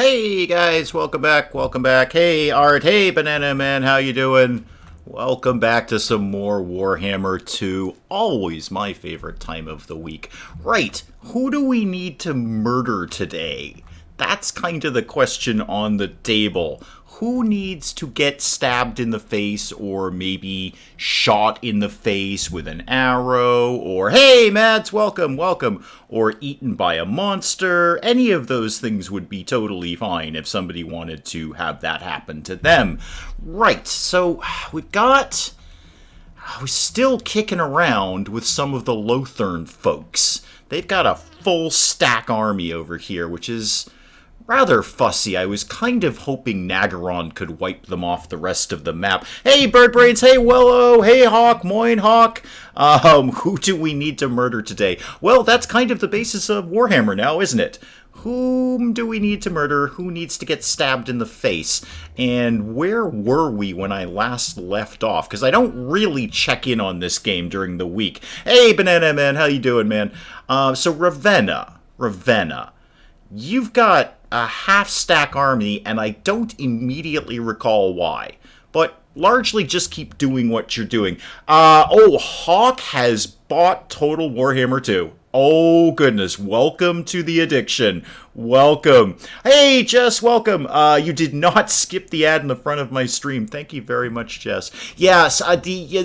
Hey guys, welcome back, welcome back. Hey Art, hey Banana Man, how you doing? Welcome back to some more Warhammer 2, always my favorite time of the week. Right, who do we need to murder today? That's kind of the question on the table. Who needs to get stabbed in the face or maybe shot in the face with an arrow or, hey, Mads, welcome, welcome, or eaten by a monster? Any of those things would be totally fine if somebody wanted to have that happen to them. Right, so we're still kicking around with some of the Lothern folks. They've got a full stack army over here, which is rather fussy. I was kind of hoping Nagaron could wipe them off the rest of the map. Hey, Birdbrains! Hey, Willow! Hey, Hawk! Moin, Hawk! Who do we need to murder today? Well, that's kind of the basis of Warhammer now, isn't it? Whom do we need to murder? Who needs to get stabbed in the face? And where were we when I last left off? Because I don't really check in on this game during the week. Hey, Banana Man! How you doing, man? So Ravenna. You've got a half-stack army, and I don't immediately recall why. But largely just keep doing what you're doing. Hawk has bought Total Warhammer 2. Oh, goodness. Welcome to the addiction. Welcome. Hey, Jess, welcome. You did not skip the ad in the front of my stream. Thank you very much, Jess. Yes,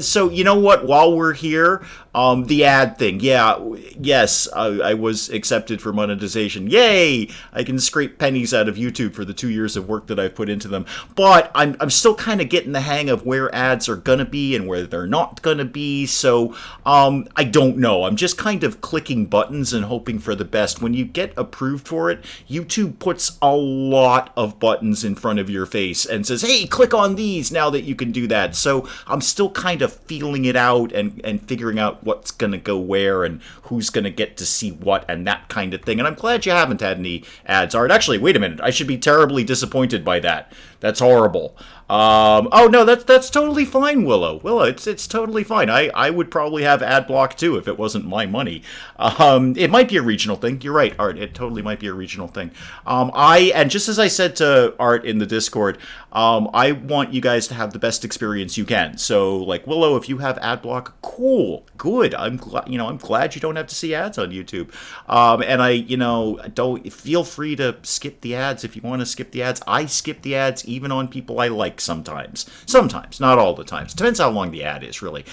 so you know what? While we're here, the ad thing. Yes, I was accepted for monetization. Yay! I can scrape pennies out of YouTube for the 2 years of work that I've put into them. But I'm still kind of getting the hang of where ads are going to be and where they're not going to be. So, I don't know. I'm just kind of clicking buttons and hoping for the best. When you get approved for it, YouTube puts a lot of buttons in front of your face and says, hey, click on these now that you can do that. So I'm still kind of feeling it out and figuring out what's going to go where and who's going to get to see what and that kind of thing. And I'm glad you haven't had any ads, Art. Actually, wait a minute. I should be terribly disappointed by that. That's horrible. Oh no, that's totally fine, Willow. It's totally fine. I would probably have ad block too if it wasn't my money. It might be a regional thing. You're right, Art. It totally might be a regional thing. And just as I said to Art in the Discord, I want you guys to have the best experience you can. So, like, Willow, if you have ad block, cool, good. I'm glad you don't have to see ads on YouTube. And don't feel free to skip the ads if you want to skip the ads. I skip the ads even on people I like sometimes. Sometimes, not all the times. Depends how long the ad is, really.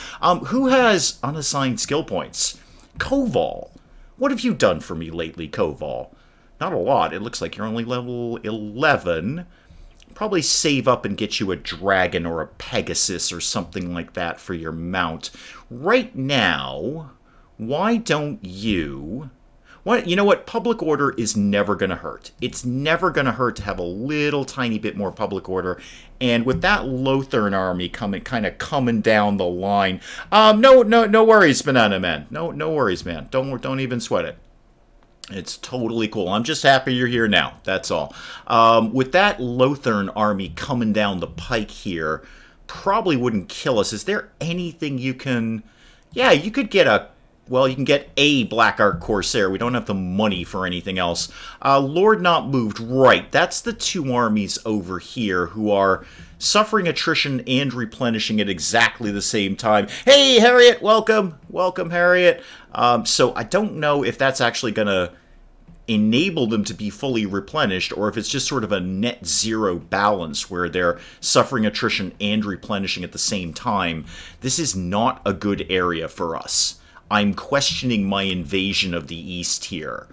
Who has unassigned skill points? Koval. What have you done for me lately, Koval? Not a lot. It looks like you're only level 11. Probably save up and get you a dragon or a Pegasus or something like that for your mount. Right now, why don't you... You know what? Public order is never going to hurt. It's never going to hurt to have a little tiny bit more public order. And with that Lothern army kind of coming down the line, no worries, Banana Man. No worries, man. Don't even sweat it. It's totally cool. I'm just happy you're here now. That's all. With that Lothern army coming down the pike here, probably wouldn't kill us. Is there anything you can... Yeah, you could get a... Well, you can get a Black Ark Corsair. We don't have the money for anything else. Lord Not Moved. Right, that's the two armies over here who are suffering attrition and replenishing at exactly the same time. Hey, Harriet, welcome. Welcome, Harriet. So I don't know if that's actually going to enable them to be fully replenished or if it's just sort of a net zero balance where they're suffering attrition and replenishing at the same time. This is not a good area for us. I'm questioning my invasion of the East here.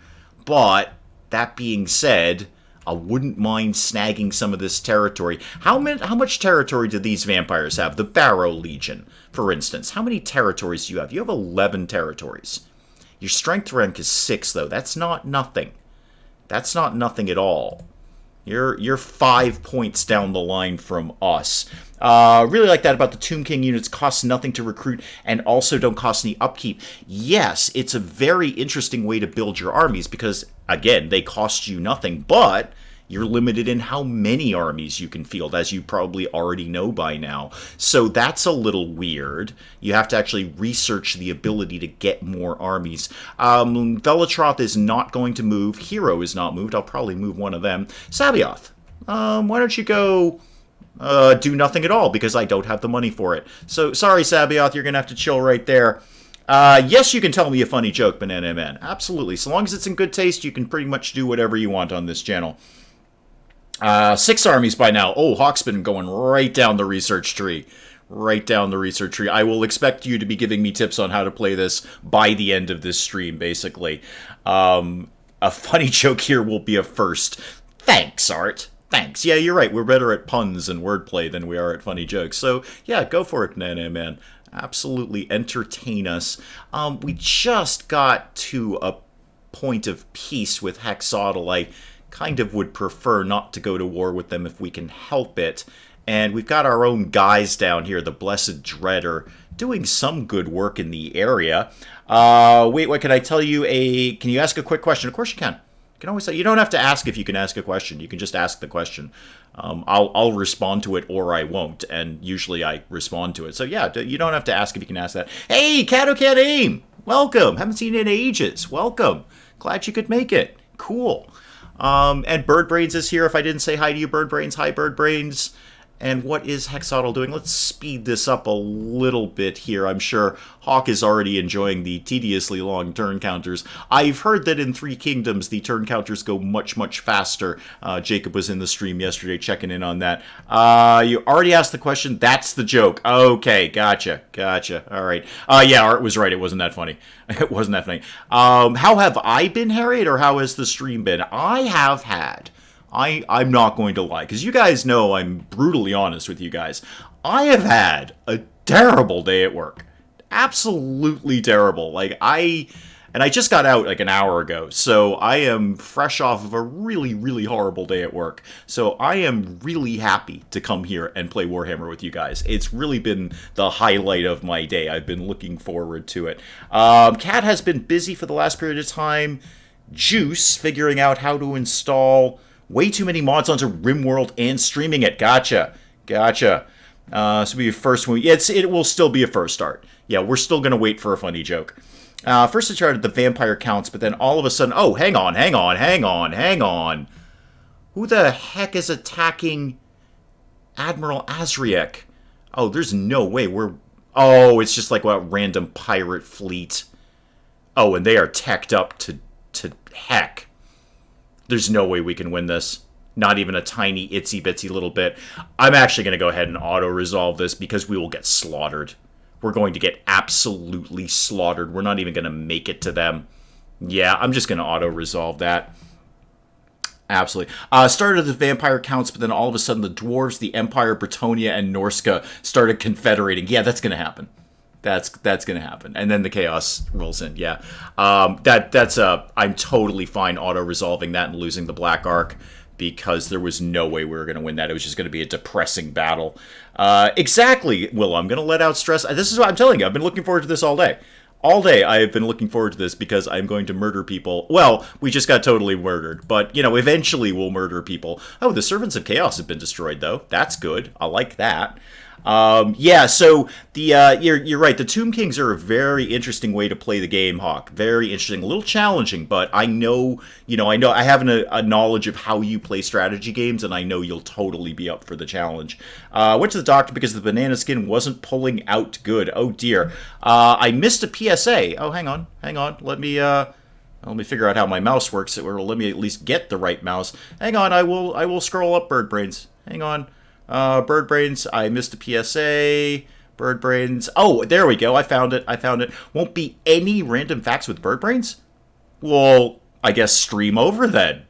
But, that being said, I wouldn't mind snagging some of this territory. How much territory do these vampires have? The Barrow Legion, for instance. How many territories do you have? You have 11 territories. Your strength rank is 6, though. That's not nothing. That's not nothing at all. You're 5 points down the line from us. Really like that about the Tomb King units. Cost nothing to recruit and also don't cost any upkeep. Yes, it's a very interesting way to build your armies because, again, they cost you nothing, but You're limited in how many armies you can field, as you probably already know by now. So that's a little weird. You have to actually research the ability to get more armies. Velatroth is not going to move. Hero is not moved. I'll probably move one of them. Sabioth, why don't you go do nothing at all, because I don't have the money for it. So, sorry, Sabioth, you're going to have to chill right there. Yes, you can tell me a funny joke, Banana Man. Absolutely. So long as it's in good taste, you can pretty much do whatever you want on this channel. 6 armies by now. Oh, Hawk's been going right down the research tree. Right down the research tree. I will expect you to be giving me tips on how to play this by the end of this stream, basically. A funny joke here will be a first. Thanks, Art. Thanks. Yeah, you're right. We're better at puns and wordplay than we are at funny jokes. So, yeah, go for it, Nana Man. Absolutely entertain us. We just got to a point of peace with Hexodal. I kind of would prefer not to go to war with them if we can help it. And we've got our own guys down here, the Blessed Dreader, doing some good work in the area. Wait, what can I tell you? Can you ask a quick question? Of course you can. You can always say, you don't have to ask if you can ask a question. You can just ask the question. I'll respond to it or I won't, and usually I respond to it. So yeah, you don't have to ask if you can ask that. Hey, Cato Cat Aim! Welcome! Haven't seen you in ages. Welcome. Glad you could make it. Cool. And Bird Brains is here. If I didn't say hi to you, Bird Brains, hi, Bird Brains. And what is Hexodal doing? Let's speed this up a little bit here. I'm sure Hawk is already enjoying the tediously long turn counters. I've heard that in Three Kingdoms, the turn counters go much, much faster. Jacob was in the stream yesterday checking in on that. You already asked the question. That's the joke. Okay, gotcha. All right. Yeah, Art was right. It wasn't that funny. It wasn't that funny. How have I been, Harriet, or how has the stream been? I have had... I'm not going to lie, because you guys know I'm brutally honest with you guys. I have had a terrible day at work. Absolutely terrible. I just got out like an hour ago, so I am fresh off of a really, really horrible day at work. So I am really happy to come here and play Warhammer with you guys. It's really been the highlight of my day. I've been looking forward to it. Kat has been busy for the last period of time. Juice, figuring out how to install... way too many mods onto RimWorld and streaming it. Gotcha. This will be your first one. It will still be a first start. Yeah, we're still going to wait for a funny joke. First I started the vampire counts, but then all of a sudden... Oh, hang on. Who the heck is attacking Admiral Azriek? Oh, there's no way we're... Oh, it's just like a random pirate fleet. Oh, and they are teched up to heck. There's no way we can win this. Not even a tiny itsy-bitsy little bit. I'm actually going to go ahead and auto-resolve this because we will get slaughtered. We're going to get absolutely slaughtered. We're not even going to make it to them. Yeah, I'm just going to auto-resolve that. Absolutely. Started the vampire counts, but then all of a sudden the dwarves, the Empire, Bretonnia, and Norska started confederating. Yeah, that's going to happen. That's going to happen. And then the chaos rolls in, yeah. I'm totally fine auto-resolving that and losing the Black Ark because there was no way we were going to win that. It was just going to be a depressing battle. Exactly, Will. I'm going to let out stress. This is what I'm telling you. I've been looking forward to this all day. All day I have been looking forward to this because I'm going to murder people. Well, we just got totally murdered, but, eventually we'll murder people. Oh, the Servants of Chaos have been destroyed, though. That's good. I like that. Yeah, so you're right. The Tomb Kings are a very interesting way to play the game, Hawk. Very interesting, a little challenging, but I know I have a knowledge of how you play strategy games, and I know you'll totally be up for the challenge. Went to the doctor because the banana skin wasn't pulling out good. Oh dear. I missed a PSA. Oh, hang on. Let me figure out how my mouse works, or let me at least get the right mouse. Hang on. I will scroll up, Bird Brains. Hang on. Bird Brains, I missed a PSA. Bird Brains. Oh, there we go. I found it. Won't be any random facts with Bird Brains? Well, I guess stream over then.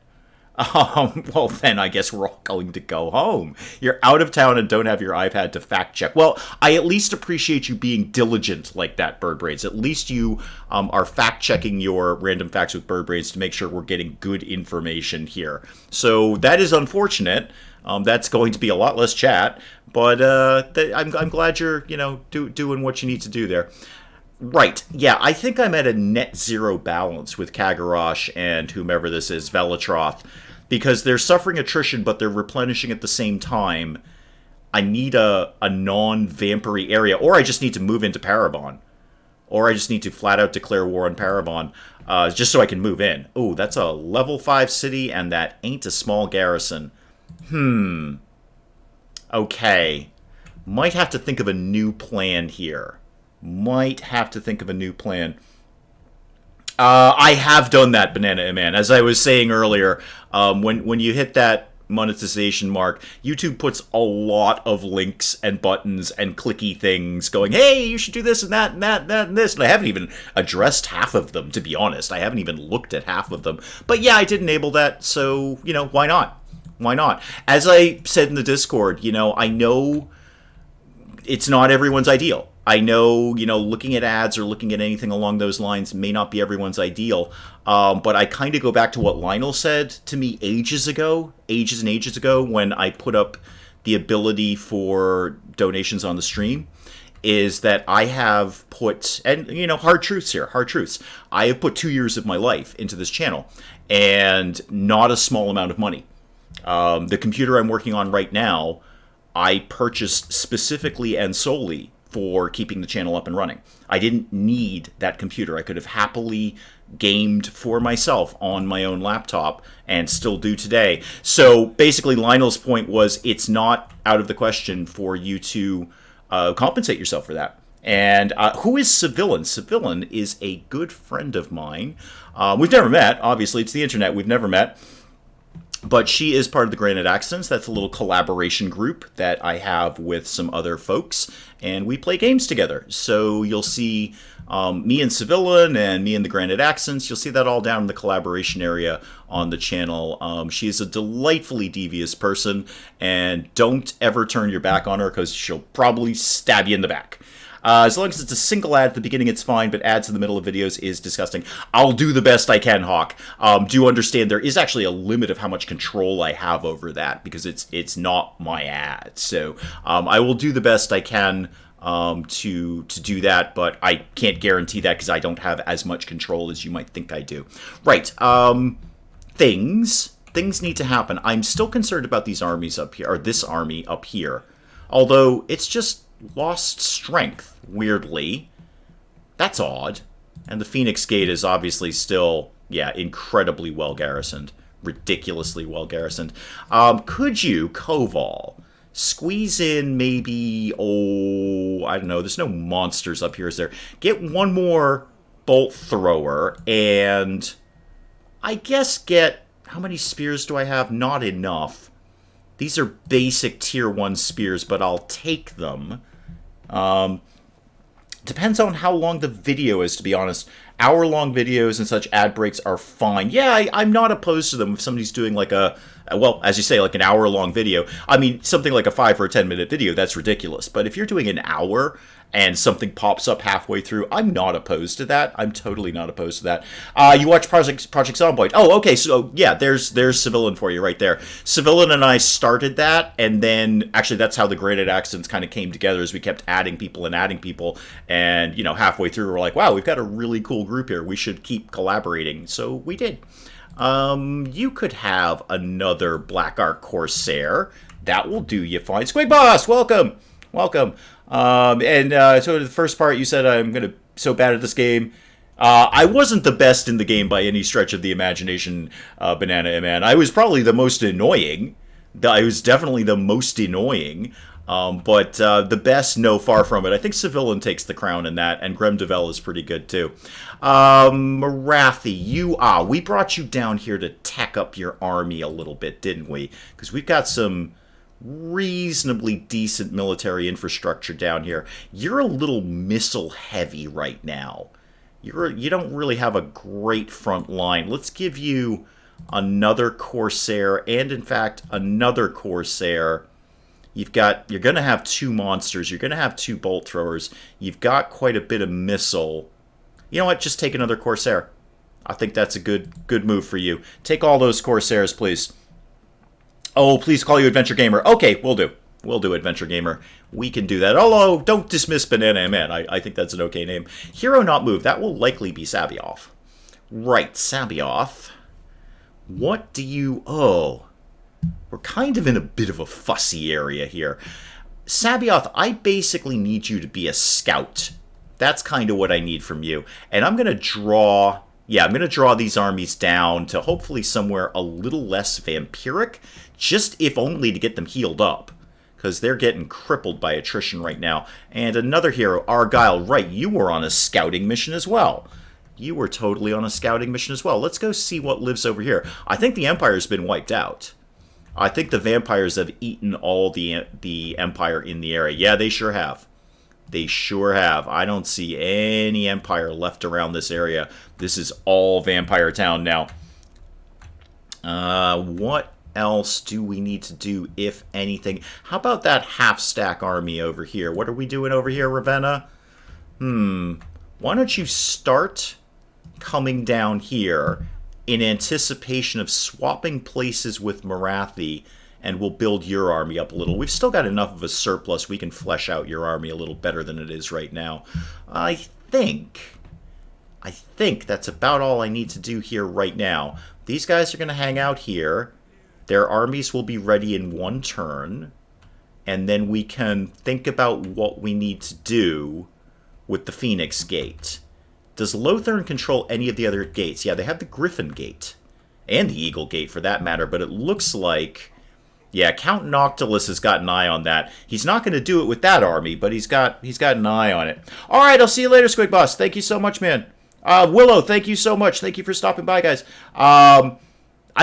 Well, then I guess we're all going to go home. You're out of town and don't have your iPad to fact check. Well, I at least appreciate you being diligent like that, Bird Brains. At least you are fact checking your random facts with Bird Brains to make sure we're getting good information here. So that is unfortunate. That's going to be a lot less chat, but I'm glad you're doing what you need to do there. Right, yeah, I think I'm at a net zero balance with Kagarash and whomever this is, Velatroth. because they're suffering attrition, but they're replenishing at the same time. I need a non-vampiry area, or I just need to move into Parabon. Or I just need to flat out declare war on Parabon, just so I can move in. Ooh, that's a level 5 city, and that ain't a small garrison. Okay. Might have to think of a new plan here. Might have to think of a new plan. I have done that, Banana Man. As I was saying earlier, when you hit that monetization mark, YouTube puts a lot of links and buttons and clicky things going, hey, you should do this and that and that and that and this. And I haven't even addressed half of them, to be honest. I haven't even looked at half of them. But yeah, I did enable that, so, you know, why not? Why not? As I said in the Discord, you know, I know it's not everyone's ideal. I know, you know, looking at ads or looking at anything along those lines may not be everyone's ideal, but I kind of go back to what Lionel said to me ages and ages ago, when I put up the ability for donations on the stream, is that I have put, and, you know, hard truths here, hard truths. I have put 2 years of my life into this channel, and not a small amount of money. The computer I'm working on right now, I purchased specifically and solely for keeping the channel up and running. I didn't need that computer. I could have happily gamed for myself on my own laptop and still do today. So basically Lionel's point was, it's not out of the question for you to compensate yourself for that. And who is Civilian? Civilian is a good friend of mine. We've never met. Obviously, it's the internet. We've never met. But she is part of the Granite Accidents. That's a little collaboration group that I have with some other folks, and we play games together. So you'll see me and Civilian and me and the Granite Accidents. You'll see that all down in the collaboration area on the channel. She is a delightfully devious person, and don't ever turn your back on her, because she'll probably stab you in the back. As long as it's a single ad at the beginning, it's fine, but ads in the middle of videos is disgusting. I'll do the best I can, Hawk. Do understand there is actually a limit of how much control I have over that, because it's not my ad. So I will do the best I can to do that, but I can't guarantee that, because I don't have as much control as you might think I do. Right. Things need to happen. I'm still concerned about these armies up here, or this army up here. Although it's just lost strength, weirdly. That's odd. And the Phoenix Gate is obviously still, yeah, incredibly well garrisoned. Ridiculously well garrisoned. Could you, Koval, squeeze in maybe, I don't know, there's no monsters up here, is there? Get one more bolt thrower, and I guess get, how many spears do I have? Not enough. These are basic tier 1 spears, but I'll take them. Depends on how long the video is, to be honest. Hour-long videos and such ad breaks are fine. Yeah, I'm not opposed to them if somebody's doing like well, as you say, like an hour-long video. I mean, something like a 5 or 10-minute video, that's ridiculous. But if you're doing an hour and something pops up halfway through, I'm not opposed to that. I'm totally not opposed to that. You watch Project Zomboid. Oh, okay, so yeah, there's Civilian for you right there. Civilian and I started that, and then actually that's how the Graded Accidents kind of came together, as we kept adding people, and, you know, halfway through we're like, wow, we've got a really cool group here. We should keep collaborating. So we did. You could have another Black Ark Corsair. That will do you fine. Squig Boss, welcome! Welcome. So the first part, you said I'm so bad at this game. I wasn't the best in the game by any stretch of the imagination, Banana Man. I was probably the most annoying. I was definitely the most annoying. But the best, no, far from it. I think Civilian takes the crown in that, and Grem Devel is pretty good too. Marathi, we brought you down here to tech up your army a little bit, didn't we? Because we've got some reasonably decent military infrastructure down here. You're a little missile heavy right now. You don't really have a great front line. Let's give you another Corsair, and in fact another Corsair. You're going to have 2 monsters. You're going to have 2 bolt throwers. You've got quite a bit of missile. You know what? Just take another Corsair. I think that's a good move for you. Take all those Corsairs, please. Oh, please call you Adventure Gamer. Okay, we'll do. We'll do Adventure Gamer. We can do that. Although, don't dismiss Banana Man. I think that's an okay name. Hero not move. That will likely be Sabioth. Right, Sabioth. What do you... Oh, we're kind of in a bit of a fussy area here. Sabioth, I basically need you to be a scout. That's kind of what I need from you. And I'm going to draw... Yeah, I'm going to draw these armies down to hopefully somewhere a little less vampiric, just if only to get them healed up, because they're getting crippled by attrition right now. And another hero, Argyle, right, you were on a scouting mission as well. You were totally on a scouting mission as well. Let's go see what lives over here. I think the Empire's been wiped out. I think the vampires have eaten all the Empire in the area. Yeah, they sure have. They sure have. I don't see any Empire left around this area. This is all Vampire Town now. What else do we need to do, if anything? How about that half-stack army over here? What are we doing over here, Ravenna? Why don't you start coming down here in anticipation of swapping places with Marathi, and we'll build your army up a little. We've still got enough of a surplus. We can flesh out your army a little better than it is right now. I think that's about all I need to do here right now. These guys are going to hang out here. Their armies will be ready in one turn. And then we can think about what we need to do with the Phoenix Gate. Does Lothern control any of the other gates? Yeah, they have the Griffin Gate. And the Eagle Gate, for that matter. But it looks like... Yeah, Count Noctilus has got an eye on that. He's not going to do it with that army, but he's got an eye on it. All right, I'll see you later, Squig Boss. Thank you so much, man. Willow, thank you so much. Thank you for stopping by, guys. I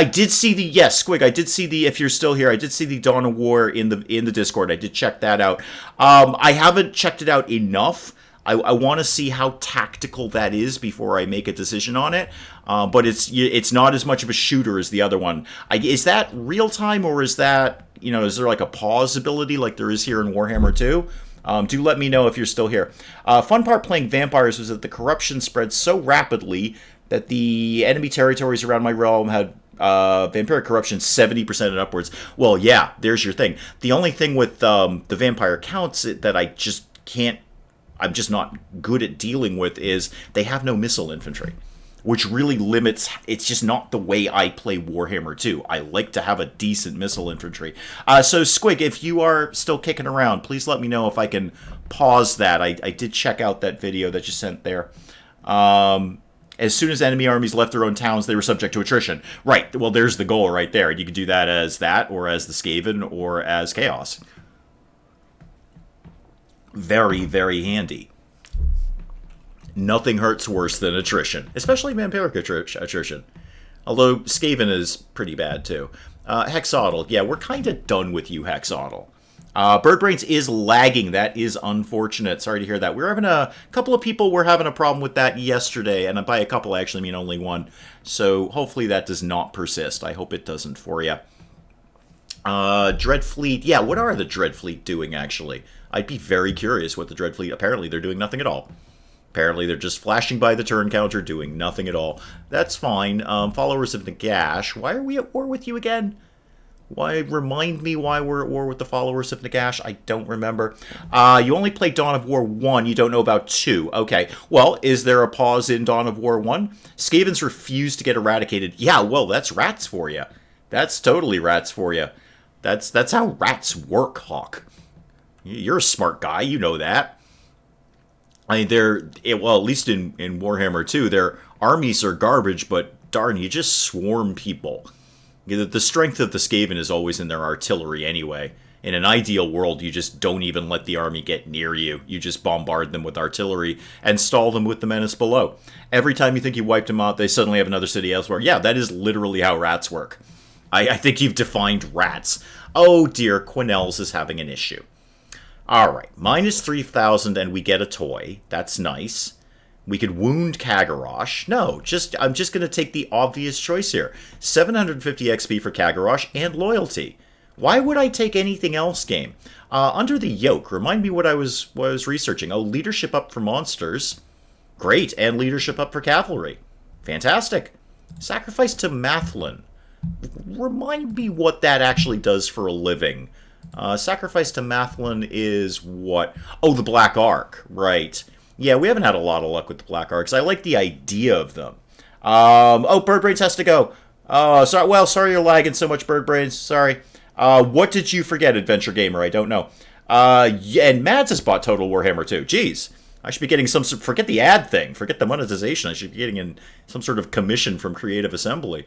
did see the... Yes, Squig, I did see the... If you're still here, I did see the Dawn of War in the Discord. I did check that out. I haven't checked it out enough. I want to see how tactical that is before I make a decision on it. But it's not as much of a shooter as the other one. Is that real time, or is that, is there like a pause ability like there is here in Warhammer 2? Do let me know if you're still here. Fun part playing vampires was that the corruption spread so rapidly that the enemy territories around my realm had vampiric corruption 70% and upwards. Well, yeah, there's your thing. The only thing with the vampire counts that I'm just not good at dealing with is they have no missile infantry, which really limits... It's just not the way I play Warhammer 2. I like to have a decent missile infantry. So, Squig, if you are still kicking around, please let me know if I can pause that. I did check out that video that you sent there. As soon as enemy armies left their own towns, they were subject to attrition. Right, well, there's the goal right there. You could do that, or as the Skaven, or as Chaos. Very, very handy. Nothing hurts worse than attrition, especially vampiric attrition. Although Skaven is pretty bad too. Hexodal, yeah, we're kind of done with you, Hexodal. Birdbrains is lagging. That is unfortunate. Sorry to hear that. We're having a couple of people were having a problem with that yesterday, and by a couple I actually mean only one. So hopefully that does not persist. I hope it doesn't for you. Dreadfleet, yeah, what are the Dreadfleet doing actually? I'd be very curious what the Dreadfleet... Apparently they're doing nothing at all. Apparently they're just flashing by the turn counter, doing nothing at all. That's fine. Followers of Nagash, why are we at war with you again? Remind me why we're at war with the Followers of Nagash. I don't remember. You only played Dawn of War 1. You don't know about 2. Okay. Well, is there a pause in Dawn of War 1? Skavens refuse to get eradicated. Yeah, well, that's rats for you. That's totally rats for you. That's how rats work, Hawk. You're a smart guy. You know that. I mean, well, at least in Warhammer 2, their armies are garbage, but darn, you just swarm people. The strength of the Skaven is always in their artillery anyway. In an ideal world, you just don't even let the army get near you. You just bombard them with artillery and stall them with the menace below. Every time you think you wiped them out, they suddenly have another city elsewhere. Yeah, that is literally how rats work. I think you've defined rats. Oh dear, Quinnell's is having an issue. Alright, minus 3,000 and we get a toy. That's nice. We could wound Kagarosh. No, I'm just going to take the obvious choice here. 750 XP for Kagarosh and loyalty. Why would I take anything else, game? Under the yoke, remind me what I was researching. Oh, leadership up for monsters. Great, and leadership up for cavalry. Fantastic. Sacrifice to Mathlin. Remind me what that actually does for a living. Sacrifice to Mathlin is what? Oh, the Black Ark. Right. Yeah, we haven't had a lot of luck with the Black Arks. I like the idea of them. Oh, Birdbrains has to go. Sorry. Well, sorry you're lagging so much, Bird Brains. Sorry. What did you forget, Adventure Gamer? I don't know. Yeah, and Mads has bought Total Warhammer 2. Jeez. I should be getting some... Forget the ad thing. Forget the monetization. I should be getting in some sort of commission from Creative Assembly.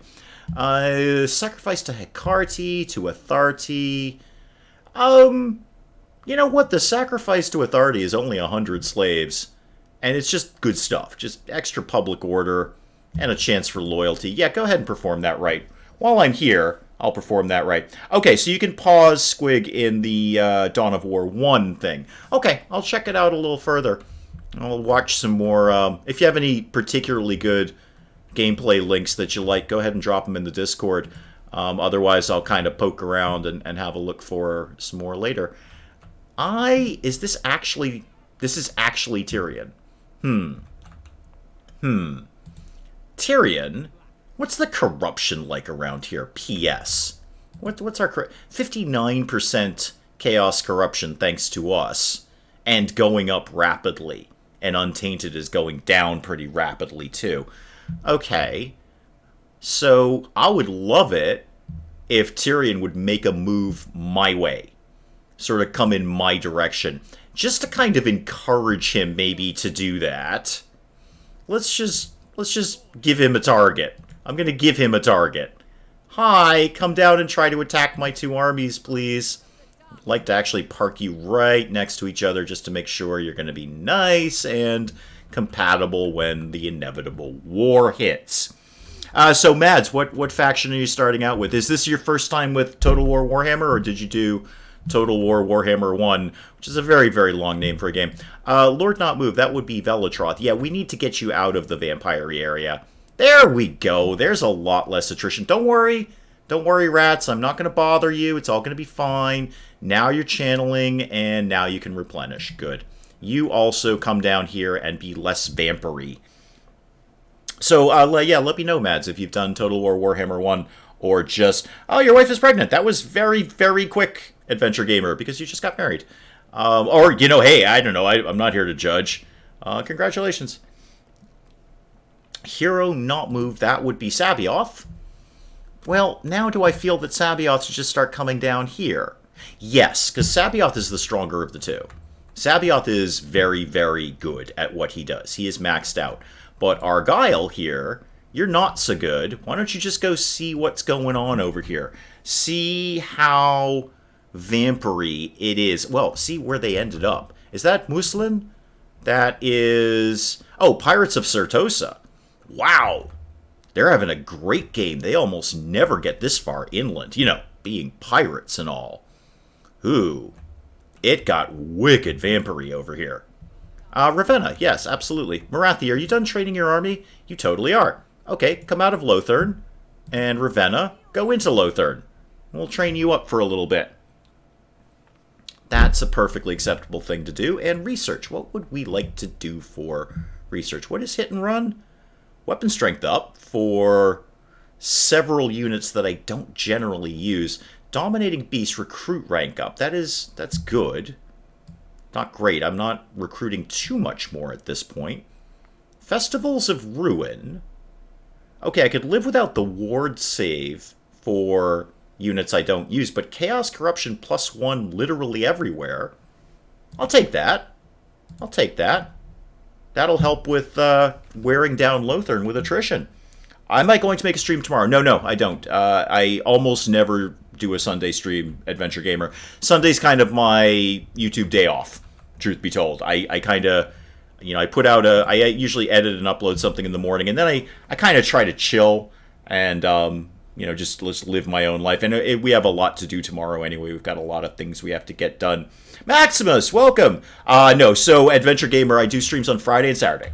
Sacrifice to Hecate, to Authority. You know what? The sacrifice to Authority is only 100 slaves. And it's just good stuff. Just extra public order and a chance for loyalty. Yeah, go ahead and perform that right. While I'm here, I'll perform that right. Okay, so you can pause Squig in the Dawn of War 1 thing. Okay, I'll check it out a little further. I'll watch some more. If you have any particularly good gameplay links that you like, go ahead and drop them in the Discord. Otherwise, I'll kind of poke around and have a look for some more later. This is actually Tyrion. Tyrion? What's the corruption like around here? P.S. What's our 59% chaos corruption thanks to us, and going up rapidly. And Untainted is going down pretty rapidly, too. Okay. So, I would love it if Tyrion would make a move my way. Sort of come in my direction. Just to kind of encourage him, maybe, to do that. Let's just give him a target. I'm going to give him a target. Hi, come down and try to attack my two armies, please. I'd like to actually park you right next to each other just to make sure you're going to be nice and compatible when the inevitable war hits. So, Mads, what faction are you starting out with? Is this your first time with Total War Warhammer, or did you do Total War Warhammer 1, which is a very, very long name for a game? Lord Not Move, that would be Velatroth. Yeah, we need to get you out of the vampire area. There we go. There's a lot less attrition. Don't worry. Don't worry, rats. I'm not going to bother you. It's all going to be fine. Now you're channeling, and now you can replenish. Good. You also come down here and be less vampire-y. So, yeah, let me know, Mads, if you've done Total War Warhammer 1, or just, oh, your wife is pregnant. That was very, very quick, Adventure Gamer, because you just got married. Or, you know, hey, I don't know. I'm not here to judge. Congratulations. Hero not move, that would be Sabioth. Well, now do I feel that Sabioth should just start coming down here? Yes, because Sabioth is the stronger of the two. Sabioth is very, very good at what he does. He is maxed out. But Argyle here, you're not so good. Why don't you just go see what's going on over here? See how vampire-y it is. Well, see where they ended up. Is that Muslin? That is... Oh, Pirates of Certosa. Wow. They're having a great game. They almost never get this far inland. You know, being pirates and all. Ooh. It got wicked vampire-y over here. Ravenna, yes, absolutely. Marathi, are you done training your army? You totally are. Okay, come out of Lothern. And Ravenna, go into Lothern. We'll train you up for a little bit. That's a perfectly acceptable thing to do. And research. What would we like to do for research? What is hit and run? Weapon strength up for several units that I don't generally use. Dominating Beast recruit rank up. That's good. Not great. I'm not recruiting too much more at this point. Festivals of Ruin. Okay, I could live without the ward save for units I don't use, but Chaos Corruption +1 literally everywhere. I'll take that. I'll take that. That'll help with wearing down Lothern with attrition. Am I going to make a stream tomorrow? No, I don't. I almost never do a Sunday stream, Adventure Gamer. Sunday's kind of my YouTube day off, truth be told. I kind of, you know, I put out I usually edit and upload something in the morning, and then I kind of try to chill and, you know, just live my own life. And we have a lot to do tomorrow anyway. We've got a lot of things we have to get done. Maximus, welcome! No, so Adventure Gamer, I do streams on Friday and Saturday.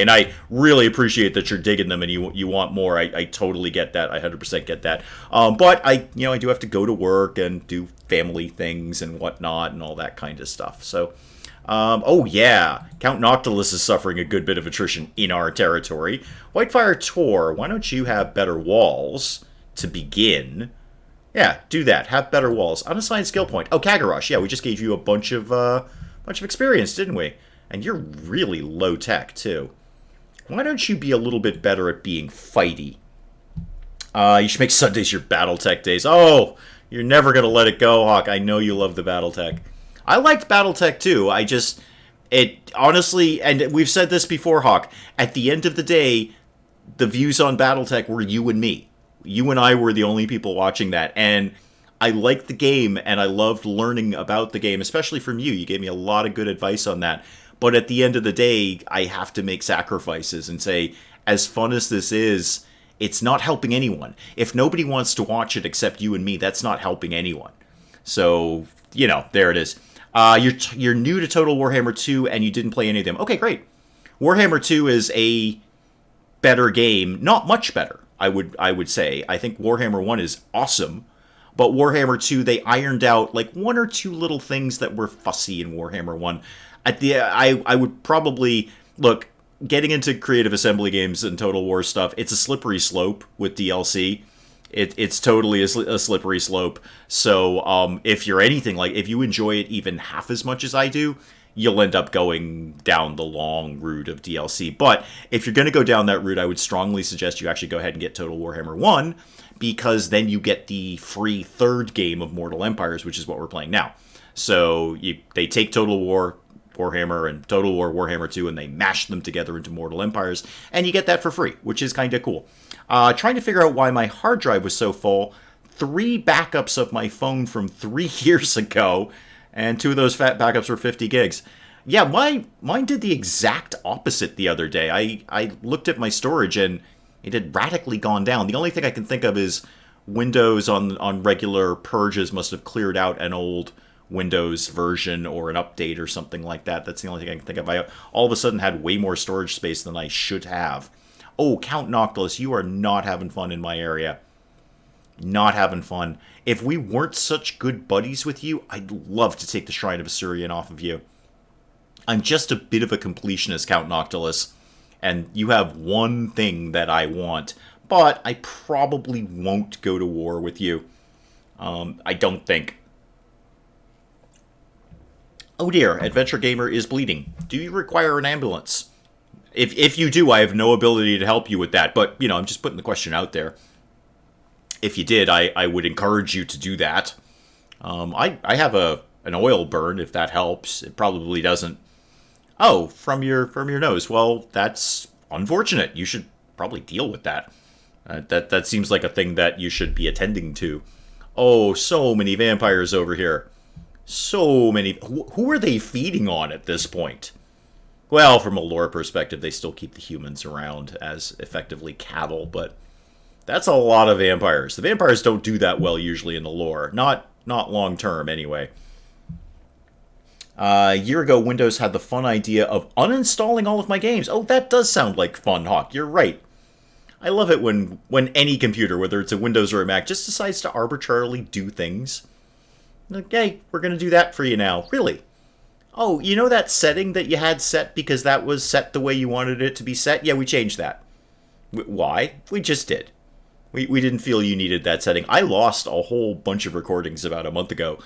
And I really appreciate that you're digging them and you want more. I totally get that. I 100% get that. But I do have to go to work and do family things and whatnot and all that kind of stuff. So, oh yeah, Count Noctilus is suffering a good bit of attrition in our territory. Whitefire Tor, why don't you have better walls to begin? Yeah, do that. Have better walls. Unassigned skill point. Oh, Kagarosh. Yeah, we just gave you a bunch of experience, didn't we? And you're really low-tech, too. Why don't you be a little bit better at being fighty? You should make Sundays your BattleTech days. Oh, you're never going to let it go, Hawk. I know you love the BattleTech. I liked BattleTech too. It honestly, and we've said this before, Hawk, at the end of the day, the views on BattleTech were you and me. You and I were the only people watching that, and I liked the game, and I loved learning about the game, especially from you. You gave me a lot of good advice on that. But at the end of the day, I have to make sacrifices and say, as fun as this is, it's not helping anyone. If nobody wants to watch it except you and me, that's not helping anyone. So, there it is. You're new to Total Warhammer 2, and you didn't play any of them. Okay, great. Warhammer 2 is a better game. Not much better, I would say. I think Warhammer 1 is awesome. But Warhammer 2, they ironed out like one or two little things that were fussy in Warhammer 1. I would probably... Look, getting into creative assembly games and Total War stuff, it's a slippery slope with DLC. It's totally a slippery slope. So if you're anything like... If you enjoy it even half as much as I do, you'll end up going down the long route of DLC. But if you're going to go down that route, I would strongly suggest you actually go ahead and get Total Warhammer 1, because then you get the free third game of Mortal Empires, which is what we're playing now. So they take Total War Warhammer and Total War Warhammer 2, and they mash them together into Mortal Empires, and you get that for free, which is kind of cool. Trying to figure out why my hard drive was so full. 3 backups of my phone from 3 years ago, and 2 of those fat backups were 50 gigs. Yeah, mine did the exact opposite the other day. I looked at my storage, and it had radically gone down. The only thing I can think of is Windows on regular purges must have cleared out an old Windows version or an update or something like that. That's the only thing I can think of. I all of a sudden had way more storage space than I should have. Oh, Count Noctilus, you are not having fun in my area. Not having fun. If we weren't such good buddies with you, I'd love to take the Shrine of Assyrian off of you. I'm just a bit of a completionist, Count Noctilus, and you have one thing that I want, but I probably won't go to war with you. I don't think. Oh dear, Adventure Gamer is bleeding. Do you require an ambulance? If you do, I have no ability to help you with that, but, I'm just putting the question out there. If you did, I would encourage you to do that. I have an oil burn, if that helps. It probably doesn't. Oh, from your nose. Well, that's unfortunate. You should probably deal with that. That seems like a thing that you should be attending to. Oh, so many vampires over here. So many. Who are they feeding on at this point? Well, from a lore perspective, they still keep the humans around as effectively cattle, but that's a lot of vampires. The vampires don't do that well usually in the lore. Not long term, anyway. A year ago, Windows had the fun idea of uninstalling all of my games. Oh, that does sound like fun, Hawk. You're right. I love it when any computer, whether it's a Windows or a Mac, just decides to arbitrarily do things. Okay, we're going to do that for you now. Really? Oh, you know that setting that you had set because that was set the way you wanted it to be set? Yeah, we changed that. Why? We just did. We didn't feel you needed that setting. I lost a whole bunch of recordings about a month ago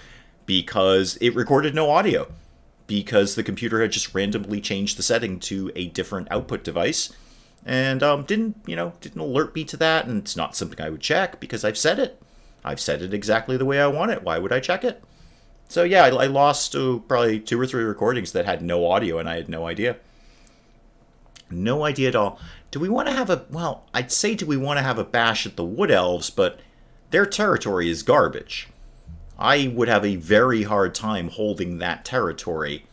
because it recorded no audio. Because the computer had just randomly changed the setting to a different output device. And didn't alert me to that. And it's not something I would check because I've set it. I've set it exactly the way I want it. Why would I check it? So yeah, I lost probably 2 or 3 recordings that had no audio, and I had no idea. No idea at all. Do we want to have I'd say do we want to have a bash at the Wood Elves, but their territory is garbage. I would have a very hard time holding that territory.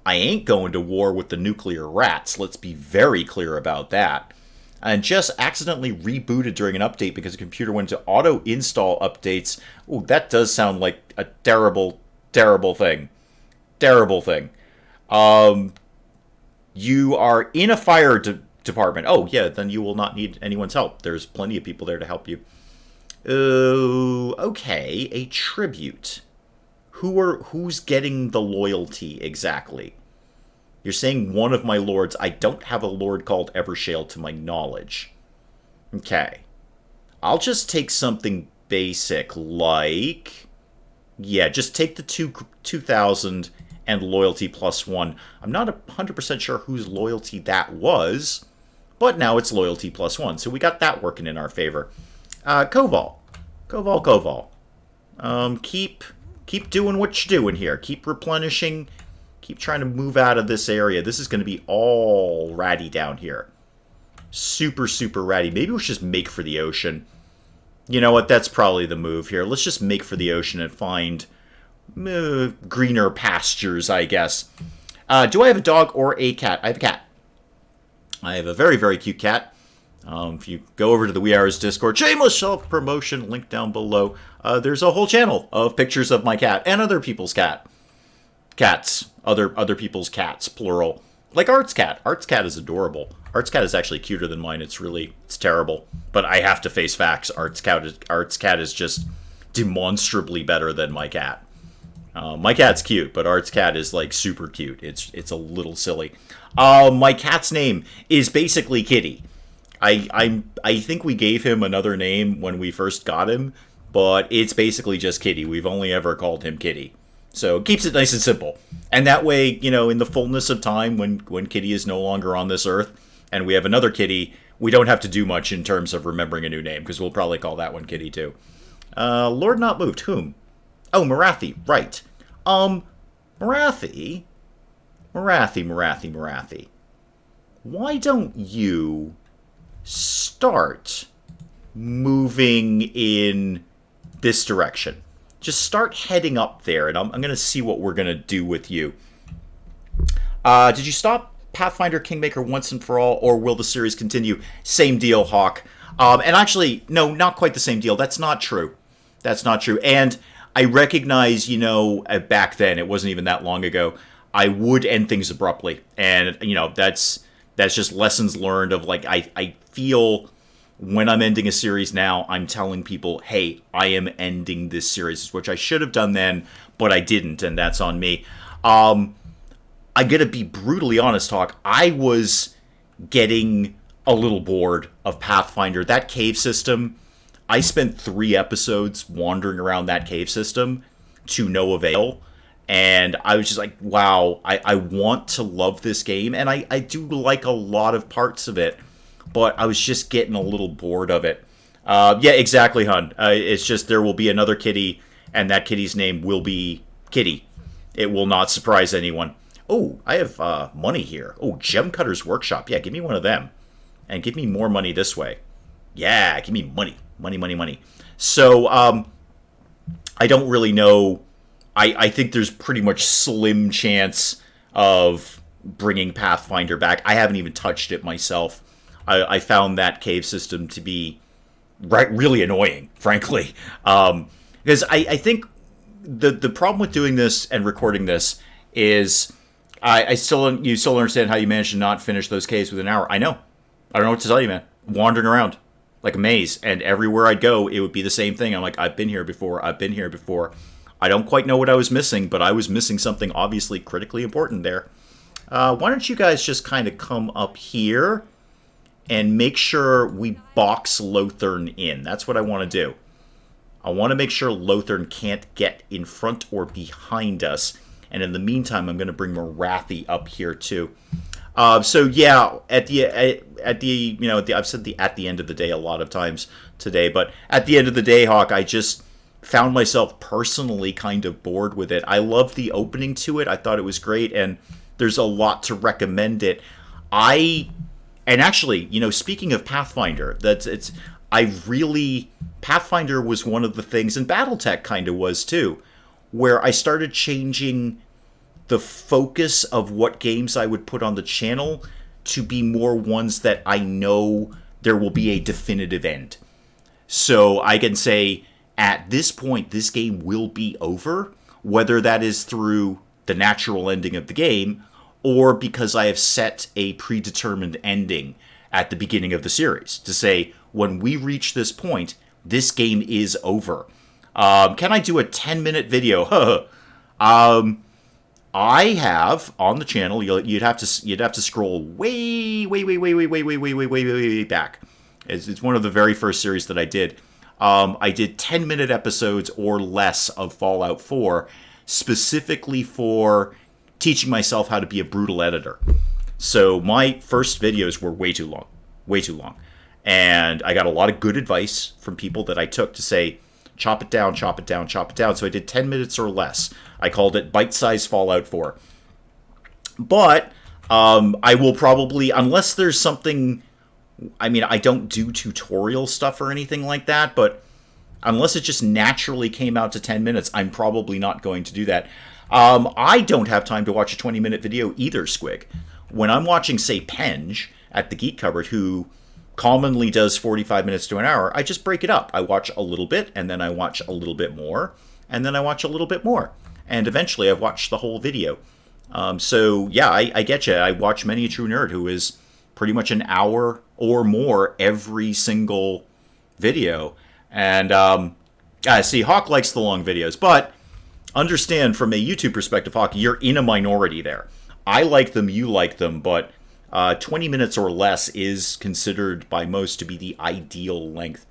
I ain't going to war with the nuclear rats, let's be very clear about that. And just accidentally rebooted during an update because the computer went to auto-install updates. Ooh, that does sound like a terrible, terrible thing. Terrible thing. You are in a fire department. Oh, yeah, then you will not need anyone's help. There's plenty of people there to help you. Okay, a tribute. Who's getting the loyalty exactly? You're saying one of my lords. I don't have a lord called Evershale to my knowledge. Okay. I'll just take something basic like... Yeah, just take the 2,000 and loyalty +1. I'm not 100% sure whose loyalty that was, but now it's loyalty +1. So we got that working in our favor. Koval. Koval. Keep doing what you're doing here. Keep replenishing. Keep trying to move out of this area. This is going to be all ratty down here. Super, super ratty. Maybe we should just make for the ocean. You know what? That's probably the move here. Let's just make for the ocean and find greener pastures, I guess. Do I have a dog or a cat? I have a cat. I have a very, very cute cat. If you go over to the WeHours Discord, shameless self-promotion, link down below, there's a whole channel of pictures of my cat and other people's cats. Other people's cats, plural. Like Art's cat. Art's cat is adorable. Art's cat is actually cuter than mine. It's terrible. But I have to face facts. Art's cat is just demonstrably better than my cat. My cat's cute, but Art's cat is like super cute. It's a little silly. My cat's name is basically Kitty. I think we gave him another name when we first got him, but it's basically just Kitty. We've only ever called him Kitty. So it keeps it nice and simple. And that way, you know, in the fullness of time, when Kitty is no longer on this earth, and we have another Kitty, we don't have to do much in terms of remembering a new name, because we'll probably call that one Kitty too. Lord Not Moved, whom? Oh, Marathi, right. Marathi. Why don't you start moving in this direction? Just start heading up there, and I'm going to see what we're going to do with you. Did you stop Pathfinder Kingmaker once and for all, or will the series continue? Same deal, Hawk. And actually, no, not quite the same deal. That's not true. And I recognize, you know, back then, it wasn't even that long ago, I would end things abruptly. And, you know, that's just lessons learned of, like, I feel when I'm ending a series now, I'm telling people, hey, I am ending this series, which I should have done then, but I didn't, and that's on me. I gotta be brutally honest, Hawk. I was getting a little bored of Pathfinder. That cave system, I spent 3 episodes wandering around that cave system to no avail. And I was just like, wow, I want to love this game. And I do like a lot of parts of it. But I was just getting a little bored of it. Yeah, exactly, hun. It's just there will be another kitty, and that kitty's name will be Kitty. It will not surprise anyone. Oh, I have money here. Oh, Gem Cutter's Workshop. Yeah, give me one of them. And give me more money this way. Yeah, give me money. Money. So, I don't really know. I think there's pretty much slim chance of bringing Pathfinder back. I haven't even touched it myself. I found that cave system to be really annoying, frankly. Because I think the problem with doing this and recording this is you still understand how you managed to not finish those caves within an hour. I know. I don't know what to tell you, man. Wandering around like a maze, and everywhere I'd go, it would be the same thing. I'm like, I've been here before. I don't quite know what I was missing, but I was missing something obviously critically important there. Why don't you guys just kind of come up here and make sure we box Lothern in. That's what I want to do. I want to make sure Lothern can't get in front or behind us. And in the meantime, I'm going to bring Morathi up here too. So yeah, at the I've said at the end of the day a lot of times today, but at the end of the day, Hawk, I just found myself personally kind of bored with it. I loved the opening to it. I thought it was great, and there's a lot to recommend it. And actually, speaking of Pathfinder, Pathfinder was one of the things, and BattleTech kind of was too, where I started changing the focus of what games I would put on the channel to be more ones that I know there will be a definitive end. So I can say, at this point, this game will be over, whether that is through the natural ending of the game, or because I have set a predetermined ending at the beginning of the series to say, when we reach this point, this game is over. Can I do a 10-minute video? I have on the channel. You'd have to scroll way back. It's one of the very first series that I did. I did 10-minute episodes or less of Fallout 4, specifically for teaching myself how to be a brutal editor. So my first videos were way too long. And I got a lot of good advice from people that I took to say, chop it down, chop it down, chop it down. So I did 10 minutes or less. I called it Bite-Size Fallout 4. But I will probably, unless there's something, I mean, I don't do tutorial stuff or anything like that, but unless it just naturally came out to 10 minutes, I'm probably not going to do that. I don't have time to watch a 20-minute video either, Squig. When I'm watching, say, Penge at the Geek Cupboard, who commonly does 45 minutes to an hour, I just break it up. I watch a little bit, and then I watch a little bit more, and then I watch a little bit more. And eventually I've watched the whole video. So, yeah, I get you. I watch Many a True Nerd, who is pretty much an hour or more every single video. And, see, Hawk likes the long videos, but understand from a YouTube perspective, Hawk, you're in a minority there. I like them, you like them, but 20 minutes or less is considered by most to be the ideal length.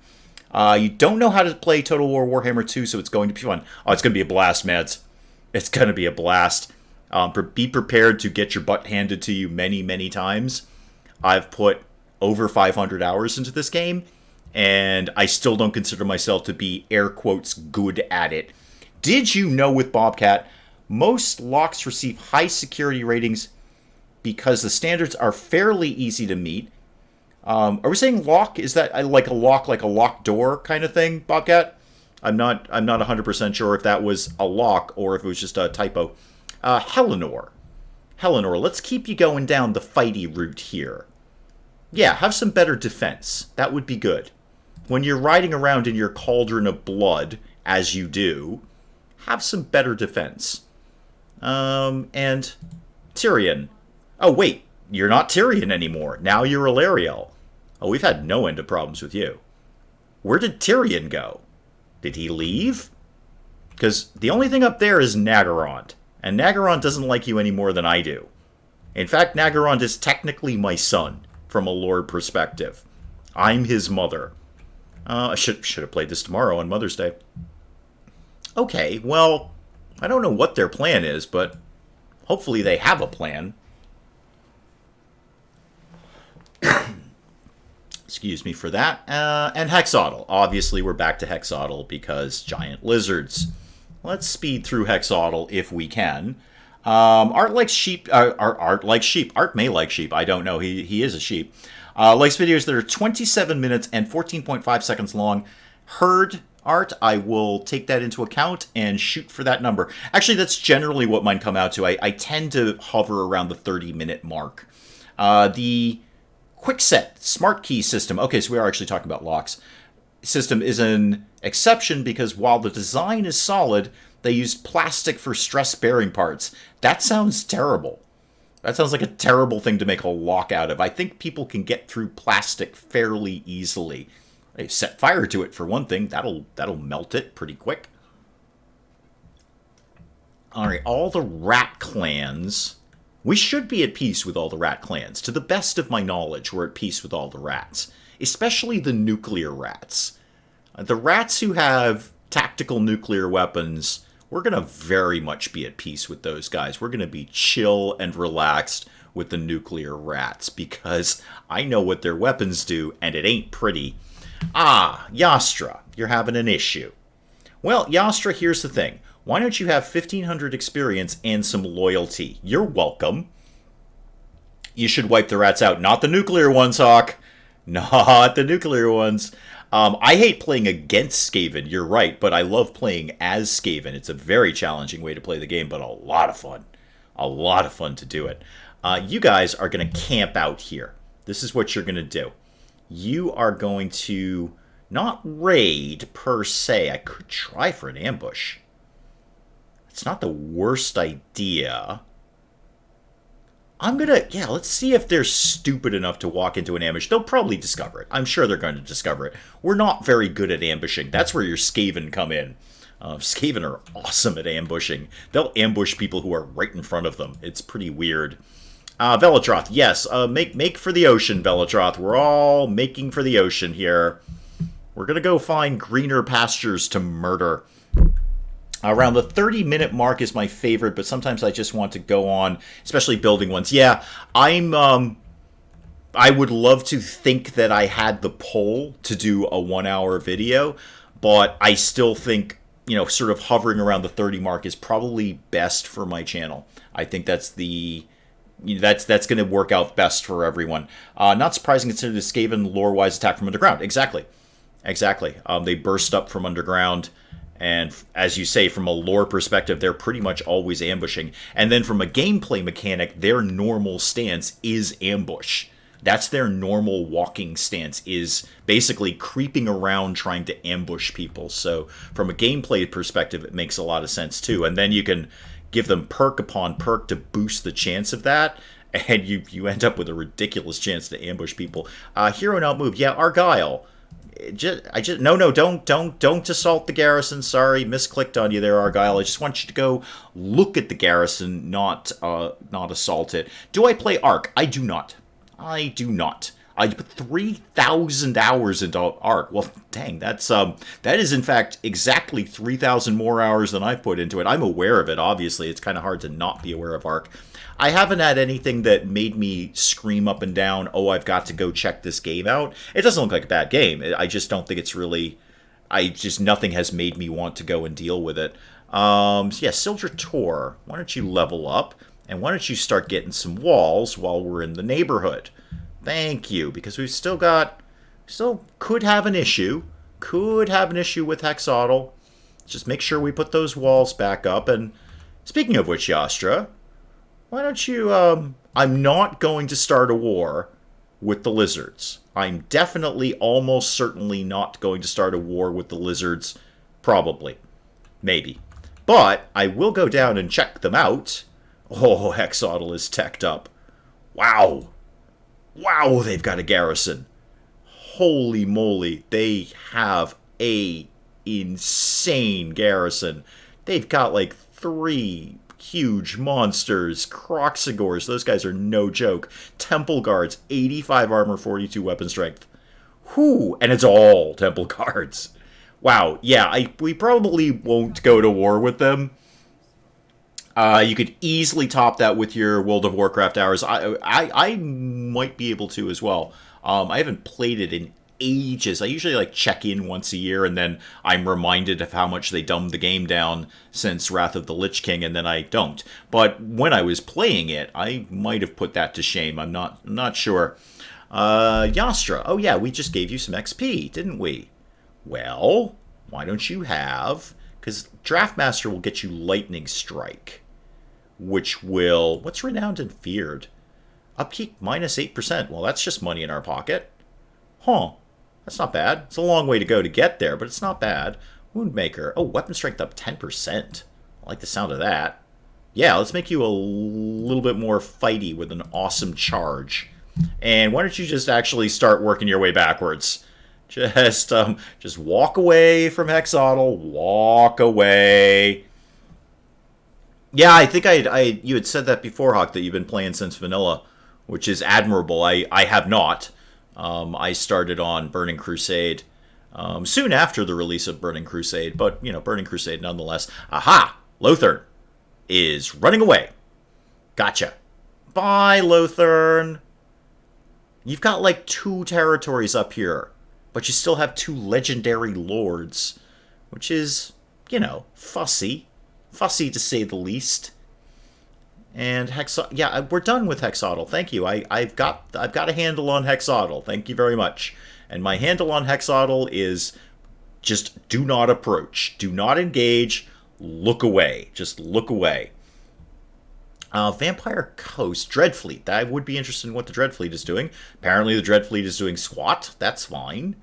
You don't know how to play Total War Warhammer 2, so it's going to be fun. Oh, it's going to be a blast, Mads. It's going to be a blast. Be prepared to get your butt handed to you many, many times. I've put over 500 hours into this game, and I still don't consider myself to be, air quotes, good at it. Did you know with Bobcat, most locks receive high security ratings because the standards are fairly easy to meet? Are we saying lock? Is that like a locked door kind of thing, Bobcat? I'm not 100% sure if that was a lock or if it was just a typo. Helenor, let's keep you going down the fighty route here. Yeah, have some better defense. That would be good. When you're riding around in your cauldron of blood, as you do, have some better defense. And Tyrion. Oh, wait, you're not Tyrion anymore. Now you're Ilariel. Oh, we've had no end of problems with you. Where did Tyrion go? Did he leave? Because the only thing up there is Nagarond. And Nagarond doesn't like you any more than I do. In fact, Nagarond is technically my son, from a lore perspective. I'm his mother. I should have played this tomorrow on Mother's Day. Okay, well, I don't know what their plan is, but hopefully they have a plan. Excuse me for that. And Hexodal. Obviously, we're back to Hexodal because giant lizards. Let's speed through Hexodal if we can. Art likes sheep. Art likes sheep. Art may like sheep. I don't know. He is a sheep. Likes videos that are 27 minutes and 14.5 seconds long. Heard Art, I will take that into account and shoot for that number. Actually, that's generally what mine come out to. I tend to hover around the 30-minute mark. The Quickset Smart Key system. Okay, so we are actually talking about locks. System is an exception because while the design is solid, they used plastic for stress-bearing parts. That sounds terrible. That sounds like a terrible thing to make a lock out of. I think people can get through plastic fairly easily. They set fire to it for one thing. That'll melt it pretty quick. Alright, all the rat clans. We should be at peace with all the rat clans. To the best of my knowledge, we're at peace with all the rats. Especially the nuclear rats. The rats who have tactical nuclear weapons, we're going to very much be at peace with those guys. We're going to be chill and relaxed with the nuclear rats because I know what their weapons do and it ain't pretty. Ah, Yastra, you're having an issue. Well, Yastra, here's the thing. Why don't you have 1,500 experience and some loyalty? You're welcome. You should wipe the rats out. Not the nuclear ones, Hawk. Not the nuclear ones. I hate playing against Skaven, you're right, but I love playing as Skaven. It's a very challenging way to play the game, but a lot of fun. A lot of fun to do it. You guys are going to camp out here. This is what you're going to do. You are going to not raid per se. I could try for an ambush. It's not the worst idea. Let's see if they're stupid enough to walk into an ambush. They'll probably discover it. I'm sure they're going to discover it. We're not very good at ambushing. That's where your Skaven come in. Skaven are awesome at ambushing. They'll ambush people who are right in front of them. It's pretty weird. Velatroth, yes. Make for the ocean, Velatroth. We're all making for the ocean here. We're going to go find greener pastures to murder. Around the 30-minute mark is my favorite, but sometimes I just want to go on, especially building ones. Yeah, I'm I would love to think that I had the pull to do a 1 hour video, but I still think, sort of hovering around the 30 mark is probably best for my channel. I think that's that's going to work out best for everyone. Not surprising considering the Skaven lore-wise attack from underground. Exactly. They burst up from underground, and as you say, from a lore perspective, they're pretty much always ambushing. And then from a gameplay mechanic, their normal stance is ambush. That's their normal walking stance, is basically creeping around trying to ambush people. So from a gameplay perspective, it makes a lot of sense too. And then you can give them perk upon perk to boost the chance of that, and you end up with a ridiculous chance to ambush people. Hero and outmove. Yeah, Argyle. No, don't assault the garrison. Sorry, misclicked on you there, Argyle. I just want you to go look at the garrison, not assault it. Do I play Ark? I do not. I put 3,000 hours into Ark. Well, dang, that is in fact exactly 3,000 more hours than I've put into it. I'm aware of it, obviously. It's kind of hard to not be aware of Ark. I haven't had anything that made me scream up and down, oh, I've got to go check this game out. It doesn't look like a bad game. I just don't think it's really... nothing has made me want to go and deal with it. So yeah, Sildra Tor, why don't you level up? And why don't you start getting some walls while we're in the neighborhood? Thank you, because we've still could have an issue. Could have an issue with Hexodal. Just make sure we put those walls back up. And speaking of which, Yastra, why don't you, I'm not going to start a war with the lizards. I'm definitely, almost certainly not going to start a war with the lizards. Probably. Maybe. But I will go down and check them out. Oh, Hexodal is teched up. Wow. Wow, they've got a garrison. Holy moly, they have a insane garrison. They've got like 3 huge monsters, Croxigors, those guys are no joke. Temple Guards, 85 armor, 42 weapon strength. Whew, and it's all Temple Guards. Wow, yeah, we probably won't go to war with them. You could easily top that with your World of Warcraft hours. I might be able to as well. I haven't played it in ages. I usually check in once a year, and then I'm reminded of how much they dumbed the game down since Wrath of the Lich King, and then I don't. But when I was playing it, I might have put that to shame. I'm not sure. Yastra. Oh yeah, we just gave you some XP, didn't we? Well, why don't you have... Because Draftmaster will get you Lightning Strike, which will... What's Renowned and Feared? Upkeep minus 8%. Well, that's just money in our pocket. Huh. That's not bad. It's a long way to go to get there, but it's not bad. Woundmaker. Oh, Weapon Strength up 10%. I like the sound of that. Yeah, let's make you a little bit more fighty with an awesome charge. And why don't you just actually start working your way backwards? Just walk away from Hexodal. Walk away. Yeah, I think you had said that before, Hawk, that you've been playing since vanilla, which is admirable. I have not. I started on Burning Crusade soon after the release of Burning Crusade, but, Burning Crusade nonetheless. Aha! Lothern is running away. Gotcha. Bye, Lothern. You've got, 2 territories up here, but you still have 2 legendary lords, which is, fussy. Fussy, to say the least. And yeah, we're done with Hexodal. Thank you. I've got a handle on Hexodal. Thank you very much. And my handle on Hexodal is just do not approach. Do not engage. Look away. Just look away. Vampire Coast, Dreadfleet. I would be interested in what the Dreadfleet is doing. Apparently the Dreadfleet is doing squat. That's fine.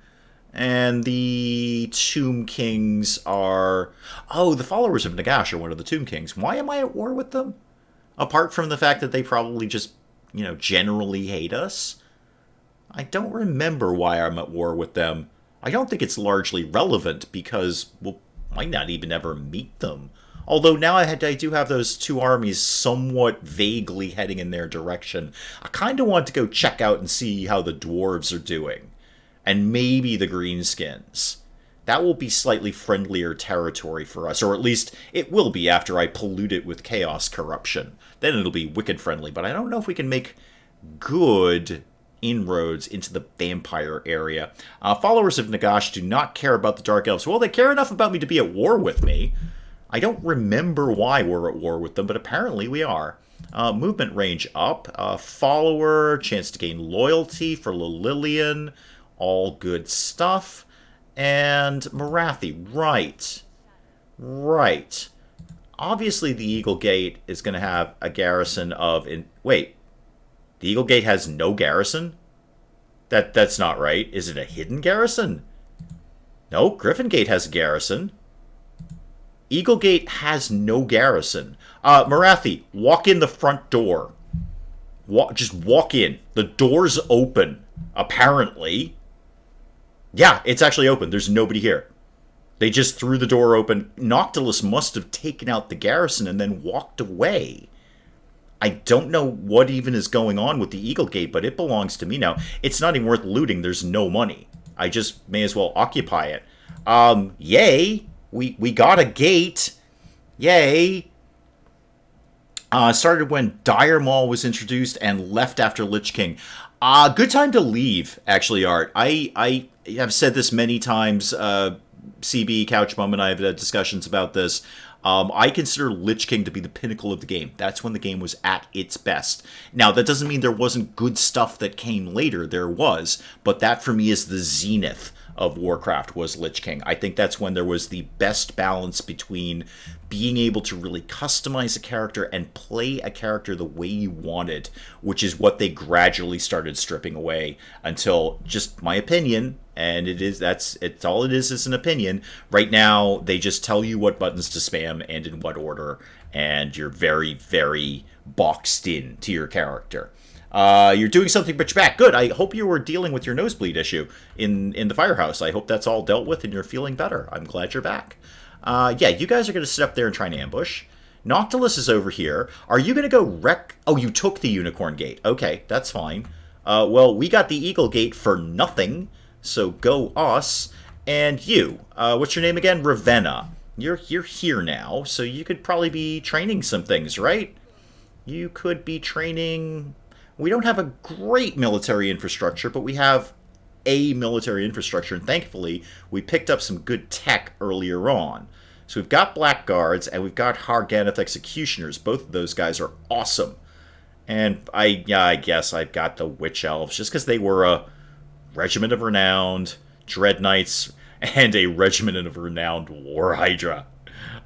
And the Tomb Kings are... Oh, the followers of Nagash are one of the Tomb Kings. Why am I at war with them? Apart from the fact that they probably just, generally hate us. I don't remember why I'm at war with them. I don't think it's largely relevant because we'll might not even ever meet them. Although now I do have those 2 armies somewhat vaguely heading in their direction. I kind of want to go check out and see how the dwarves are doing. And maybe the greenskins. That will be slightly friendlier territory for us, or at least it will be after I pollute it with chaos corruption. Then it'll be wicked friendly, but I don't know if we can make good inroads into the vampire area. Followers of Nagash do not care about the Dark Elves. Well, they care enough about me to be at war with me. I don't remember why we're at war with them, but apparently we are. Movement range up. Follower, chance to gain loyalty for Lillian. All good stuff. And Morathi, right. Right. Obviously, the Eagle Gate is going to have a garrison of... Wait. The Eagle Gate has no garrison? That's not right. Is it a hidden garrison? No, Griffin Gate has a garrison. Eagle Gate has no garrison. Morathi, walk in the front door. Just walk in. The door's open, apparently. Yeah, it's actually open. There's nobody here. They just threw the door open. Noctilus must have taken out the garrison and then walked away. I don't know what even is going on with the Eagle Gate, but it belongs to me now. It's not even worth looting. There's no money. I just may as well occupy it. Yay. We got a gate. Yay. Started when Dire Maul was introduced and left after Lich King. Good time to leave, actually, Art. I have said this many times. CB, Couch Mum, and I have had discussions about this. I consider Lich King to be the pinnacle of the game. That's when the game was at its best. Now, that doesn't mean there wasn't good stuff that came later. There was. But that, for me, is the zenith of Warcraft, was Lich King. I think that's when there was the best balance between being able to really customize a character and play a character the way you wanted, which is what they gradually started stripping away until, just my opinion, and it's all it is an opinion. Right now, they just tell you what buttons to spam and in what order, and you're very, very boxed in to your character. You're doing something, but you're back. Good. I hope you were dealing with your nosebleed issue in the firehouse. I hope that's all dealt with and you're feeling better. I'm glad you're back. Yeah, you guys are going to sit up there and try and ambush. Noctilus is over here. Are you going to go wreck... Oh, you took the Unicorn Gate. Okay, that's fine. Well, we got the Eagle Gate for nothing, so go us. And you. What's your name again? Ravenna. You're here now, so you could probably be training some things, right? You could be training... We don't have a great military infrastructure, but we have a military infrastructure, and thankfully, we picked up some good tech earlier on. So we've got Blackguards, and we've got Harganeth Executioners. Both of those guys are awesome. And I guess I've got the Witch Elves, just because they were a Regiment of Renowned, Dread Knights, and a Regiment of Renowned War Hydra.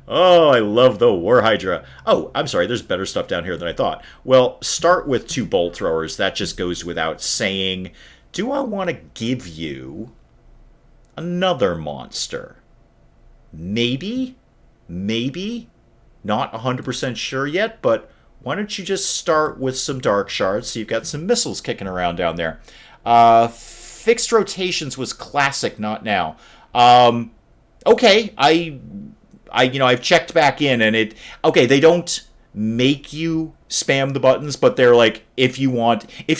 Oh, I love the War Hydra. Oh, I'm sorry, there's better stuff down here than I thought. Well, start with 2 bolt throwers. That just goes without saying. Do I want to give you another monster? Maybe? Maybe? Not 100% sure yet, but why don't you just start with some Dark Shards so you've got some missiles kicking around down there. Fixed rotations was classic, not now. Okay, I've checked back in, and they don't make you spam the buttons, but they're like, if you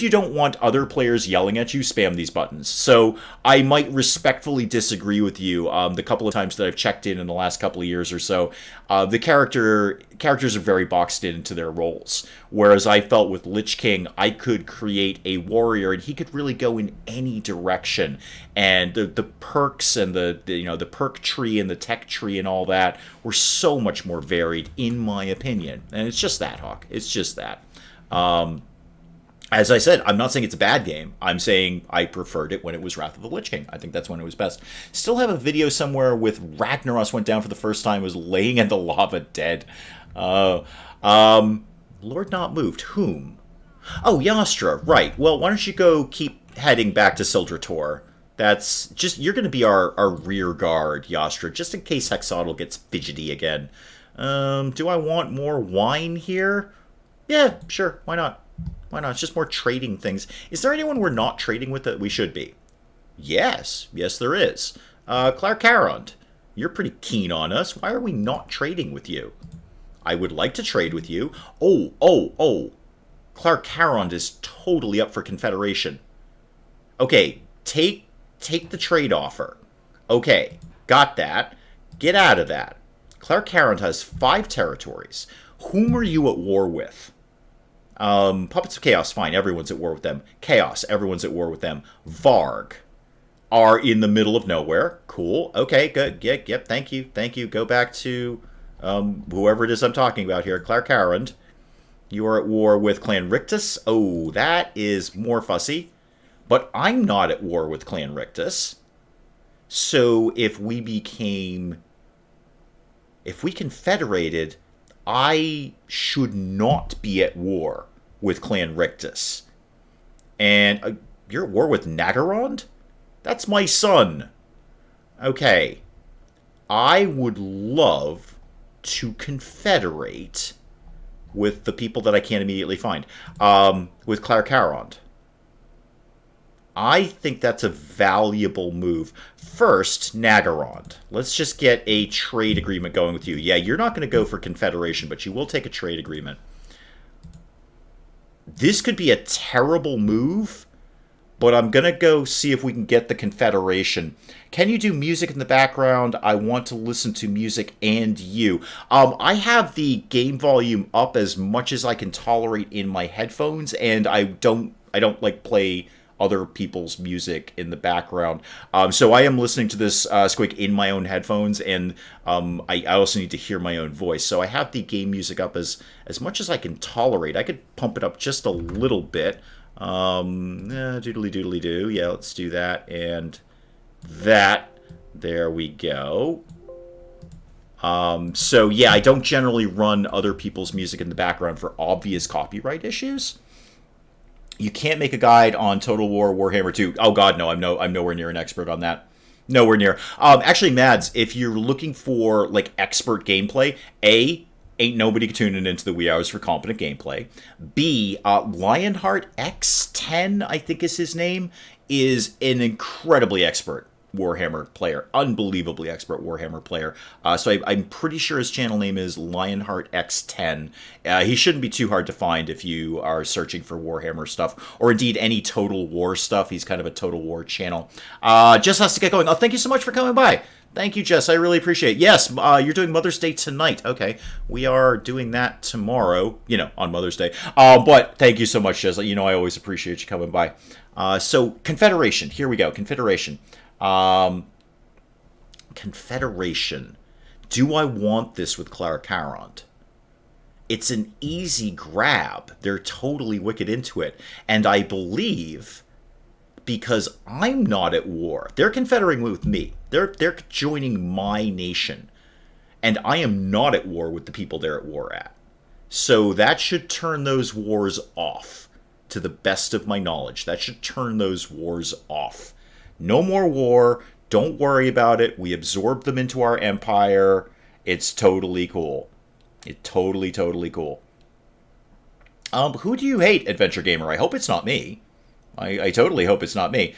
don't want other players yelling at you, spam these buttons. So I might respectfully disagree with you. The couple of times that I've checked in the last couple of years or so, the characters are very boxed into their roles. Whereas I felt with Lich King, I could create a warrior, and he could really go in any direction. And the perks and the perk tree and the tech tree and all that were so much more varied, in my opinion. And it's just that, Hawk. It's just that. As I said, I'm not saying it's a bad game. I'm saying I preferred it when it was Wrath of the Lich King. I think that's when it was best. Still have a video somewhere with Ragnaros went down for the first time, was laying in the lava dead. Lord Not Moved. Whom? Oh, Yastra. Right. Well, why don't you go keep heading back to Sildrator? That's just... You're going to be our rear guard, Yastra, just in case Hexatl gets fidgety again. Do I want more wine here? Yeah, sure. Why not? Why not? It's just more trading things. Is there anyone we're not trading with that we should be? Yes. Yes, there is. Claire Carond, you're pretty keen on us. Why are we not trading with you? I would like to trade with you. Oh. Claire Carond is totally up for Confederation. Okay, take the trade offer. Okay, got that. Get out of that. Claire Carond has 5 territories. Whom are you at war with? Puppets of Chaos, fine, everyone's at war with them. Chaos, everyone's at war with them. Varg are in the middle of nowhere. Cool. Okay, good. Yep, thank you. Go back to whoever it is I'm talking about here, Claire Carrand. You are at war with Clan Rictus. Oh, that is more fussy. But I'm not at war with Clan Rictus. So if we confederated, I should not be at war with Clan Rictus. And you're at war with Nagarond? That's my son. Okay. I would love to confederate with the people that I can't immediately find. With Claire Carrond. I think that's a valuable move. First, Nagarond. Let's just get a trade agreement going with you. Yeah, you're not going to go for Confederation, but you will take a trade agreement. This could be a terrible move, but I'm going to go see if we can get the Confederation. Can you do music in the background? I want to listen to music and you. I have the game volume up as much as I can tolerate in my headphones, and I don't like play other people's music in the background. So I am listening to this Squeak in my own headphones, and I also need to hear my own voice. So I have the game music up as much as I can tolerate. I could pump it up just a little bit. Doodly doodly doo. Yeah, let's do that. And that. There we go. So yeah, I don't generally run other people's music in the background for obvious copyright issues. You can't make a guide on Total War Warhammer 2. Oh god, no, I'm nowhere near an expert on that. Nowhere near. Actually, Mads, if you're looking for like expert gameplay, A, ain't nobody tuning into the wee hours for competent gameplay. B, Lionheart X10, I think is his name, is an incredibly expert Warhammer player. Unbelievably expert Warhammer player. So I'm pretty sure his channel name is Lionheart X10. He shouldn't be too hard to find if you are searching for Warhammer stuff, or indeed any Total War stuff. He's kind of a Total War channel. Jess has to get going. Oh, thank you so much for coming by. Thank you, Jess. I really appreciate it. Yes, you're doing Mother's Day tonight. Okay, we are doing that tomorrow, on Mother's Day. But thank you so much, Jess. I always appreciate you coming by. So, Confederation. Here we go. Confederation. Confederation. Do I want this with Claire Carrond? It's an easy grab. They're totally wicked into it. And I believe, because I'm not at war, they're confederating with me. They're joining my nation. And I am not at war with the people they're at war at. So that should turn those wars off, to the best of my knowledge. That should turn those wars off. No more war. Don't worry about it. We absorbed them into our empire. It's totally cool. It's totally cool. Who do you hate, Adventure Gamer? I hope it's not me. I totally hope it's not me.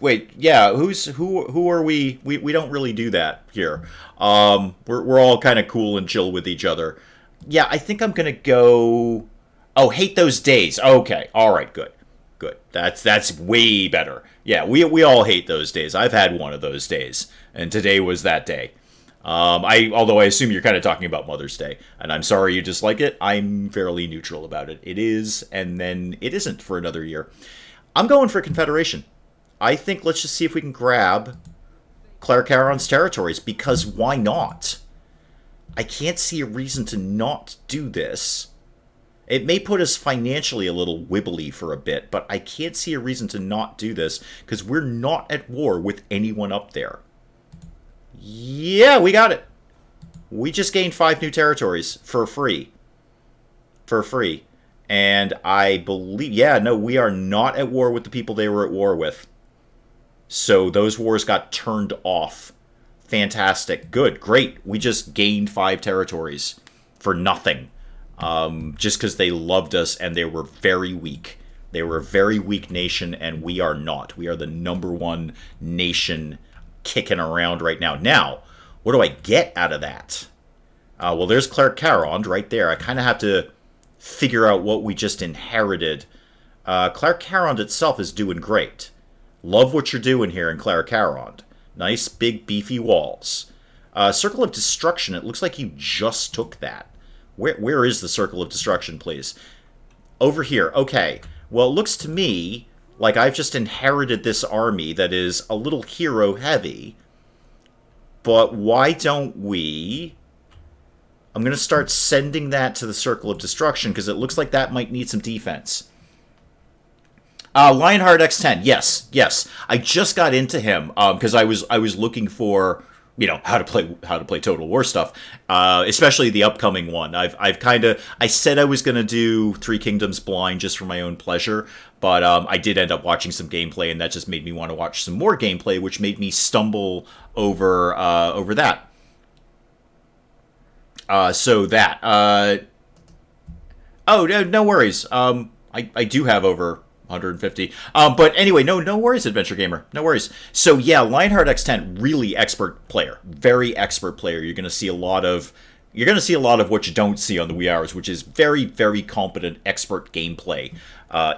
Wait, yeah, who are we? We don't really do that here. We're all kind of cool and chill with each other. Yeah, I think I'm gonna go. Oh, hate those days. Okay, all right, good. That's way better. Yeah, we all hate those days. I've had one of those days, and today was that day. Although I assume you're kind of talking about Mother's Day, and I'm sorry you dislike it. I'm fairly neutral about it. It is, and then it isn't for another year. I'm going for Confederation. I think let's just see if we can grab Claire Carrond's territories, because why not? I can't see a reason to not do this. It may put us financially a little wibbly for a bit, but I can't see a reason to not do this, because we're not at war with anyone up there. Yeah, we got it. We just gained 5 new territories for free. For free. And I believe, yeah, no, we are not at war with the people they were at war with. So those wars got turned off. Fantastic. Good. Great. We just gained 5 territories for nothing. Just because they loved us and they were very weak. They were a very weak nation, and we are not. We are the #1 nation kicking around right now. Now, what do I get out of that? Well, there's Claire Carrond right there. I kind of have to figure out what we just inherited. Claire Carrond itself is doing great. Love what you're doing here in Claire Carrond. Nice, big, beefy walls. Circle of Destruction, it looks like you just took that. Where is the circle of destruction, please? Over here. Okay. Well, it looks to me like I've just inherited this army that is a little hero heavy. But why don't we... I'm going to start sending that to the circle of destruction because it looks like that might need some defense. Lionheart X10. Yes. I just got into him because I was looking for, how to play Total War stuff, especially the upcoming one. I said I was going to do Three Kingdoms blind just for my own pleasure, but I did end up watching some gameplay, and that just made me want to watch some more gameplay, which made me stumble over that. Oh, no worries. I do have over 150. But anyway, no worries, Adventure Gamer. No worries. So yeah, Lionheart X10, really expert player. Very expert player. You're going to see a lot of what you don't see on the wee hours, which is very, very competent, expert gameplay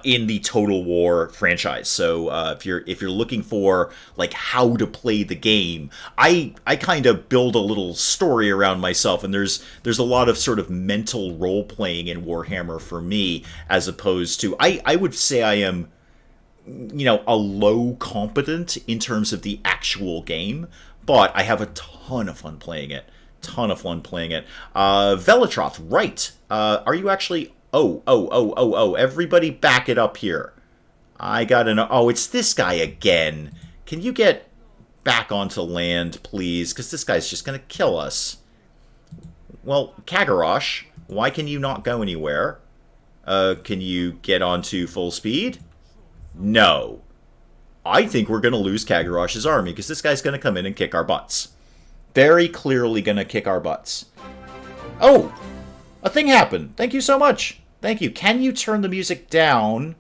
in the Total War franchise. So if you're looking for like how to play the game, I kind of build a little story around myself, and there's a lot of sort of mental role playing in Warhammer for me, as opposed to I would say I am a low competent in terms of the actual game, but I have a ton of fun playing it. Velatroth, right. Are you actually... Oh, everybody back it up here. I got an... Oh, it's this guy again. Can you get back onto land, please? Because this guy's just going to kill us. Well, Kagarosh, why can you not go anywhere? Can you get onto full speed? No. I think we're going to lose Kagarosh's army, because this guy's going to come in and kick our butts. Very clearly going to kick our butts. Oh! A thing happened. Thank you so much. Thank you. Can you turn the music down?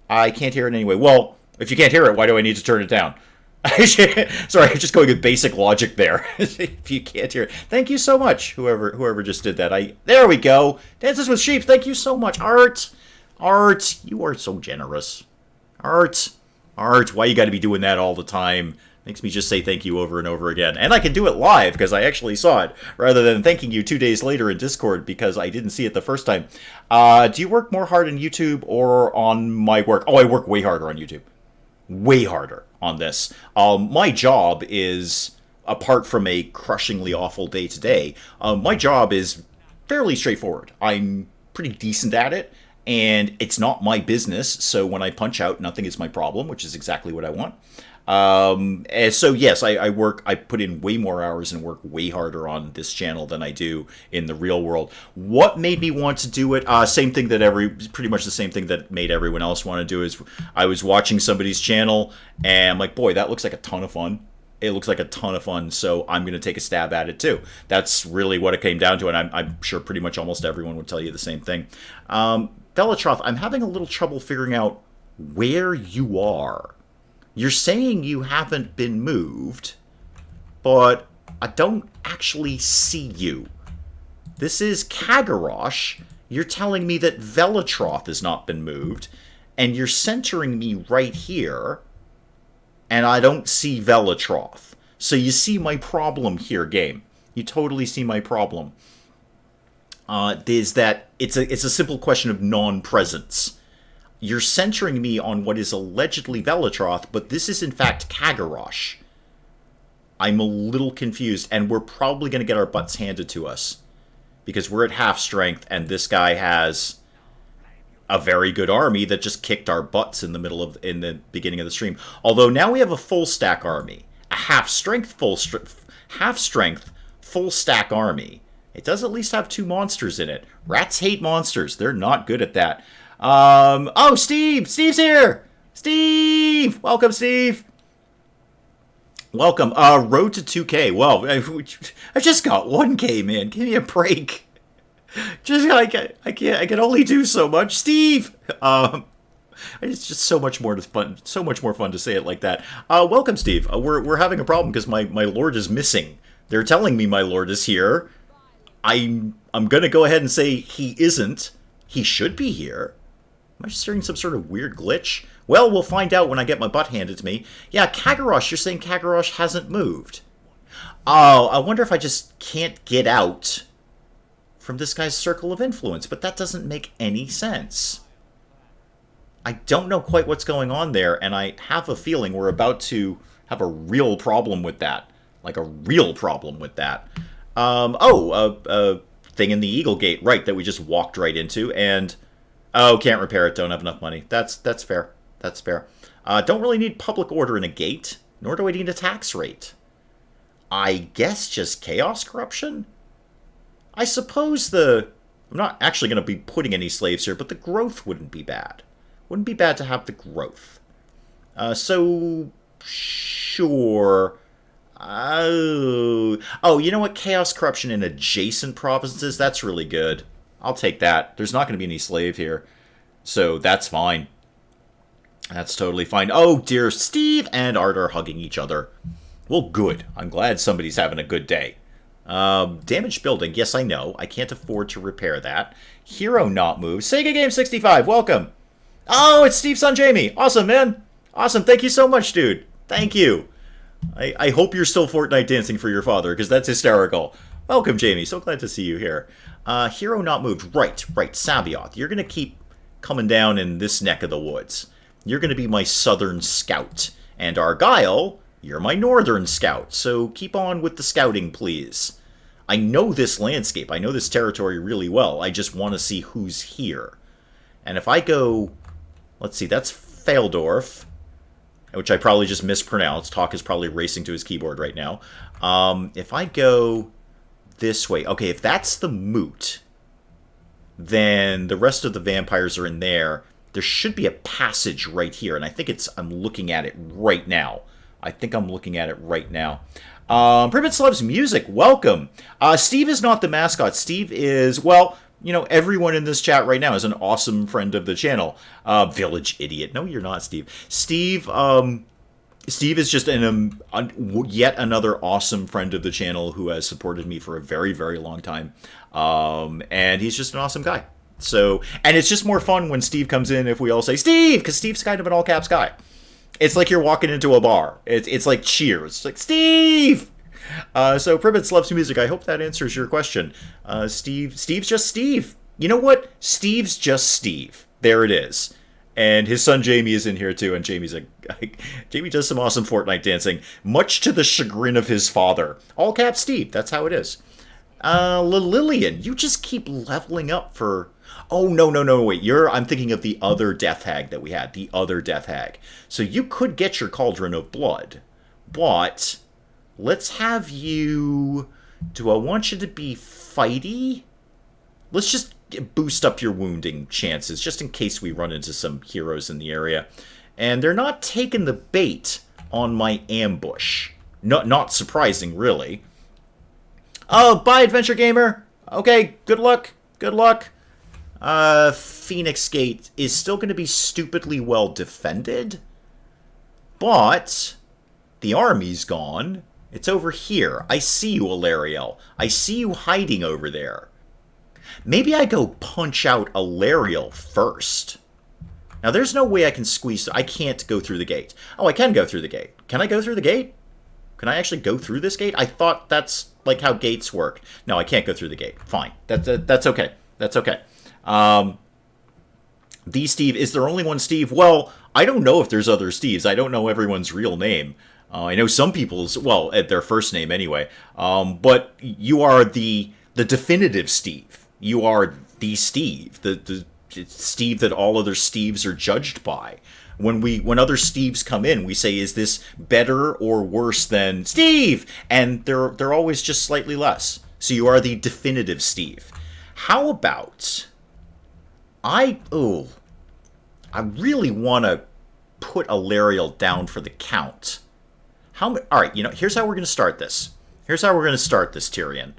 I can't hear it anyway. Well, if you can't hear it, why do I need to turn it down? Sorry, I'm just going with basic logic there. If you can't hear it. Thank you so much, whoever just did that. There we go. Dances with Sheep. Thank you so much. Art, you are so generous. Art, why you got to be doing that all the time? Makes me just say thank you over and over again. And I can do it live because I actually saw it, rather than thanking you 2 days later in Discord because I didn't see it the first time. Do you work more hard on YouTube or on my work? Oh, I work way harder on YouTube. Way harder on this. My job is, apart from a crushingly awful day-to-day, my job is fairly straightforward. I'm pretty decent at it, and it's not my business, so when I punch out, nothing is my problem, which is exactly what I want. And so yes, I put in way more hours and work way harder on this channel than I do in the real world. What made me want to do it? Pretty much the same thing that made everyone else want to do is I was watching somebody's channel and I'm like, boy, that looks like a ton of fun. It looks like a ton of fun, so I'm going to take a stab at it too. That's really what it came down to, and I'm sure pretty much almost everyone would tell you the same thing. Velatroth, I'm having a little trouble figuring out where you are. You're saying you haven't been moved, but I don't actually see you. This is Kagarosh. You're telling me that Velatroth has not been moved, and you're centering me right here, and I don't see Velatroth. So you see my problem here, game. You totally see my problem. Is that it's a simple question of non-presence. You're centering me on what is allegedly Velatroth, but this is in fact Kagarosh. I'm a little confused, and we're probably going to get our butts handed to us. Because we're at half strength, and this guy has a very good army that just kicked our butts in the beginning of the stream. Although now we have a full stack army. A half strength, full stack army. It does at least have 2 monsters in it. Rats hate monsters. They're not good at that. Oh, Steve! Steve's here! Steve! Welcome, Steve! Welcome. Road to 2K. Well, I just got 1K, man. Give me a break. I can only do so much. Steve! It's just so much more fun to say it like that. Welcome, Steve. We're having a problem because my lord is missing. They're telling me my lord is here. I'm gonna go ahead and say he isn't. He should be here. Am I just hearing some sort of weird glitch? Well, we'll find out when I get my butt handed to me. Yeah, Kagarosh, you're saying Kagarosh hasn't moved. Oh, I wonder if I just can't get out from this guy's circle of influence, but that doesn't make any sense. I don't know quite what's going on there, and I have a feeling we're about to have a real problem with that. Like a real problem with that. Thing in the Eagle Gate, right, that we just walked right into, and... Oh, can't repair it, don't have enough money. That's fair. That's fair. Don't really need public order in a gate, nor do I need a tax rate. I guess just chaos corruption? I suppose I'm not actually going to be putting any slaves here, but the growth wouldn't be bad. Wouldn't be bad to have the growth. Sure. Oh, you know what? Chaos corruption in adjacent provinces, that's really good. I'll take that. There's not going to be any slave here, so that's fine. That's totally fine. Oh, dear, Steve and Art are hugging each other. Well, good. I'm glad somebody's having a good day. Damaged building. Yes, I know. I can't afford to repair that. Hero not moved. Sega Game 65, welcome. Oh, it's Steve's son, Jamie. Awesome, man. Awesome. Thank you so much, dude. Thank you. I hope you're still Fortnite dancing for your father, because that's hysterical. Welcome, Jamie. So glad to see you here. Hero not moved. Right. Sabioth. You're going to keep coming down in this neck of the woods. You're going to be my southern scout. And Argyle, you're my northern scout. So keep on with the scouting, please. I know this landscape. I know this territory really well. I just want to see who's here. And if I go... Let's see, that's Feldorf, which I probably just mispronounced. Hawk is probably racing to his keyboard right now. If I go this way... Okay, if that's the moot, then the rest of the vampires are in there. There should be a passage right here, and I think I'm looking at it right now. Privet Celebs Music, welcome. Steve is not the mascot. Steve is, well, you know, everyone in this chat right now is an awesome friend of the channel. Village Idiot. No, you're not, Steve. Steve is just yet another awesome friend of the channel who has supported me for a very, very long time. And he's just an awesome guy. So, and it's just more fun when Steve comes in if we all say, Steve! Because Steve's kind of an all-caps guy. It's like you're walking into a bar. It's like cheers. It's like, Steve! So, Privet loves music. I hope that answers your question. Steve's just Steve. You know what? Steve's just Steve. There it is. And his son Jamie is in here too, and Jamie does some awesome Fortnite dancing, much to the chagrin of his father. All caps Steve, that's how it is. Lillian, you just keep leveling up for... Oh, no, wait, I'm thinking of the other Death Hag that we had, the other Death Hag. So you could get your Cauldron of Blood, but let's have you... Do I want you to be fighty? Let's just boost up your wounding chances, just in case we run into some heroes in the area. And they're not taking the bait on my ambush. Not surprising, really. Oh, bye, Adventure Gamer. Okay, good luck. Phoenix Gate is still going to be stupidly well defended, but the army's gone. It's over here. I see you, Alariel. I see you hiding over there. Maybe I go punch out Alariel first. Now, there's no way I can squeeze... I can't go through the gate. Oh, I can go through the gate. Can I go through the gate? Can I actually go through this gate? I thought that's like how gates work. No, I can't go through the gate. Fine. That's okay. That's okay. The Steve, is there only one Steve? Well, I don't know if there's other Steves. I don't know everyone's real name. I know some people's, well, at their first name anyway. But you are the definitive Steve. You are the Steve. The Steve that all other Steves are judged by. When other Steves come in, we say, is this better or worse than Steve? And they're always just slightly less. So you are the definitive Steve. How about... I really want to put Alariel down for the count. Alright, here's how we're going to start this. Tyrion.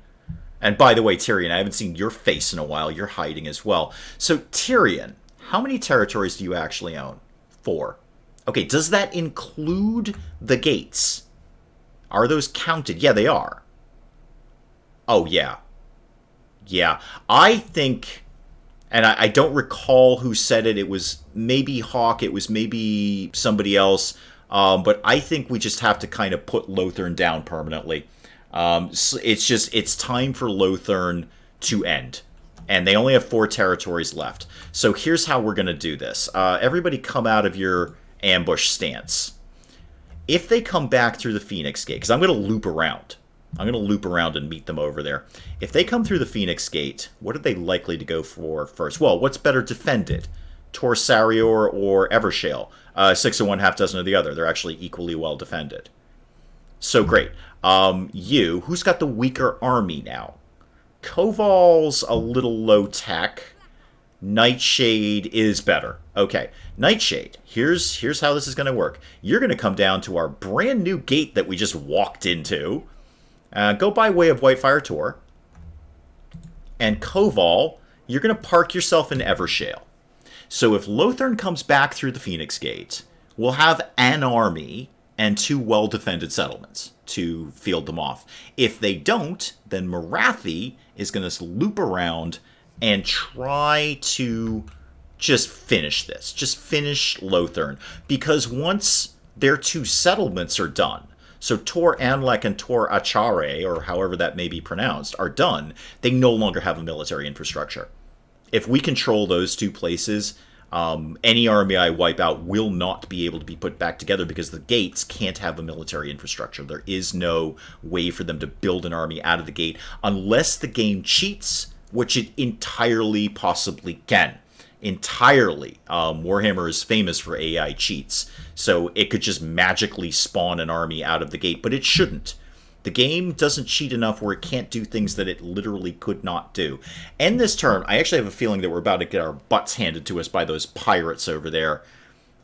And by the way, Tyrion, I haven't seen your face in a while. You're hiding as well. So, Tyrion, how many territories do you actually own? 4. Okay, does that include the gates? Are those counted? Yeah, they are. Oh, yeah. Yeah, I think... And I don't recall who said it. It was maybe Hawk. It was maybe somebody else. But I think we just have to kind of put Lothern down permanently. So it's time for Lothern to end. And they only have 4 territories left. So here's how we're going to do this. Everybody come out of your ambush stance. If they come back through the Phoenix Gate, because I'm going to loop around. I'm going to loop around and meet them over there. If they come through the Phoenix Gate, what are they likely to go for first? Well, what's better defended? Tor Sarior or Evershale? 6 of one, half dozen of the other. They're actually equally well defended. So great. Who's got the weaker army now? Koval's a little low tech. Nightshade is better. Okay, Nightshade. Here's how this is going to work. You're going to come down to our brand new gate that we just walked into. Go by way of Whitefire Tor. And Koval, you're going to park yourself in Evershale. So if Lothern comes back through the Phoenix Gate, we'll have an army and 2 well-defended settlements to field them off. If they don't, then Morathi is going to loop around and try to just finish this. Just finish Lothern. Because once their 2 settlements are done, so Tor Anlek and Tor Achare, or however that may be pronounced, are done, they no longer have a military infrastructure. If we control those 2 places, any army I wipe out will not be able to be put back together because the gates can't have a military infrastructure. There is no way for them to build an army out of the gate unless the game cheats, which it entirely possibly can. Entirely. Warhammer is famous for AI cheats, so it could just magically spawn an army out of the gate, but it shouldn't. The game doesn't cheat enough where it can't do things that it literally could not do. And this turn, I actually have a feeling that we're about to get our butts handed to us by those pirates over there.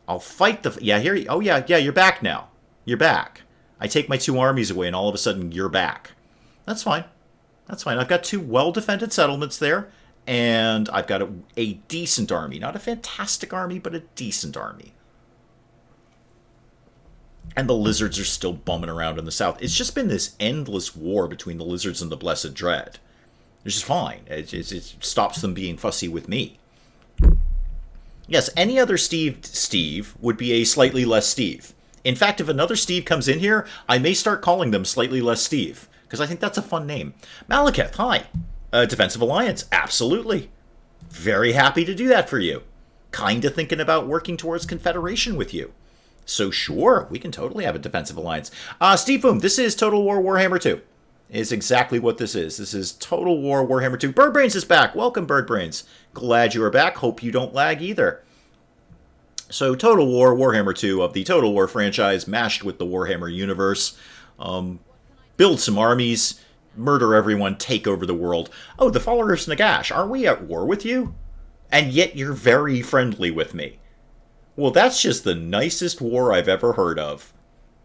I'll fight the... Yeah, here... Oh, yeah, you're back now. You're back. I take my 2 armies away, and all of a sudden, you're back. That's fine. That's fine. I've got 2 well-defended settlements there, and I've got a decent army. Not a fantastic army, but a decent army. And the lizards are still bumming around in the south. It's just been this endless war between the lizards and the Blessed Dread. It's just fine. It stops them being fussy with me. Yes, any other Steve would be a slightly less Steve. In fact, if another Steve comes in here, I may start calling them slightly less Steve, because I think that's a fun name. Malekith, hi. Defensive Alliance, absolutely. Very happy to do that for you. Kinda thinking about working towards Confederation with you. So sure, we can totally have a defensive alliance. Steve Boom, this is Total War Warhammer 2. Is exactly what this is. This is Total War Warhammer 2. Birdbrains is back. Welcome, Birdbrains. Glad you are back. Hope you don't lag either. So Total War Warhammer 2 of the Total War franchise mashed with the Warhammer universe. Build some armies, murder everyone, take over the world. Oh, the followers of Nagash, aren't we at war with you? And yet you're very friendly with me. Well, that's just the nicest war I've ever heard of.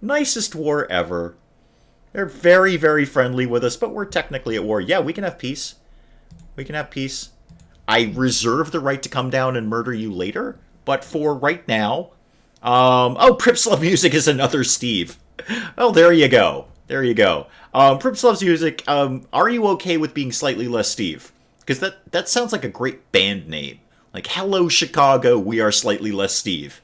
Nicest war ever. They're very, very friendly with us, but we're technically at war. Yeah, we can have peace. We can have peace. I reserve the right to come down and murder you later, but for right now... Prips Love Music is another Steve. Well, there you go. There you go. Prips Loves Music, are you okay with being slightly less Steve? Because that sounds like a great band name. Like, hello, Chicago, we are slightly less Steve.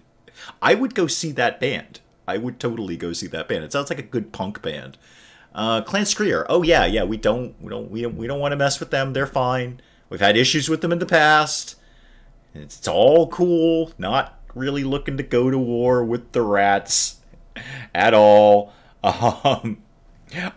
I would go see that band. I would totally go see that band. It sounds like a good punk band. Clan Screer. Oh yeah, we don't want to mess with them. They're fine. We've had issues with them in the past. It's all cool. Not really looking to go to war with the rats at all. Oh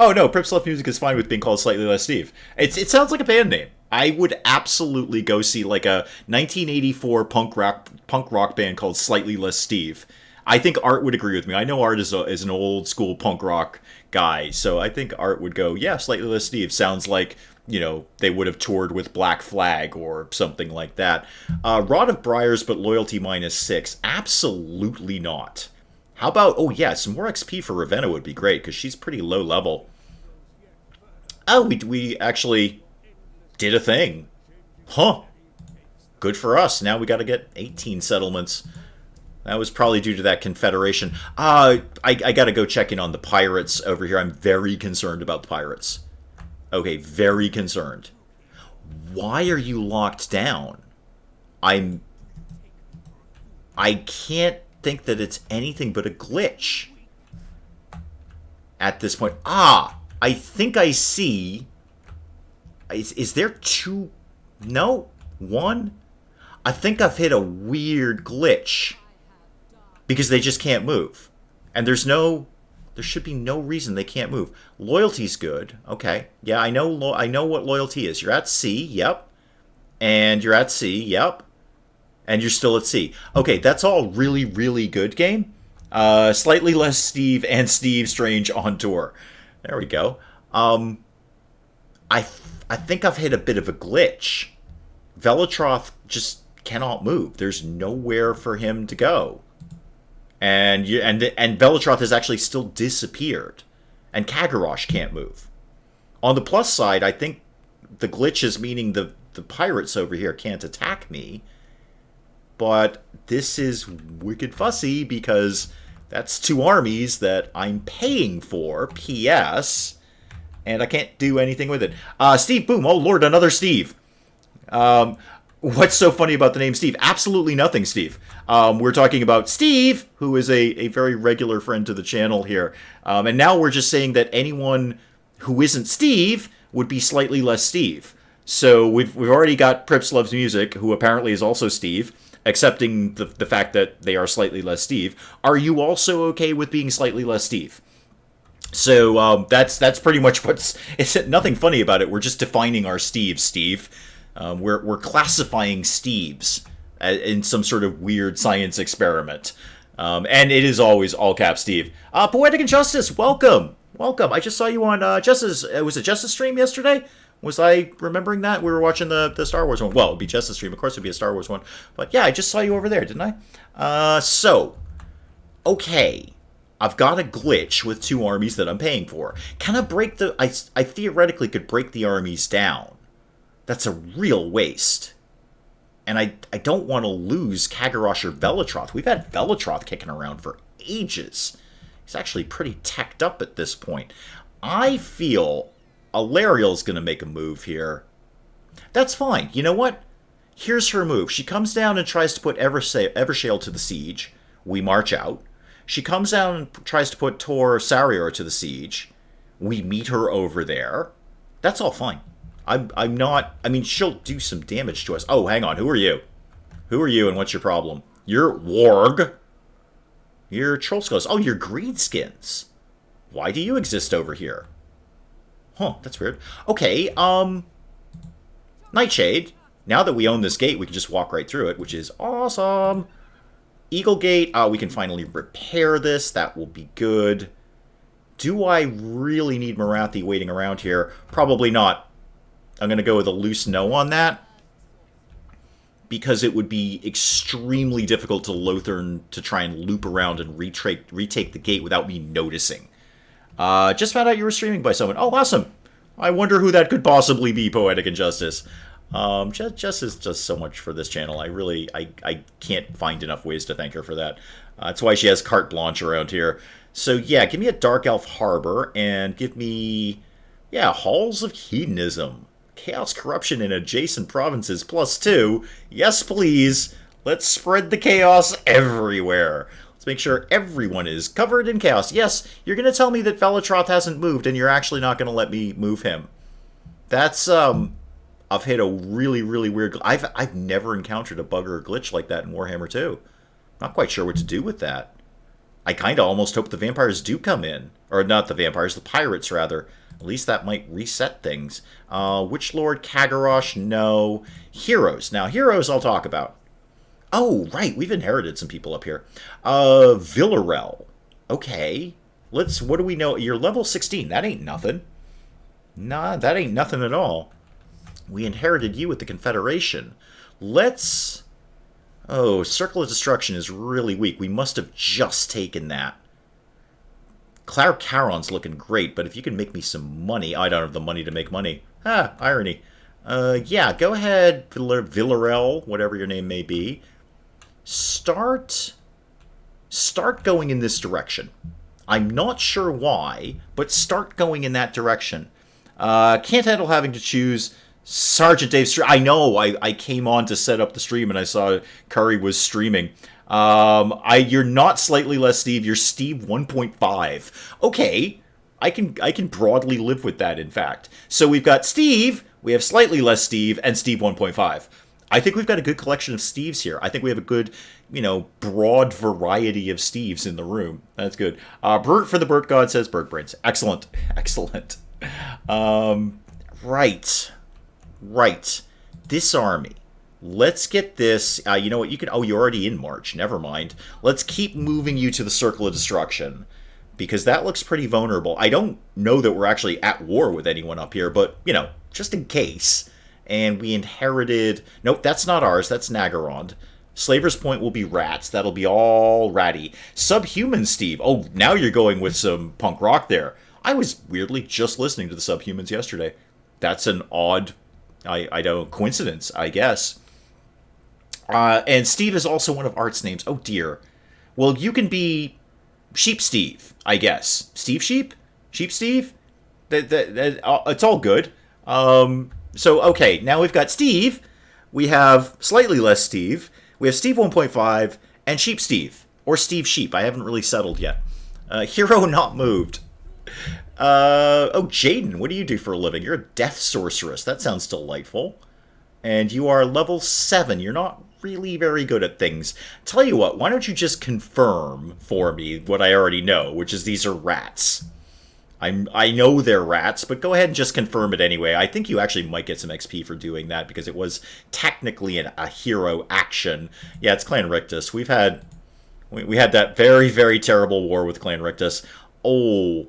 no, Prips Love Music is fine with being called slightly less Steve. It sounds like a band name. I would absolutely go see like a 1984 punk rock band called Slightly Less Steve. I think Art would agree with me. I know Art is an old school punk rock guy, so I think Art would go, yeah, Slightly Less Steve sounds like, they would have toured with Black Flag or something like that. Rod of Briars, but loyalty -6. Absolutely not. How about, some more XP for Ravenna would be great, because she's pretty low level. Oh, we actually did a thing. Huh. Good for us. Now we got to get 18 settlements. That was probably due to that confederation. I got to go check in on the pirates over here. I'm very concerned about the pirates. Okay, very concerned. Why are you locked down? I can't think that it's anything but a glitch at this point. I think I see Is there two? No? One? I think I've hit a weird glitch. Because they just can't move. And there should be no reason they can't move. Loyalty's good. Okay. Yeah, I know what loyalty is. You're at C, yep. And you're at C, yep. And you're still at C. Okay, that's all really, really good game. Slightly less Steve and Steve Strange on tour. There we go. I think I've hit a bit of a glitch. Velitroth just cannot move. There's nowhere for him to go. And Velitroth has actually still disappeared. And Kagarosh can't move. On the plus side, I think the glitch is meaning the pirates over here can't attack me. But this is wicked fussy because that's two armies that I'm paying for, P.S., and I can't do anything with it. Steve, boom. Oh, Lord, another Steve. What's so funny about the name Steve? Absolutely nothing, Steve. We're talking about Steve, who is a very regular friend to the channel here. And now we're just saying that anyone who isn't Steve would be slightly less Steve. So we've already got Prips Loves Music, who apparently is also Steve, accepting the fact that they are slightly less Steve. Are you also okay with being slightly less Steve? So that's pretty much it's nothing funny about it. We're just defining our Steves, Steve. We're classifying Steves in some sort of weird science experiment. And it is always all cap Steve. Poetic Injustice, welcome. I just saw you on Justice. Was it Justice stream yesterday? Was I remembering that? We were watching the Star Wars one. Well, it would be Justice stream. Of course, it would be a Star Wars one. But yeah, I just saw you over there, didn't I? Okay. I've got a glitch with two armies that I'm paying for. Can I break I theoretically could break the armies down. That's a real waste. And I don't want to lose Kagarosh or Velitroth. We've had Velitroth kicking around for ages. He's actually pretty teched up at this point. I feel Alariel's going to make a move here. That's fine. You know what? Here's her move. She comes down and tries to put Evershale to the siege. We march out. She comes down and tries to put Tor Sarior to the siege. We meet her over there. That's all fine. I'm not... I mean, she'll do some damage to us. Oh, hang on. Who are you? Who are you and what's your problem? You're Warg. You're Trollskulls. Oh, you're Greenskins. Why do you exist over here? Huh, that's weird. Okay, Nightshade. Now that we own this gate, we can just walk right through it, which is awesome. Eagle Gate. We can finally repair this. That will be good. Do I really need Marathi waiting around here? Probably not. I'm going to go with a loose no on that. Because it would be extremely difficult to Lothern to try and loop around and retake the gate without me noticing. Just found out you were streaming by someone. Oh, awesome. I wonder who that could possibly be, Poetic Injustice. Jess is just so much for this channel. I can't find enough ways to thank her for that. That's why she has carte blanche around here. So, yeah, give me a Dark Elf Harbor and give me, yeah, Halls of Hedonism. Chaos Corruption in adjacent provinces +2. Yes, please. Let's spread the chaos everywhere. Let's make sure everyone is covered in chaos. Yes, you're going to tell me that Velitroth hasn't moved and you're actually not going to let me move him. That's, I've hit a really, really weird... I've never encountered a bug or a glitch like that in Warhammer 2. Not quite sure what to do with that. I kind of almost hope the vampires do come in. Or not the vampires, the pirates, rather. At least that might reset things. Witchlord, Kagarosh, no. Heroes. Now, heroes I'll talk about. Oh, right, we've inherited some people up here. Villarel. Okay. What do we know? You're level 16. That ain't nothing. Nah, that ain't nothing at all. We inherited you with the Confederation. Let's... Oh, Circle of Destruction is really weak. We must have just taken that. Claire Caron's looking great, but if you can make me some money... I don't have the money to make money. Ah, irony. Yeah, go ahead, Villarel, whatever your name may be. Start going in this direction. I'm not sure why, but start going in that direction. Can't handle having to choose Sergeant Dave stream. I know, I came on to set up the stream and I saw Curry was streaming. You're not slightly less Steve, you're Steve 1.5. Okay, I can broadly live with that, in fact. So we've got Steve We have slightly less Steve and Steve 1.5. I think we've got a good collection of Steves here. I think we have a good, broad variety of Steves in the room. That's good. Bert for the Bert God says Bert Brains. Excellent. Excellent. Right. This army. Let's get this. You know what? You can. Oh, you're already in March. Never mind. Let's keep moving you to the Circle of Destruction, because that looks pretty vulnerable. I don't know that we're actually at war with anyone up here, but, just in case. And we inherited... Nope, that's not ours. That's Nagarond. Slaver's Point will be rats. That'll be all ratty. Subhuman Steve. Oh, now you're going with some punk rock there. I was weirdly just listening to the Subhumans yesterday. That's an odd, I don't, coincidence, I guess. And Steve is also one of Art's names. Oh, dear. Well, you can be Sheep Steve, I guess. Steve Sheep? Sheep Steve? It's all good. So, okay, now we've got Steve. We have slightly less Steve. We have Steve 1.5 and Sheep Steve. Or Steve Sheep. I haven't really settled yet. Hero not moved. Jaden, what do you do for a living? You're a death sorceress. That sounds delightful. And you are level 7. You're not really very good at things. Tell you what, why don't you just confirm for me what I already know, which is these are rats. I know they're rats, but go ahead and just confirm it anyway. I think you actually might get some XP for doing that, because it was technically a hero action. Yeah, it's Clan Rictus. We had that very, very terrible war with Clan Rictus. Oh,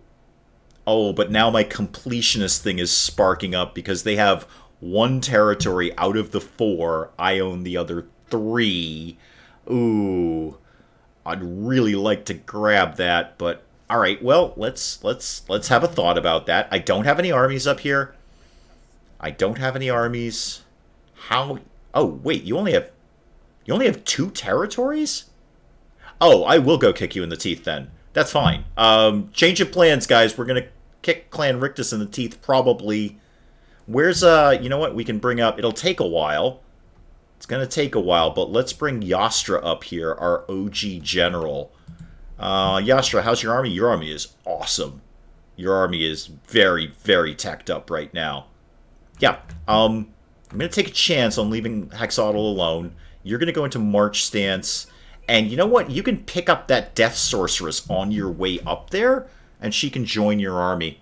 but now my completionist thing is sparking up, because they have 1 territory out of the 4. I own the other 3. Ooh, I'd really like to grab that, but all right. Well, let's have a thought about that. I don't have any armies up here. How? Oh, wait. You only have 2 territories? Oh, I will go kick you in the teeth then. That's fine. Change of plans, guys. We're gonna kick Clan Rictus in the teeth probably. Where's you know what? We can bring up. It'll take a while. It's gonna take a while, but let's bring Yastra up here, our OG general. Yastra, how's your army? Your army is awesome. Your army is very, very teched up right now. Yeah, I'm going to take a chance on leaving Hexodal alone. You're going to go into March stance. And you know what? You can pick up that Death Sorceress on your way up there, and she can join your army.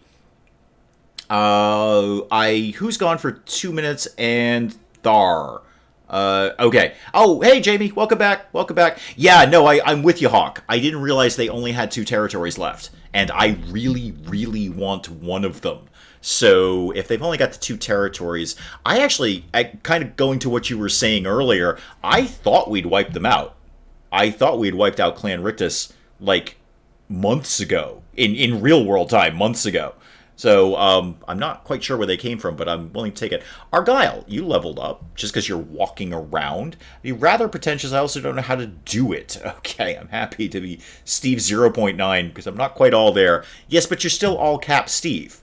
Who's gone for 2 minutes? And Thar. Okay. Oh, hey, Jamie. Welcome back. Yeah, no, I'm with you, Hawk. I didn't realize they only had 2 territories left. And I really, really want one of them. So if they've only got the 2 territories, I kind of going to what you were saying earlier, I thought we'd wiped them out. I thought we'd wiped out Clan Rictus, like, months ago. In real world time, months ago. So, I'm not quite sure where they came from, but I'm willing to take it. Argyle, you leveled up just because you're walking around. Be rather pretentious. I also don't know how to do it. Okay, I'm happy to be Steve 0.9 because I'm not quite all there. Yes, but you're still all cap Steve.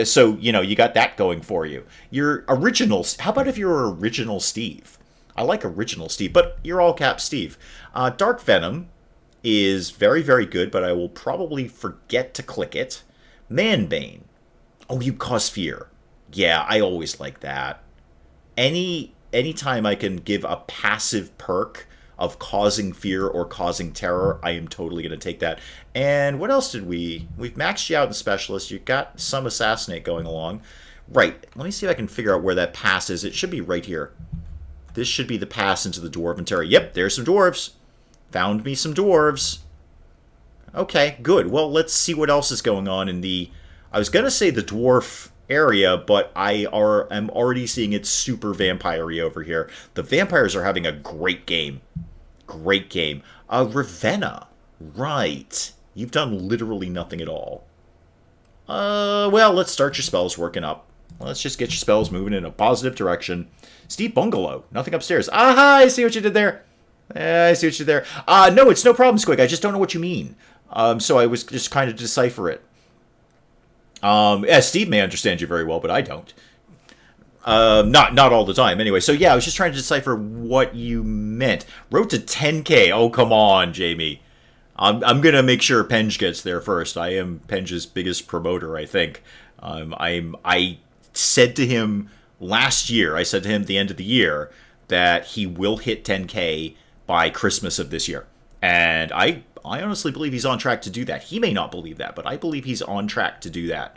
So, you got that going for you. You're original. How about if you're original Steve? I like original Steve, but you're all cap Steve. Dark Venom is very, very good, but I will probably forget to click it. Manbane. Oh, you cause fear. Yeah, I always like that. Anytime I can give a passive perk of causing fear or causing terror, I am totally going to take that. And what else did we've maxed you out in Specialist. You got some Assassinate going along. Right, let me see if I can figure out where that pass is. It should be right here. This should be the pass into the Dwarven Terror. Yep, there's some dwarves. Found me some dwarves. Okay, good. Well, let's see what else is going on in the... I was going to say the dwarf area, but I am already seeing it super vampire-y over here. The vampires are having a great game. Great game. Ravenna. Right. You've done literally nothing at all. Well, let's start your spells working up. Let's just get your spells moving in a positive direction. Steve Bungalow. Nothing upstairs. Aha, I see what you did there. I see what you did there. No, it's no problem, Squig. I just don't know what you mean. So I was just kind of decipher it. Yeah, Steve may understand you very well, but I don't. Not all the time. Anyway, so yeah, I was just trying to decipher what you meant. Road to 10K. Oh, come on, Jamie. I'm gonna make sure Penge gets there first. I am Penge's biggest promoter, I think. I said to him last year, I said to him at the end of the year that he will hit 10K by Christmas of this year. And I honestly believe he's on track to do that. He may not believe that, but I believe he's on track to do that.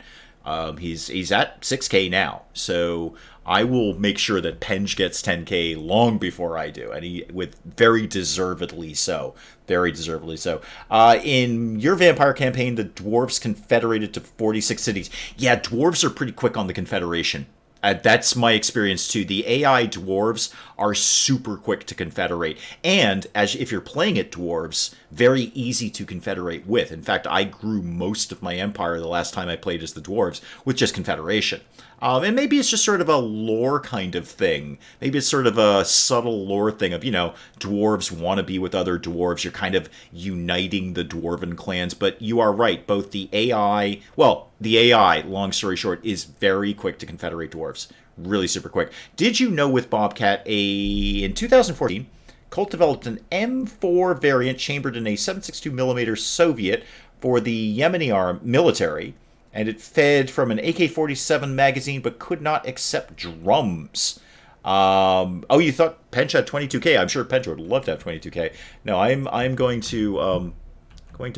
He's at 6K now, so I will make sure that Penge gets 10K long before I do, and he with very deservedly so. Very deservedly so. In your vampire campaign, the dwarves confederated to 46 cities. Yeah, dwarves are pretty quick on the confederation. That's my experience too. The AI dwarves are super quick to confederate, and if you're playing at dwarves, very easy to confederate with. In fact, I grew most of my empire the last time I played as the dwarves with just confederation. And maybe it's just sort of a lore kind of thing. Maybe it's sort of a subtle lore thing of, dwarves want to be with other dwarves. You're kind of uniting the dwarven clans. But you are right. Both the AI, long story short, is very quick to confederate dwarves. Really super quick. Did you know with Bobcat, in 2014, Colt developed an M4 variant chambered in a 7.62mm Soviet for the Yemeni military, and it fed from an AK-47 magazine but could not accept drums. You thought Penge had 22K? I'm sure Penge would love to have 22K. No, I'm going to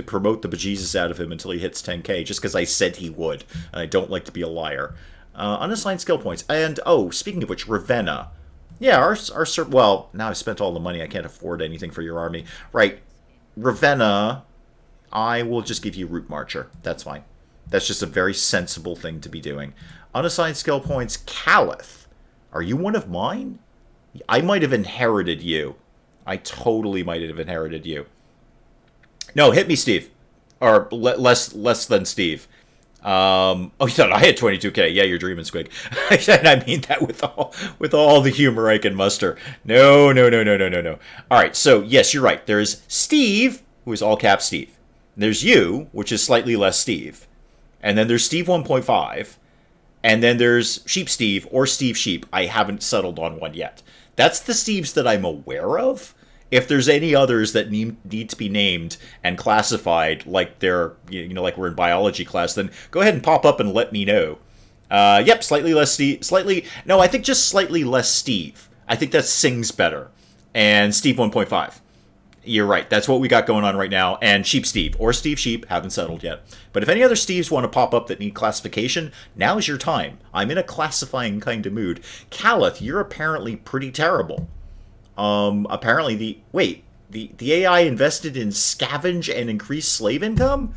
promote the bejesus out of him until he hits 10K, just because I said he would, and I don't like to be a liar. Unassigned skill points, and speaking of which, Ravenna. Yeah, now I've spent all the money. I can't afford anything for your army. Right, Ravenna. I will just give you Root Marcher. That's fine. That's just a very sensible thing to be doing. Unassigned skill points, Caliph. Are you one of mine? I might have inherited you. I totally might have inherited you. No, hit me, Steve. Or less than Steve. You thought I had 22K. Yeah, you're dreaming, Squig. And I mean that with all the humor I can muster. No. All right, so yes, you're right. There's Steve, who is all caps Steve. There's you, which is slightly less Steve. And then there's Steve 1.5. And then there's Sheep Steve or Steve Sheep. I haven't settled on one yet. That's the Steves that I'm aware of. If there's any others that need to be named and classified like they're, like we're in biology class, then go ahead and pop up and let me know. Yep, slightly less Steve. I think just slightly less Steve. I think that sings better. And Steve 1.5. You're right. That's what we got going on right now. And Sheep Steve or Steve Sheep, haven't settled yet. But if any other Steves want to pop up that need classification, now is your time. I'm in a classifying kind of mood. Caliph, you're apparently pretty terrible. Apparently the AI invested in scavenge and increase slave income?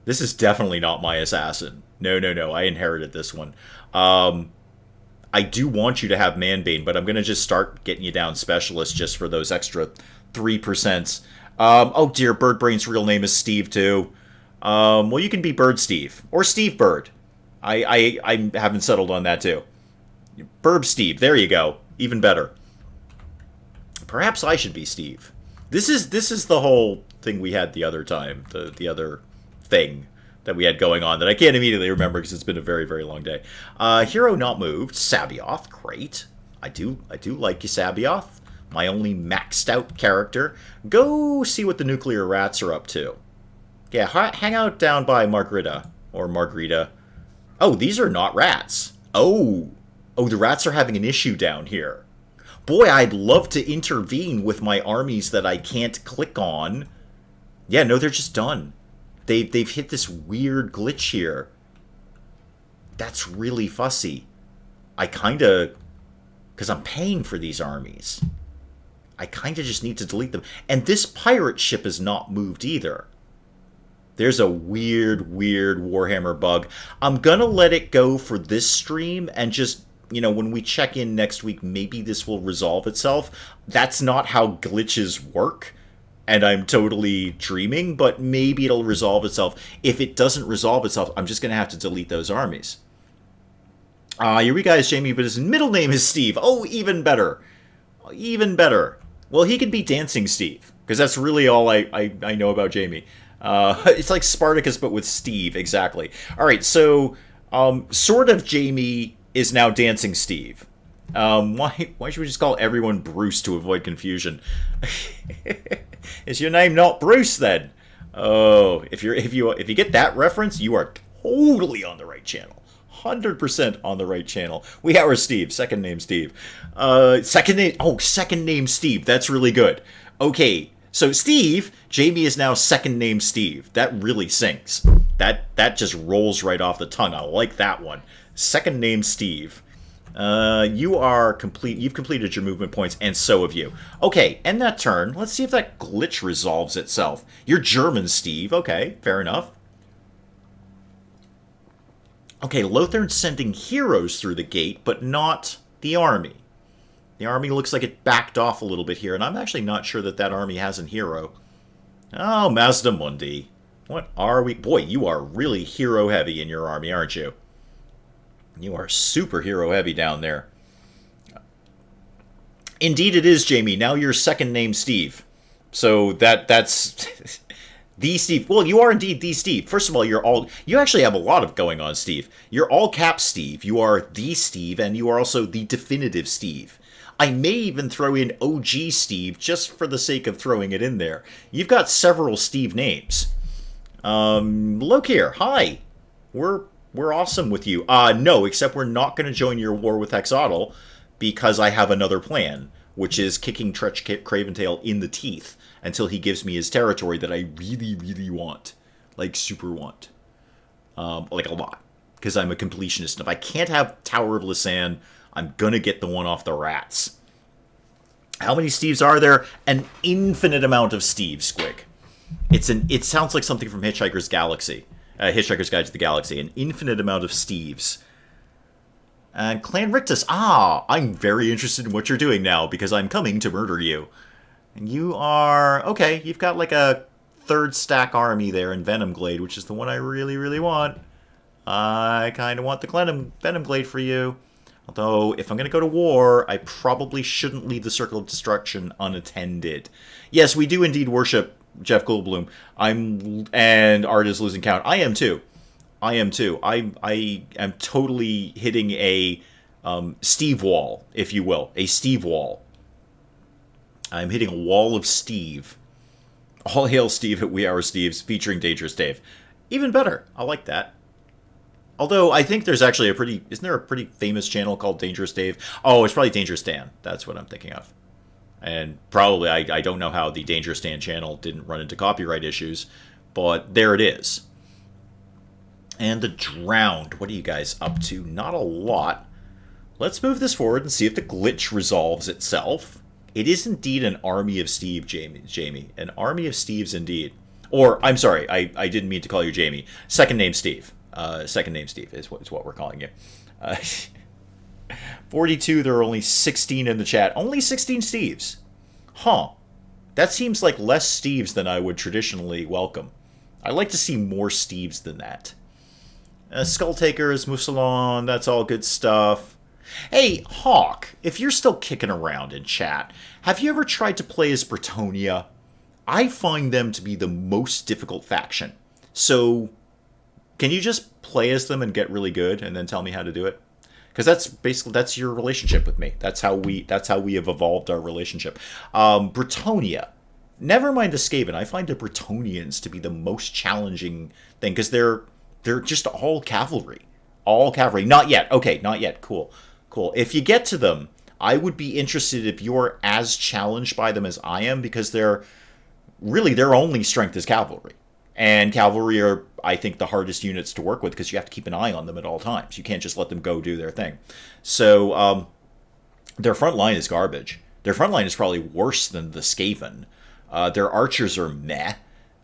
This is definitely not my assassin. No. I inherited this one. I do want you to have Manbane, but I'm going to just start getting you down specialist just for those extra 3%. Oh dear, Birdbrain's real name is Steve too. Well, you can be Bird Steve or Steve Bird. I haven't settled on that too. Burb Steve, there you go. Even better. Perhaps I should be Steve. This is the whole thing we had the other time. The other thing that we had going on that I can't immediately remember because it's been a very, very long day. Hero not moved. Sabioth, great. I do like you, Sabioth. My only maxed out character. Go see what the nuclear rats are up to. Yeah, hang out down by Margarita. Or Margarita. Oh, these are not rats. Oh, the rats are having an issue down here. Boy, I'd love to intervene with my armies that I can't click on. Yeah, no, they're just done. They've hit this weird glitch here. That's really fussy. Because I'm paying for these armies. I kind of just need to delete them. And this pirate ship is not moved either. There's a weird Warhammer bug. I'm gonna let it go for this stream and just, when we check in next week, maybe this will resolve itself. That's not how glitches work, and I'm totally dreaming, but maybe it'll resolve itself. If it doesn't resolve itself, I'm just gonna have to delete those armies. Eureka is Jamie, but his middle name is Steve. Oh, even better. Even better. Well, he could be Dancing Steve, because that's really all I know about Jamie. It's like Spartacus, but with Steve, exactly. All right, so sort of Jamie is now Dancing Steve. Why should we just call everyone Bruce to avoid confusion? Is your name not Bruce then? Oh, if you get that reference, you are totally on the right channel. 100% on the right channel. We are Steve, second name Steve. Second name Steve. That's really good. Okay, so Steve, Jamie is now second name Steve. That really sinks. That just rolls right off the tongue. I like that one. Second name Steve. You are complete. You've completed your movement points, and so have you. Okay, end that turn. Let's see if that glitch resolves itself. You're German, Steve. Okay, fair enough. Okay, Lothern's sending heroes through the gate, but not the army. The army looks like it backed off a little bit here, and I'm actually not sure that that army has a hero. Oh, Mazda Mundi. What are we? Boy, you are really hero-heavy in your army, aren't you? You are super hero-heavy down there. Indeed it is, Jamie. Now you're second name Steve. So that's... The Steve. Well, you are indeed the Steve. First of all, you actually have a lot of going on, Steve. You're all caps Steve. You are the Steve, and you are also the definitive Steve. I may even throw in OG Steve just for the sake of throwing it in there. You've got several Steve names. Look here. Hi. We're awesome with you. No, except we're not going to join your war with Hexatl because I have another plan, which is kicking Tretch Craventail in the teeth until he gives me his territory that I really, really want. Like, super want. Like, a lot. Because I'm a completionist. And if I can't have Tower of Lisanne, I'm gonna get the one off the rats. How many Steves are there? An infinite amount of Steves, Squig. It sounds like something from Hitchhiker's Galaxy. Hitchhiker's Guide to the Galaxy. An infinite amount of Steves. And Clan Rictus. I'm very interested in what you're doing now, because I'm coming to murder you. And you are... Okay, you've got like a third stack army there in Venomglade, which is the one I really, really want. I kind of want the Venomglade for you. Although, if I'm going to go to war, I probably shouldn't leave the Circle of Destruction unattended. Yes, we do indeed worship Jeff Goldblum. And Art is losing count. I am too. I am totally hitting a Steve wall, if you will. A Steve wall. I'm hitting a wall of Steve. All hail Steve at We Are Steves, featuring Dangerous Dave. Even better. I like that. Although, I think there's actually isn't there a pretty famous channel called Dangerous Dave? Oh, it's probably Dangerous Dan. That's what I'm thinking of. And probably, I don't know how the Dangerous Dan channel didn't run into copyright issues, but there it is. And the Drowned. What are you guys up to? Not a lot. Let's move this forward and see if the glitch resolves itself. It is indeed an army of Steve, Jamie. An army of Steves, indeed. Or, I'm sorry, I didn't mean to call you Jamie. Second name Steve. Second name Steve is what we're calling you. 42, there are only 16 in the chat. Only 16 Steves. Huh. That seems like less Steves than I would traditionally welcome. I'd like to see more Steves than that. Skull Takers, Moussalon, that's all good stuff. Hey, Hawk, if you're still kicking around in chat, have you ever tried to play as Bretonnia? I find them to be the most difficult faction. So, can you just play as them and get really good and then tell me how to do it? Because that's your relationship with me. That's how we have evolved our relationship. Bretonnia. Never mind the Skaven. I find the Bretonians to be the most challenging thing because they're just all cavalry. All cavalry. Not yet. Okay, not yet. Cool. If you get to them, I would be interested if you're as challenged by them as I am, because their only strength is cavalry. And cavalry are, I think, the hardest units to work with because you have to keep an eye on them at all times. You can't just let them go do their thing. So, their front line is garbage. Their front line is probably worse than the Skaven. Their archers are meh.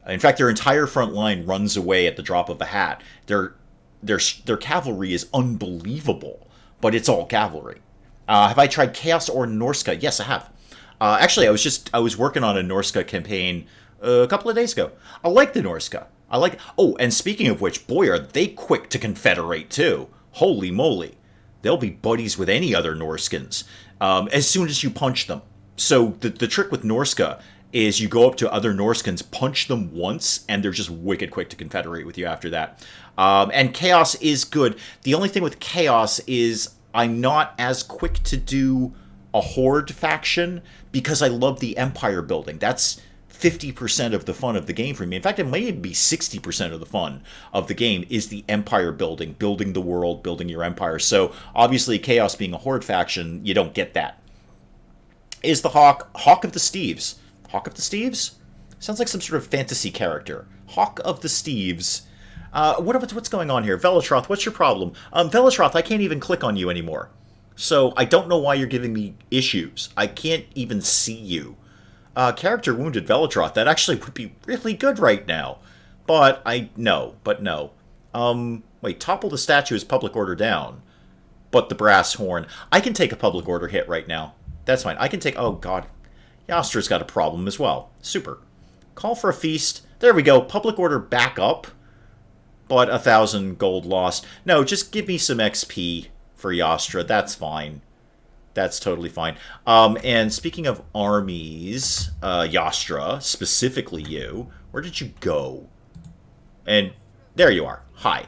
In fact, their entire front line runs away at the drop of a hat. Their cavalry is unbelievable, but it's all cavalry. Have I tried Chaos or Norska? Yes, I have. Actually, I was working on a Norska campaign a couple of days ago. I like the Norska. Oh, and speaking of which, boy, are they quick to confederate too. Holy moly. They'll be buddies with any other Norskins as soon as you punch them. So the trick with Norska is you go up to other Norskins, punch them once, and they're just wicked quick to confederate with you after that. And Chaos is good. The only thing with Chaos is I'm not as quick to do a Horde faction because I love the Empire building. That's 50% of the fun of the game for me. In fact, it may even be 60% of the fun of the game is the empire building, building the world, building your empire. So obviously, Chaos being a Horde faction, you don't get that. Is the Hawk of the Steves? Hawk of the Steves? Sounds like some sort of fantasy character. Hawk of the Steves. What's going on here? Velatroth, what's your problem? Velatroth, I can't even click on you anymore. So I don't know why you're giving me issues. I can't even see you. Character wounded Velatroth. That actually would be really good right now. But no. Wait, topple the statue is public order down. But the brass horn. I can take a public order hit right now. That's fine. I can take... Oh, God. Yastra's got a problem as well. Super. Call for a feast. There we go. Public order back up. But 1,000 gold lost. No, just give me some XP for Yastra. That's fine. That's totally fine. And speaking of armies, Yastra, specifically you, where did you go? And there you are. Hi.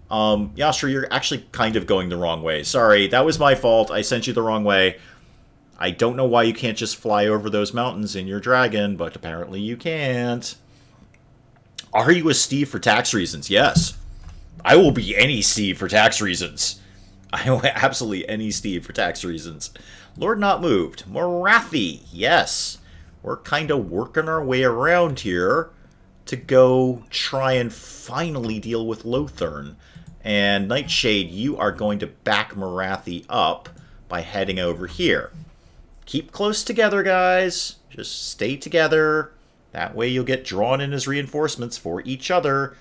Yastra, you're actually kind of going the wrong way. Sorry, that was my fault. I sent you the wrong way. I don't know why you can't just fly over those mountains in your dragon, but apparently you can't. Are you a Steve for tax reasons? Yes. I will be any Steve for tax reasons. I will absolutely any Steve for tax reasons. Lord Not Moved. Morathi. Yes. We're kind of working our way around here to go try and finally deal with Lothern. And Nightshade, you are going to back Morathi up by heading over here. Keep close together, guys. Just stay together. That way you'll get drawn in as reinforcements for each other.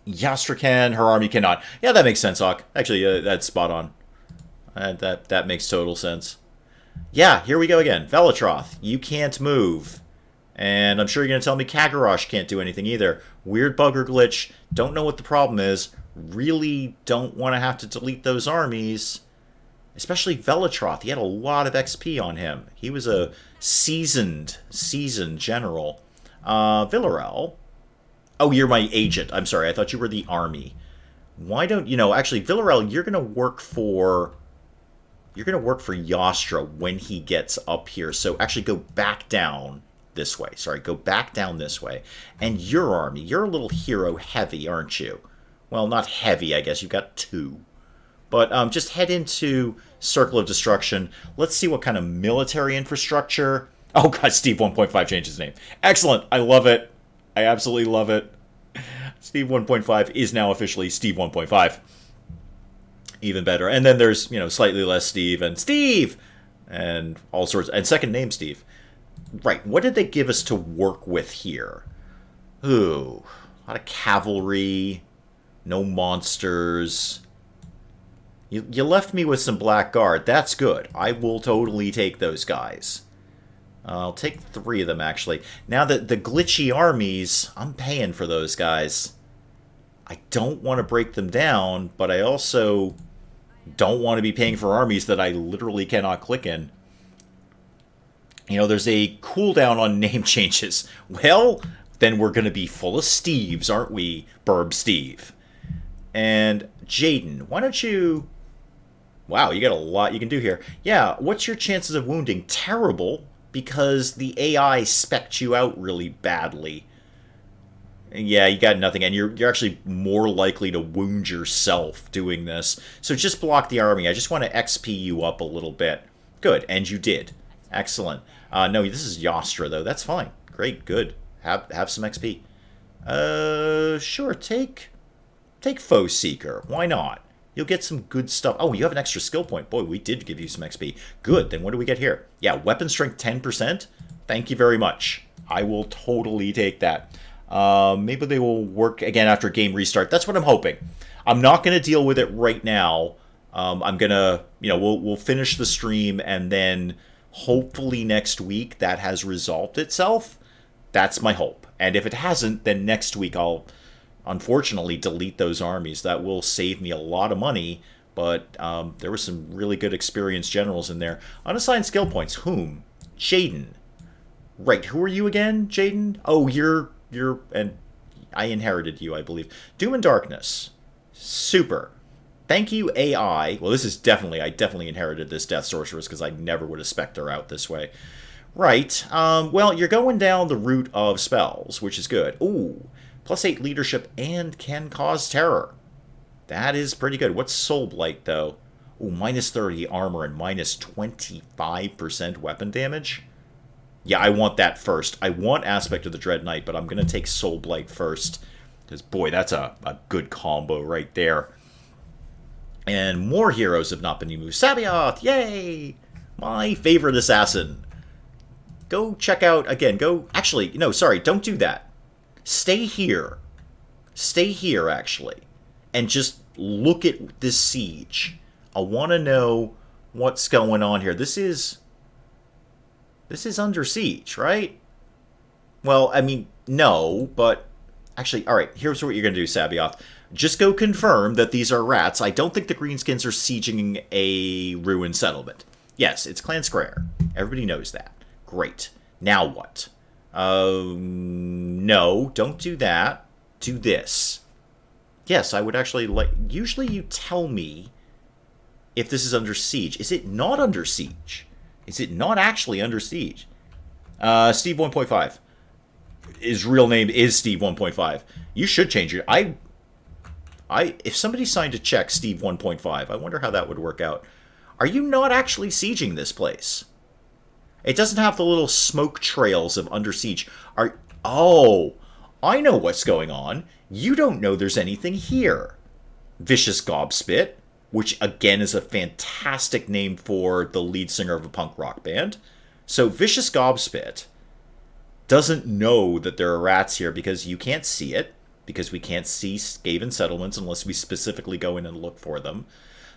Yastra can, her army cannot. Yeah, that makes sense, Hawk. Actually, that's spot on. That makes total sense. Yeah, here we go again. Velatroth, you can't move. And I'm sure you're going to tell me Kagarosh can't do anything either. Weird bugger glitch. Don't know what the problem is. Really don't want to have to delete those armies. Especially Velatroth. He had a lot of XP on him. He was a seasoned general. Villarel. Oh, you're my agent. I'm sorry. I thought you were the army. Why don't you know? Actually, Villarel, you're gonna work for Yastra when he gets up here. So actually, go back down this way. Sorry, go back down this way. And your army, you're a little hero heavy, aren't you? Well, not heavy, I guess. You've got 2. But just head into Circle of Destruction. Let's see what kind of military infrastructure. Oh God, Steve 1.5 changed his name. Excellent. I love it. I absolutely love it. Steve 1.5 is now officially Steve 1.5. Even better. And then there's, slightly less Steve and all sorts. And second name Steve. Right. What did they give us to work with here? Ooh. A lot of cavalry. No monsters. You left me with some Blackguard. That's good. I will totally take those guys. I'll take 3 of them, actually. Now that the glitchy armies, I'm paying for those guys. I don't want to break them down, but I also don't want to be paying for armies that I literally cannot click in. There's a cooldown on name changes. Well, then we're going to be full of Steves, aren't we, Burb Steve? And Jaden, why don't you... Wow, you got a lot you can do here. Yeah, what's your chances of wounding? Terrible, because the AI spec'd you out really badly. Yeah, you got nothing, and you're actually more likely to wound yourself doing this. So just block the army. I just want to XP you up a little bit. Good, and you did. Excellent. No, this is Yastra, though. That's fine. Great, good. Have some XP. Sure, take Foe Seeker. Why not? You'll get some good stuff. Oh, you have an extra skill point. Boy, we did give you some XP. Good, then what do we get here? Yeah, weapon strength 10%. Thank you very much. I will totally take that. Maybe they will work again after game restart. That's what I'm hoping. I'm not going to deal with it right now. I'm going to, we'll finish the stream and then hopefully next week that has resolved itself. That's my hope. And if it hasn't, then next week I'll unfortunately delete those armies. That will save me a lot of money, but there were some really good experienced generals in there. Unassigned skill points. Whom? Jaden. Right, who are you again, Jaden? Oh, you're and I inherited you, I believe. Doom and Darkness. Super. Thank you, AI. Well, this is I definitely inherited this Death Sorceress because I never would have spec'd her out this way. Right. Well, you're going down the route of spells, which is good. Ooh, +8 leadership and can cause terror. That is pretty good. What's Soul Blight, though? Ooh, -30 armor and -25% weapon damage. Yeah, I want that first. I want Aspect of the Dread Knight, but I'm going to take Soul Blight first. Because, boy, that's a good combo right there. And more heroes have not been removed. Sabaoth! Yay! My favorite assassin. Go check out, again, go... Actually, no, sorry, don't do that. Stay here. Stay here, actually. And just look at this siege. I want to know what's going on here. This is under siege, right? Well, I mean, no, but... Actually, alright, here's what you're going to do, Sabaoth. Just go confirm that these are rats. I don't think the Greenskins are sieging a ruined settlement. Yes, it's Clan Square. Everybody knows that. Great. Now what? No, don't do that. Do this. Yes, I would actually like... Usually you tell me if this is under siege. Is it not under siege? Is it not actually under siege? Steve 1.5. His real name is Steve 1.5. You should change it. If somebody signed a check, Steve 1.5, I wonder how that would work out. Are you not actually sieging this place? It doesn't have the little smoke trails of under siege. Oh, I know what's going on. You don't know there's anything here. Vicious Gobspit, which again is a fantastic name for the lead singer of a punk rock band. So Vicious Gobspit doesn't know that there are rats here because you can't see it, because we can't see Skaven settlements unless we specifically go in and look for them.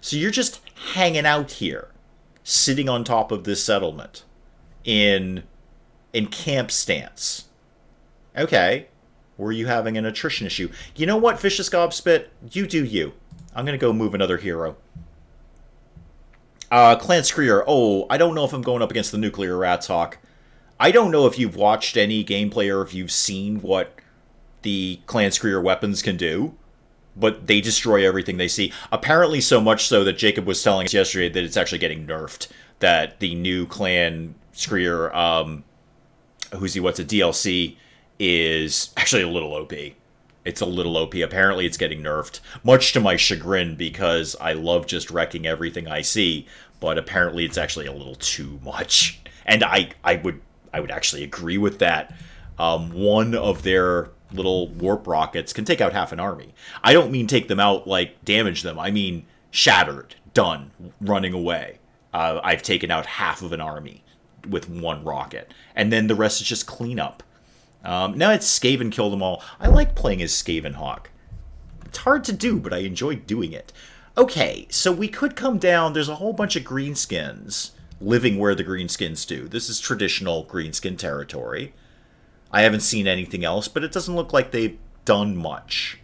So you're just hanging out here, sitting on top of this settlement in camp stance. Okay, were you having an attrition issue? You know what, Vicious Gobspit? You do you. I'm going to go move another hero. Clan Screer. Oh, I don't know if I'm going up against the Nuclear Rats, Hawk. I don't know if you've watched any gameplay or if you've seen what the Clan Screer weapons can do, but they destroy everything they see. Apparently so much so that Jacob was telling us yesterday that it's actually getting nerfed, that the new Clan Screer, what's a DLC, is actually a little OP. It's a little OP. Apparently it's getting nerfed, much to my chagrin because I love just wrecking everything I see, but apparently it's actually a little too much. And I would actually agree with that. One of their little warp rockets can take out half an army. I don't mean take them out like damage them. I mean shattered, done, running away. I've taken out half of an army with one rocket. And then the rest is just cleanup. Now it's Skaven kill them all. I like playing as Skaven Hawk. It's hard to do, but I enjoy doing it. Okay, so we could come down. There's a whole bunch of greenskins living where the greenskins do. This is traditional greenskin territory. I haven't seen anything else, but it doesn't look like they've done much.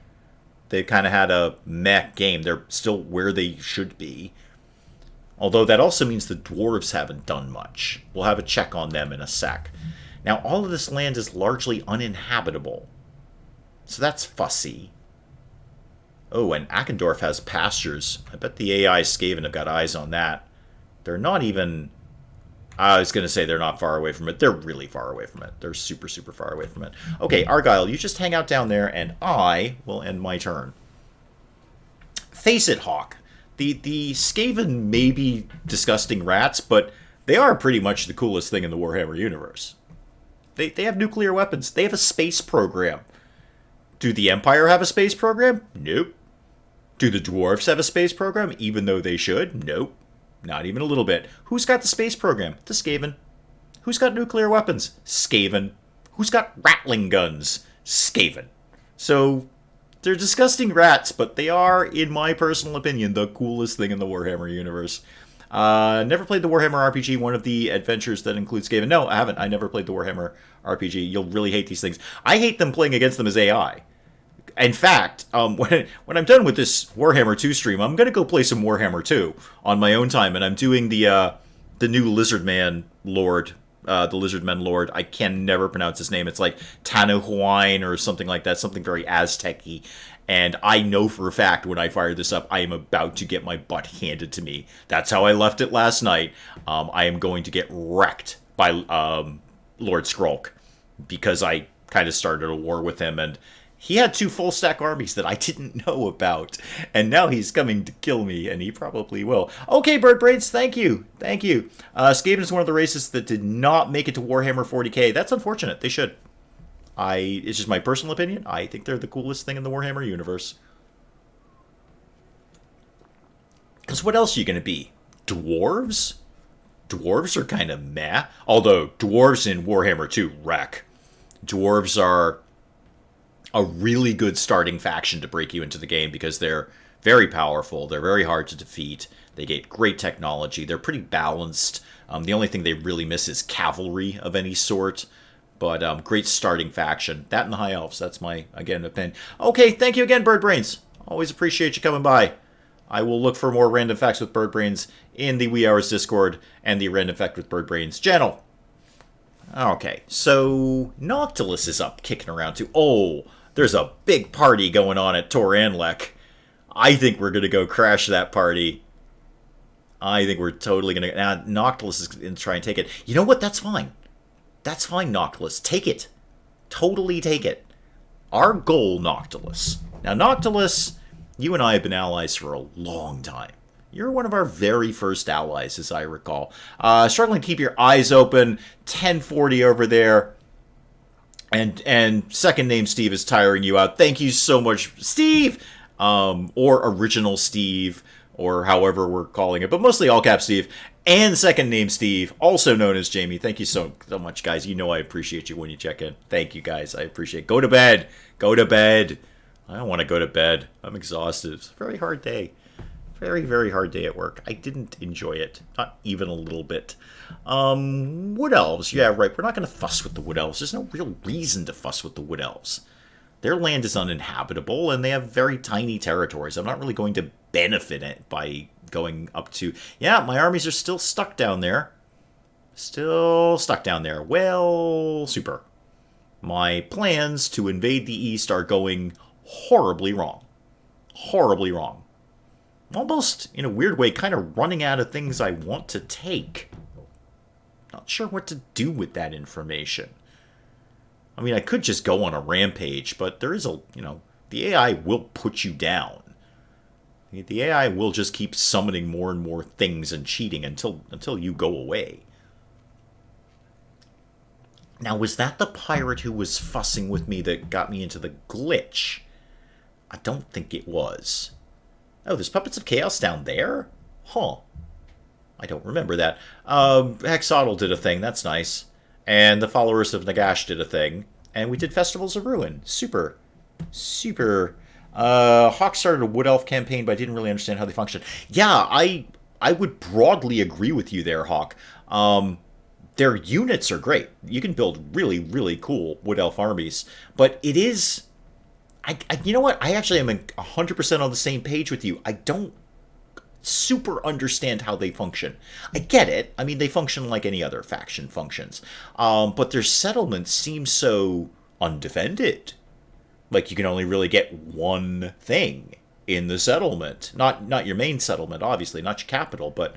They've kind of had a meh game. They're still where they should be. Although that also means the dwarves haven't done much. We'll have a check on them in a sec. Now, all of this land is largely uninhabitable. So that's fussy. Oh, and Ackendorf has pastures. I bet the AI Skaven have got eyes on that. They're not even... I was going to say they're not far away from it. They're really far away from it. They're super, super far away from it. Okay, Argyle, you just hang out down there, and I will end my turn. Face it, Hawk. The Skaven may be disgusting rats, but they are pretty much the coolest thing in the Warhammer universe. They have nuclear weapons. They have a space program. Do the Empire have a space program? Nope. Do the Dwarves have a space program, even though they should? Nope. Not even a little bit. Who's got the space program? The Skaven. Who's got nuclear weapons? Skaven. Who's got rattling guns? Skaven. So, they're disgusting rats, but they are, in my personal opinion, the coolest thing in the Warhammer universe. Never played the Warhammer RPG, one of the adventures that includes Skaven. No, I haven't. I never played the Warhammer RPG. You'll really hate these things. I hate them playing against them as AI. In fact, when I'm done with this Warhammer 2 stream, I'm going to go play some Warhammer 2 on my own time, and I'm doing the new Lizardman Lord, the Lizardman Lord. I can never pronounce his name. It's like Tanahuine or something like that, something very Aztec-y. And I know for a fact when I fire this up, I am about to get my butt handed to me. That's how I left it last night. I am going to get wrecked by Lord Skrulk, because I kind of started a war with him, and he had 2 full stack armies that I didn't know about, and now he's coming to kill me, and he probably will. Okay, Bird Brains, thank you. Thank you. Skaven is one of the races that did not make it to Warhammer 40k. That's unfortunate. They should. It's just my personal opinion. I think they're the coolest thing in the Warhammer universe. Because what else are you going to be? Dwarves? Dwarves are kind of meh. Although, dwarves in Warhammer 2 wreck. Dwarves are a really good starting faction to break you into the game because they're very powerful. They're very hard to defeat. They get great technology. They're pretty balanced. The only thing they really miss is cavalry of any sort. But great starting faction. That and the High Elves. That's my, again, opinion. Okay, thank you again, Bird Brains. Always appreciate you coming by. I will look for more Random Facts with Bird Brains in the Wee Hours Discord and the Random Fact with Bird Brains channel. Okay, so Noctilus is up kicking around too. Oh, there's a big party going on at Tor Anlek. I think we're going to go crash that party. I think we're totally going to... Now, Noctilus is going to try and take it. You know what? That's fine. That's fine, Noctilus. Take it. Totally take it. Our goal, Noctilus. Now, Noctilus, you and I have been allies for a long time. You're one of our very first allies, as I recall. Struggling to keep your eyes open. 1040 over there. And second name Steve is tiring you out. Thank you so much, Steve! Or Original Steve, or however we're calling it. But mostly all cap Steve. And second name Steve, also known as Jamie. Thank you so much, guys. You know I appreciate you when you check in. Thank you, guys. I appreciate it. Go to bed. Go to bed. I don't want to go to bed. I'm exhausted. It's a very hard day. Very, very hard day at work. I didn't enjoy it. Not even a little bit. Wood Elves. Yeah, right. We're not going to fuss with the Wood Elves. There's no real reason to fuss with the Wood Elves. Their land is uninhabitable, and they have very tiny territories. I'm not really going to benefit it by going up to... Yeah, my armies are still stuck down there. Still stuck down there. Well, super. My plans to invade the East are going horribly wrong. Horribly wrong. Almost, in a weird way, kind of running out of things I want to take. Not sure what to do with that information. I mean, I could just go on a rampage, but there is a, the AI will put you down. The AI will just keep summoning more and more things and cheating until you go away. Now, was that the pirate who was fussing with me that got me into the glitch? I don't think it was. Oh, there's Puppets of Chaos down there? Huh. I don't remember that. Hexodal did a thing. That's nice. And the Followers of Nagash did a thing. And we did Festivals of Ruin. Super. Super. Hawk started a Wood Elf campaign, but I didn't really understand how they function. Yeah, I would broadly agree with you there, Hawk. Their units are great. You can build really, really cool Wood Elf armies. But it is... you know what? I actually am 100% on the same page with you. I don't super understand how they function. I get it. I mean, they function like any other faction functions. But their settlements seem so undefended. Like, you can only really get one thing in the settlement. Not your main settlement, obviously. Not your capital. But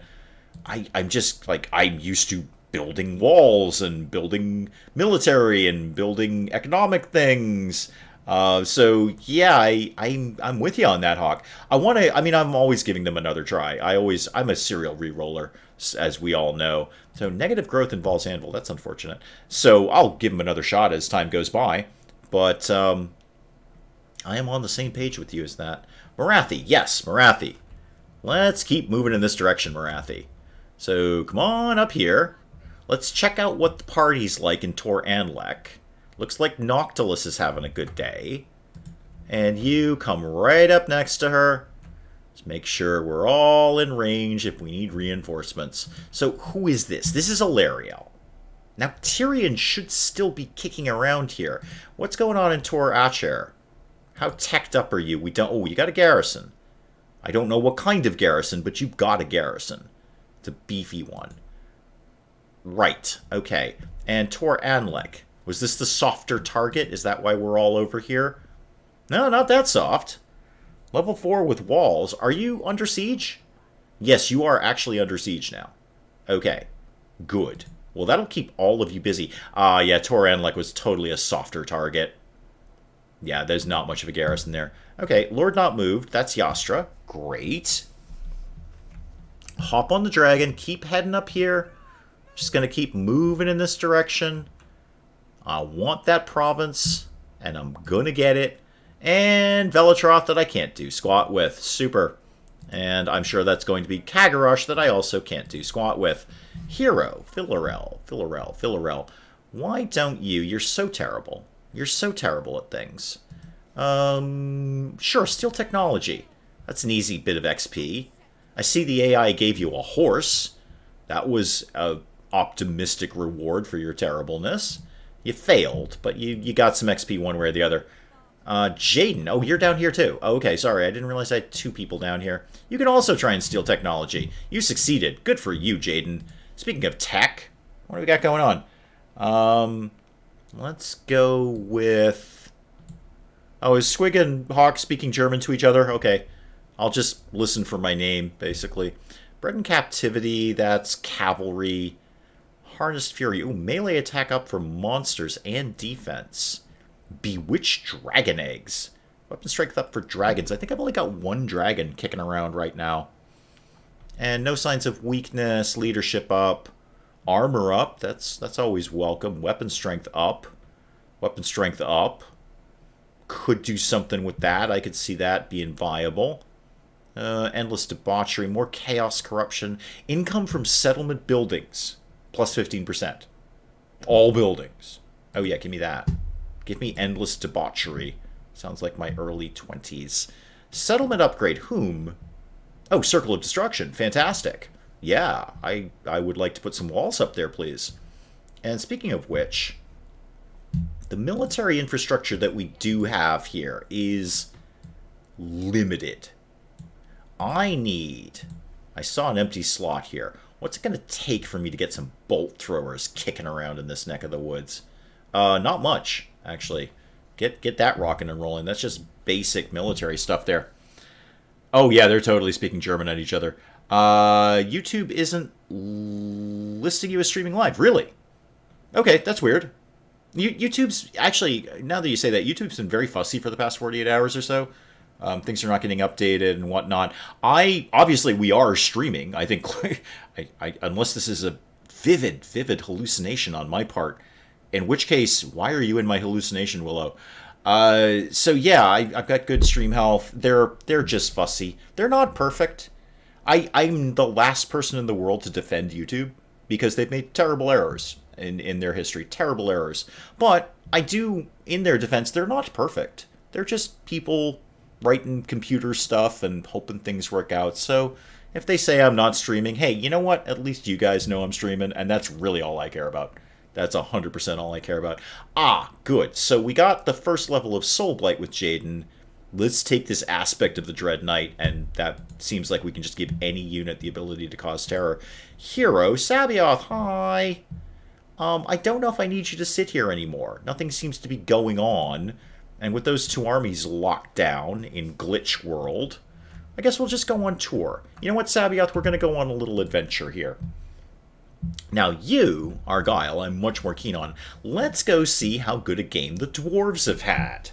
I'm just, like, I'm used to building walls and building military and building economic things. So yeah, I'm with you on that, Hawk. I'm always giving them another try. I'm a serial re-roller, as we all know. So negative growth involves Anvil. That's unfortunate. So I'll give them another shot as time goes by. But I am on the same page with you as that. Morathi, yes, Morathi. Let's keep moving in this direction, Morathi. So come on up here. Let's check out what the party's like in Tor Anlek. Looks like Noctilus is having a good day. And you come right up next to her. Let's make sure we're all in range if we need reinforcements. So who is this? This is Alariel. Now Tyrion should still be kicking around here. What's going on in Tor Acher? How teched up are you? You got a garrison. I don't know what kind of garrison, but you've got a garrison. It's a beefy one. Right, okay. And Tor Anlek. Was this the softer target? Is that why we're all over here? No, not that soft. Level 4 with walls. Are you under siege? Yes, you are actually under siege now. Okay, good. Well, that'll keep all of you busy. Yeah, Toranlek was totally a softer target. Yeah, there's not much of a garrison there. Okay, Lord Not Moved. That's Yastra. Great. Hop on the dragon. Keep heading up here. Just going to keep moving in this direction. I want that province, and I'm going to get it. And Velatroth that I can't do squat with. Super. And I'm sure that's going to be Kagarosh that I also can't do squat with. Hero. Philarel. Why don't you? You're so terrible. You're so terrible at things. Sure, Steel Technology. That's an easy bit of XP. I see the AI gave you a horse. That was a optimistic reward for your terribleness. You failed, but you got some XP one way or the other. Jaden. Oh, you're down here too. Oh, okay, sorry. I didn't realize I had 2 people down here. You can also try and steal technology. You succeeded. Good for you, Jaden. Speaking of tech, what do we got going on? Let's go with... Oh, is Squig and Hawk speaking German to each other? Okay. I'll just listen for my name, basically. Bred in Captivity, that's Cavalry. Harnessed Fury. Ooh, melee attack up for monsters and defense. Bewitched Dragon Eggs. Weapon strength up for dragons. I think I've only got 1 dragon kicking around right now. And no signs of weakness. Leadership up. Armor up. That's always welcome. Weapon strength up. Weapon strength up. Could do something with that. I could see that being viable. Endless debauchery. More chaos, corruption. Income from settlement buildings. Plus 15%. All buildings. Oh yeah, give me that. Give me endless debauchery. Sounds like my early 20s. Settlement upgrade. Whom? Oh, Circle of Destruction. Fantastic. Yeah, I would like to put some walls up there, please. And speaking of which, the military infrastructure that we do have here is limited. I saw an empty slot here. What's it going to take for me to get some bolt throwers kicking around in this neck of the woods? Not much, actually. Get that rocking and rolling. That's just basic military stuff there. Oh, yeah, they're totally speaking German at each other. YouTube isn't listing you as streaming live. Really? Okay, that's weird. YouTube's, actually, now that you say that, YouTube's been very fussy for the past 48 hours or so. Things are not getting updated and whatnot. Obviously, we are streaming. I think, unless this is a vivid hallucination on my part, in which case, why are you in my hallucination, Willow? So yeah, I've got good stream health. They're just fussy. They're not perfect. I'm the last person in the world to defend YouTube because they've made terrible errors in their history. Terrible errors. But I do, in their defense, they're not perfect. They're just people writing computer stuff and hoping things work out. So if they say I'm not streaming, hey, you know what? At least you guys know I'm streaming, and that's really all I care about. That's 100% all I care about. Ah, good. So we got the first level of Soul Blight with Jaden. Let's take this aspect of the Dread Knight, and that seems like we can just give any unit the ability to cause terror. Hero, Sabioth, hi. I don't know if I need you to sit here anymore. Nothing seems to be going on. And with those 2 armies locked down in Glitch World, I guess we'll just go on tour. You know what, Sabioth? We're going to go on a little adventure here. Now you, Argyle, I'm much more keen on. Let's go see how good a game the Dwarves have had.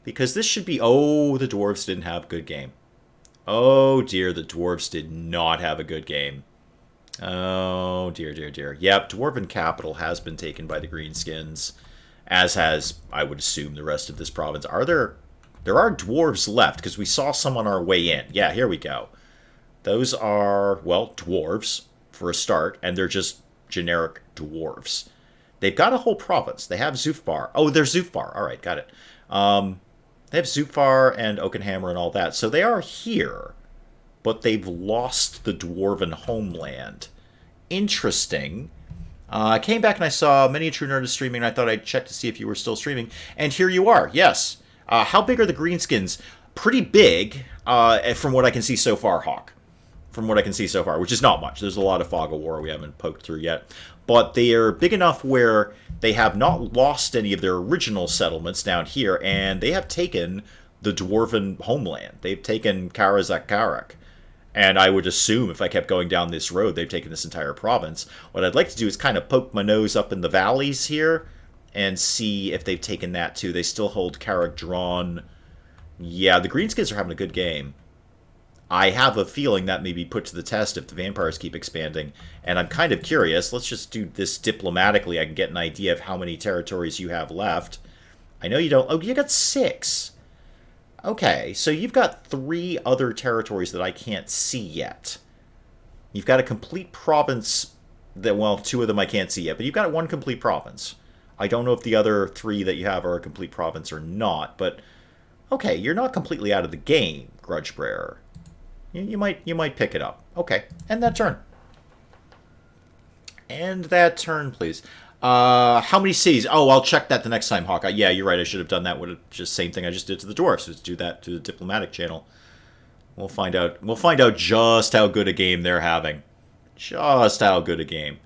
Because this should be... Oh, the Dwarves didn't have a good game. Oh, dear, the Dwarves did not have a good game. Oh, dear. Yep, Dwarven capital has been taken by the Greenskins. As has, I would assume, the rest of this province. There are dwarves left, because we saw some on our way in. Yeah, here we go. Those are, well, dwarves, for a start, and they're just generic dwarves. They've got a whole province. They have Zufbar. Oh, they're Zufbar. All right, got it. They have Zufbar and Oakenhammer and all that. So they are here, but they've lost the dwarven homeland. Interesting. I came back and I saw Many a True Nerd is streaming, and I thought I'd check to see if you were still streaming. And here you are, yes. How big are the Greenskins? Pretty big, from what I can see so far, Hawk. From what I can see so far, which is not much. There's a lot of Fog of War we haven't poked through yet. But they are big enough where they have not lost any of their original settlements down here, and they have taken the Dwarven homeland. They've taken Karazak Karak. And I would assume if I kept going down this road, they've taken this entire province. What I'd like to do is kind of poke my nose up in the valleys here and see if they've taken that too. They still hold Carrick Drawn. Yeah, the Greenskins are having a good game. I have a feeling that may be put to the test if the vampires keep expanding. And I'm kind of curious. Let's just do this diplomatically. I can get an idea of how many territories you have left. I know you don't... Oh, you got 6. Okay, so you've got 3 other territories that I can't see yet. You've got a complete province that, well, 2 of them I can't see yet, but you've got 1 complete province. I don't know if the other 3 that you have are a complete province or not, but okay, you're not completely out of the game, Grudgebearer. You might pick it up. Okay, end that turn. End that turn, please. How many cities? Oh, I'll check that the next time, Hawkeye. Yeah, you're right. I should have done that with just same thing I just did to the dwarfs. Is do that to the diplomatic channel. We'll find out. We'll find out just how good a game they're having. Just how good a game.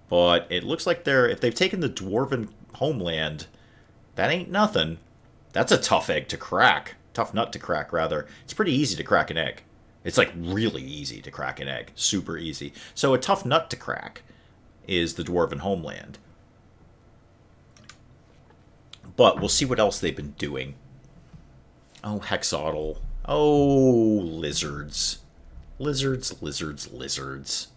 But it looks like if they've taken the dwarven homeland, that ain't nothing. That's a tough egg to crack. Tough nut to crack, rather. It's pretty easy to crack an egg. It's like really easy to crack an egg. Super easy. So a tough nut to crack is the dwarven homeland. But we'll see what else they've been doing. Oh, Hexodal. Oh, lizards. Lizards, lizards, lizards.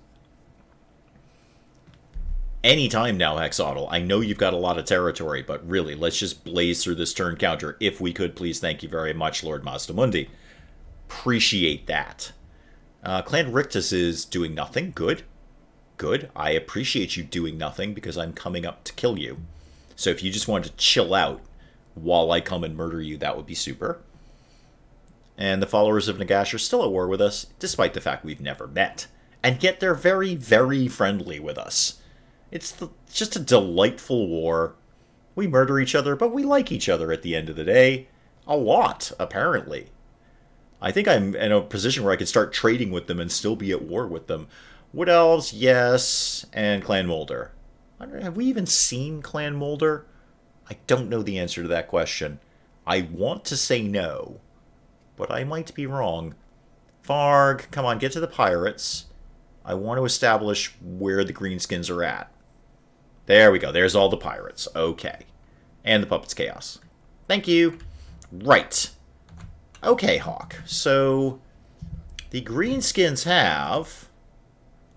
Anytime now, Hexodal. I know you've got a lot of territory, but really, let's just blaze through this turn counter. If we could, please. Thank you very much, Lord Mazdamundi. Appreciate that. Clan Rictus is doing nothing. Good. Good. I appreciate you doing nothing because I'm coming up to kill you. So if you just wanted to chill out while I come and murder you, that would be super. And the followers of Nagash are still at war with us, despite the fact we've never met. And yet they're very, very friendly with us. It's just a delightful war. We murder each other, but we like each other at the end of the day. A lot, apparently. I think I'm in a position where I could start trading with them and still be at war with them. Wood Elves, yes, and Clan Moulder. Have we even seen Clan Moulder? I don't know the answer to that question. I want to say no, but I might be wrong. Varg, come on, get to the pirates. I want to establish where the Greenskins are at. There we go. There's all the pirates. Okay. And the Puppets Chaos. Thank you. Right. Okay, Hawk. So, the Greenskins have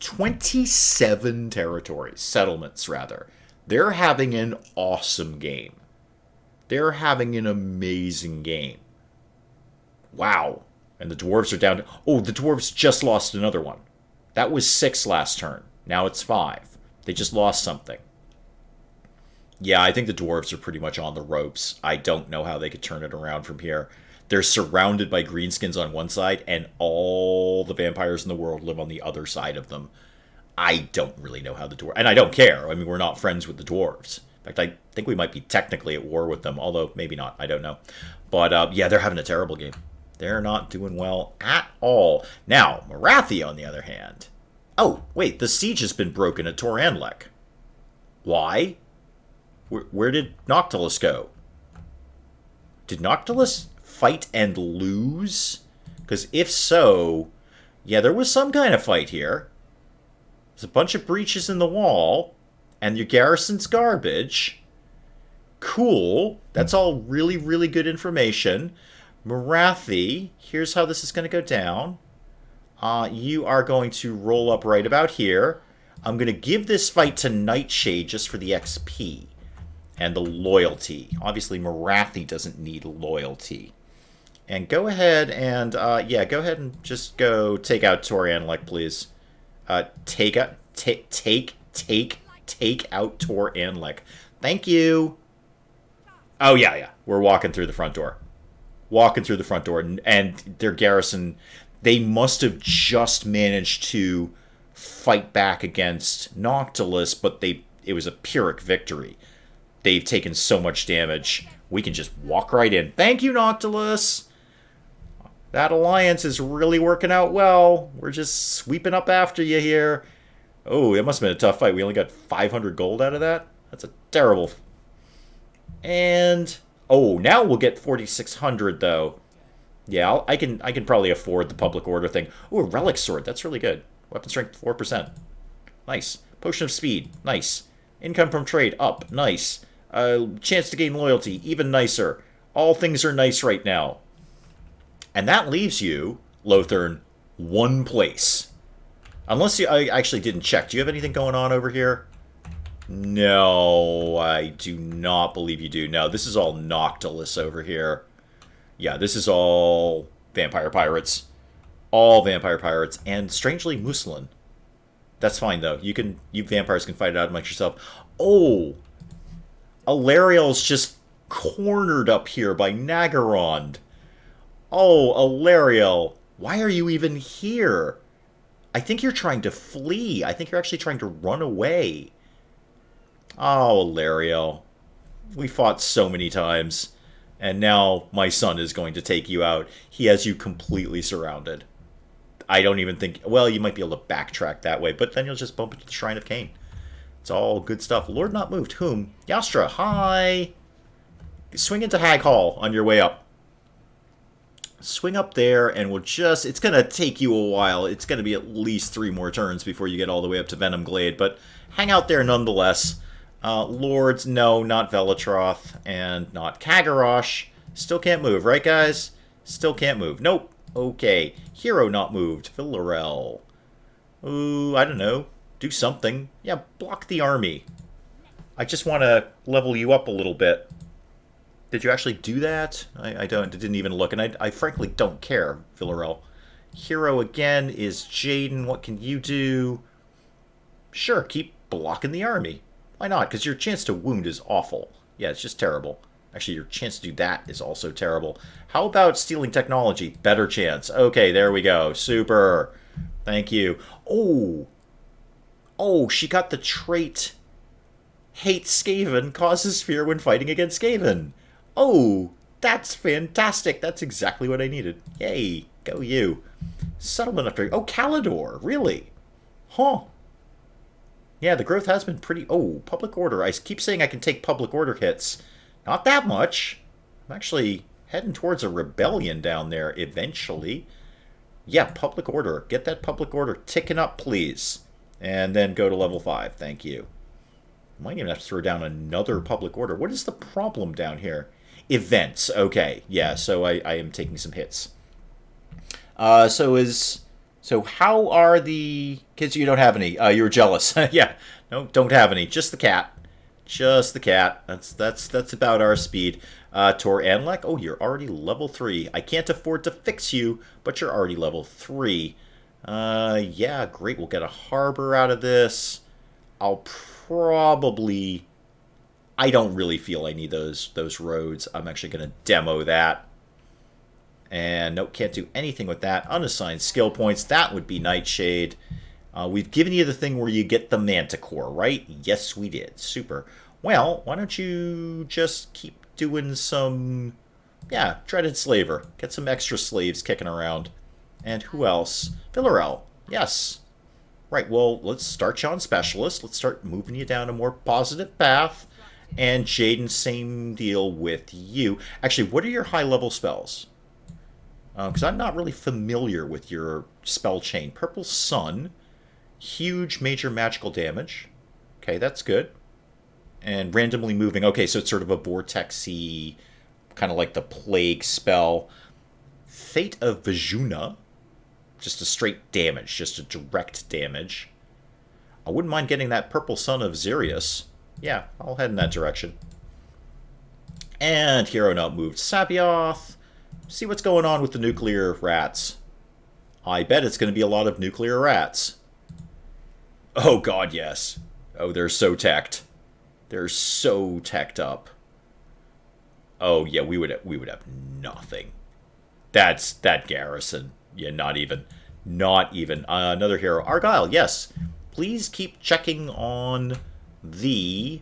27 territories. Settlements, rather. They're having an awesome game. They're having an amazing game. Wow. And the dwarves are down to... Oh, the dwarves just lost another one. That was 6 last turn. Now it's 5. They just lost something. Yeah, I think the dwarves are pretty much on the ropes. I don't know how they could turn it around from here. They're surrounded by greenskins on one side, and all the vampires in the world live on the other side of them. I don't really know how the dwarves... And I don't care. I mean, we're not friends with the dwarves. In fact, I think we might be technically at war with them, although maybe not. I don't know. But, yeah, they're having a terrible game. They're not doing well at all. Now, Morathi, on the other hand... Oh, wait, the siege has been broken at Tor Anlek. Why? Where did Noctilus go? Did Noctilus fight and lose? Because if so, yeah, there was some kind of fight here. There's a bunch of breaches in the wall, and your garrison's garbage. Cool. That's all really, really good information. Morathi, here's how this is going to go down. You are going to roll up right about here. I'm going to give this fight to Nightshade just for the XP and the loyalty. Obviously, Morathi doesn't need loyalty. And go ahead and, yeah, go ahead and just go take out Tor Anlek, please. Take out Tor Anlek. Thank you. Oh, yeah. We're walking through the front door. Walking through the front door. And their garrison, they must have just managed to fight back against Noctilus, but it was a Pyrrhic victory. They've taken so much damage. We can just walk right in. Thank you, Noctilus. That alliance is really working out well. We're just sweeping up after you here. Oh, it must have been a tough fight. We only got 500 gold out of that. That's a terrible... And... Oh, now we'll get 4,600, though. Yeah, I can probably afford the public order thing. Ooh, a relic sword. That's really good. Weapon strength 4%. Nice. Potion of speed. Nice. Income from trade up. Nice. Chance to gain loyalty. Even nicer. All things are nice right now. And that leaves you, Lothern, one place. Unless I actually didn't check. Do you have anything going on over here? No, I do not believe you do. No, this is all Noctilus over here. Yeah, this is all vampire pirates. All vampire pirates. And strangely, Muslin. That's fine, though. You vampires can fight it out amongst yourself. Oh! Alariel's just cornered up here by Nagarond. Oh, Alariel. Why are you even here? I think you're trying to flee. I think you're actually trying to run away. Oh, Alariel. We fought so many times. And now my son is going to take you out. He has you completely surrounded. I don't even think... Well, you might be able to backtrack that way, but then you'll just bump into the Shrine of Cain. It's all good stuff. Lord not moved. Whom? Yastra, hi! Swing into Hag Hall on your way up. Swing up there, and we'll just... It's going to take you a while. It's going to be at least 3 more turns before you get all the way up to Venom Glade, but hang out there nonetheless. Lords, no, not Velatroth, and not Kagarosh. Still can't move, right, guys? Still can't move. Nope. Okay. Hero not moved. Villarel. Ooh, I don't know. Do something. Yeah, block the army. I just want to level you up a little bit. Did you actually do that? I didn't even look, and I frankly don't care, Villarel. Hero again is Jaden. What can you do? Sure, keep blocking the army. Why not? Because your chance to wound is awful. Yeah, it's just terrible. Actually, your chance to do that is also terrible. How about stealing technology? Better chance. Okay, there we go. Super. Thank you. Oh. Oh, she got the trait. Hate Skaven, causes fear when fighting against Skaven. Oh, that's fantastic. That's exactly what I needed. Yay. Go you. Settlement after... Oh, Kalidor. Really? Huh. Yeah, the growth has been pretty... Oh, public order. I keep saying I can take public order hits. Not that much. I'm actually heading towards a rebellion down there eventually. Yeah, public order. Get that public order ticking up, please. And then go to level 5. Thank you. Might even have to throw down another public order. What is the problem down here? Events. Okay. Yeah, so I am taking some hits. So how are the kids? You don't have any. You were jealous. Yeah. No, don't have any. Just the cat. Just the cat. That's about our speed. Tor Anlek. Oh, you're already level 3. I can't afford to fix you, but you're already level 3. Yeah, great. We'll get a harbor out of this. I'll probably... I don't really feel I need those roads. I'm actually going to demo that. And nope, can't do anything with that. Unassigned skill points. That would be Nightshade. We've given you the thing where you get the Manticore, right? Yes, we did. Super. Well, why don't you just keep doing some... Yeah, Dreaded Slaver. Get some extra slaves kicking around. And who else? Villarel. Yes. Right, well, let's start you on Specialist. Let's start moving you down a more positive path. And Jaden, same deal with you. Actually, what are your high-level spells? Because I'm not really familiar with your spell chain. Purple Sun. Huge major magical damage. Okay, that's good. And randomly moving. Okay, so it's sort of a vortex-y, kind of like the Plague spell. Fate of Vajuna. Just a straight damage. Just a direct damage. I wouldn't mind getting that Purple Sun of Xerius. Yeah, I'll head in that direction. And Hero Not Moved Sabioth. See what's going on with the nuclear rats. I bet it's going to be a lot of nuclear rats. Oh god, yes. Oh, they're so teched. They're so teched up. Oh yeah, we would have nothing. That's that garrison. Yeah, not even. Not even. Another hero. Argyle, yes. Please keep checking on the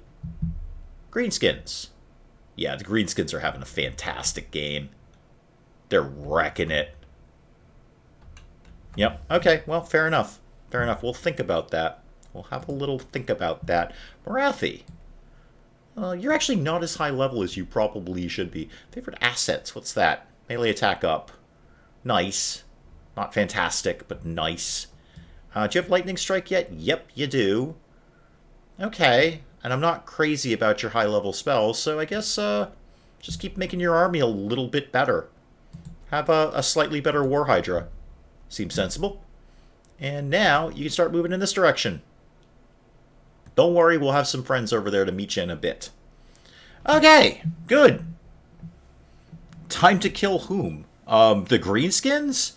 Greenskins. Yeah, the Greenskins are having a fantastic game. They're wrecking it. Yep. Okay, well, fair enough. Fair enough. We'll think about that. We'll have a little think about that. Morathi. You're actually not as high level as you probably should be. Favorite assets. What's that? Melee attack up. Nice. Not fantastic, but nice. Do you have Lightning Strike yet? Yep, you do. Okay. And I'm not crazy about your high-level spells, so I guess just keep making your army a little bit better. Have a slightly better War Hydra. Seems sensible. And now you can start moving in this direction. Don't worry, we'll have some friends over there to meet you in a bit. Okay, good. Time to kill whom? The Greenskins?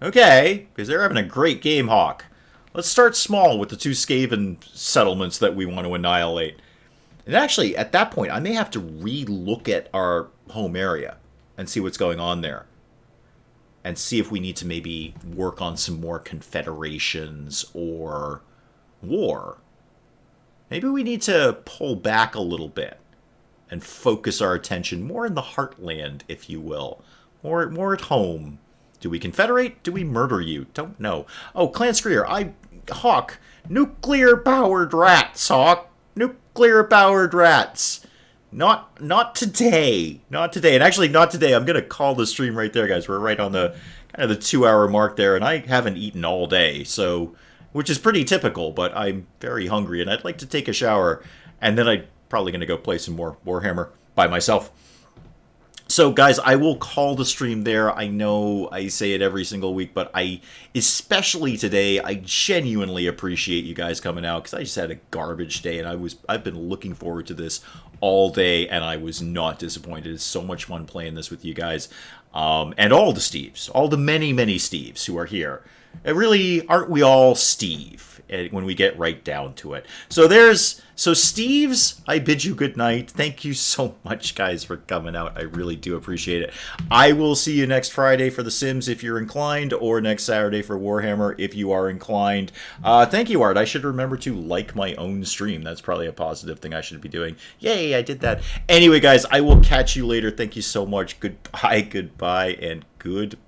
Okay, because they're having a great game, Hawk. Let's start small with the 2 Skaven settlements that we want to annihilate. And actually, at that point, I may have to re-look at our home area and see what's going on there. And see if we need to maybe work on some more confederations or war. Maybe we need to pull back a little bit and focus our attention more in the heartland, if you will. More at home. Do we confederate? Do we murder you? Don't know. Oh, Clan Screer, Hawk. Nuclear-powered rats, Hawk. Nuclear-powered rats. Not today. Not today. And actually, not today. I'm going to call the stream right there, guys. We're right on the kind of the 2-hour mark there, and I haven't eaten all day, so which is pretty typical, but I'm very hungry, and I'd like to take a shower, and then I'm probably going to go play some more Warhammer by myself. So, guys, I will call the stream there. I know I say it every single week, but especially today, I genuinely appreciate you guys coming out, because I just had a garbage day, and I've been looking forward to this all day, and I was not disappointed. It's so much fun playing this with you guys, and all the Steves, all the many, many Steves who are here. And really, aren't we all Steve when we get right down to it? So Steves, I bid you good night. Thank you so much, guys, for coming out. I really do appreciate it. I will see you next Friday for The Sims if you're inclined, or next Saturday for Warhammer if you are inclined. Thank you, Art. I should remember to like my own stream. That's probably a positive thing I should be doing. Yay, I did that. Anyway, guys, I will catch you later. Thank you so much. Goodbye, and goodbye.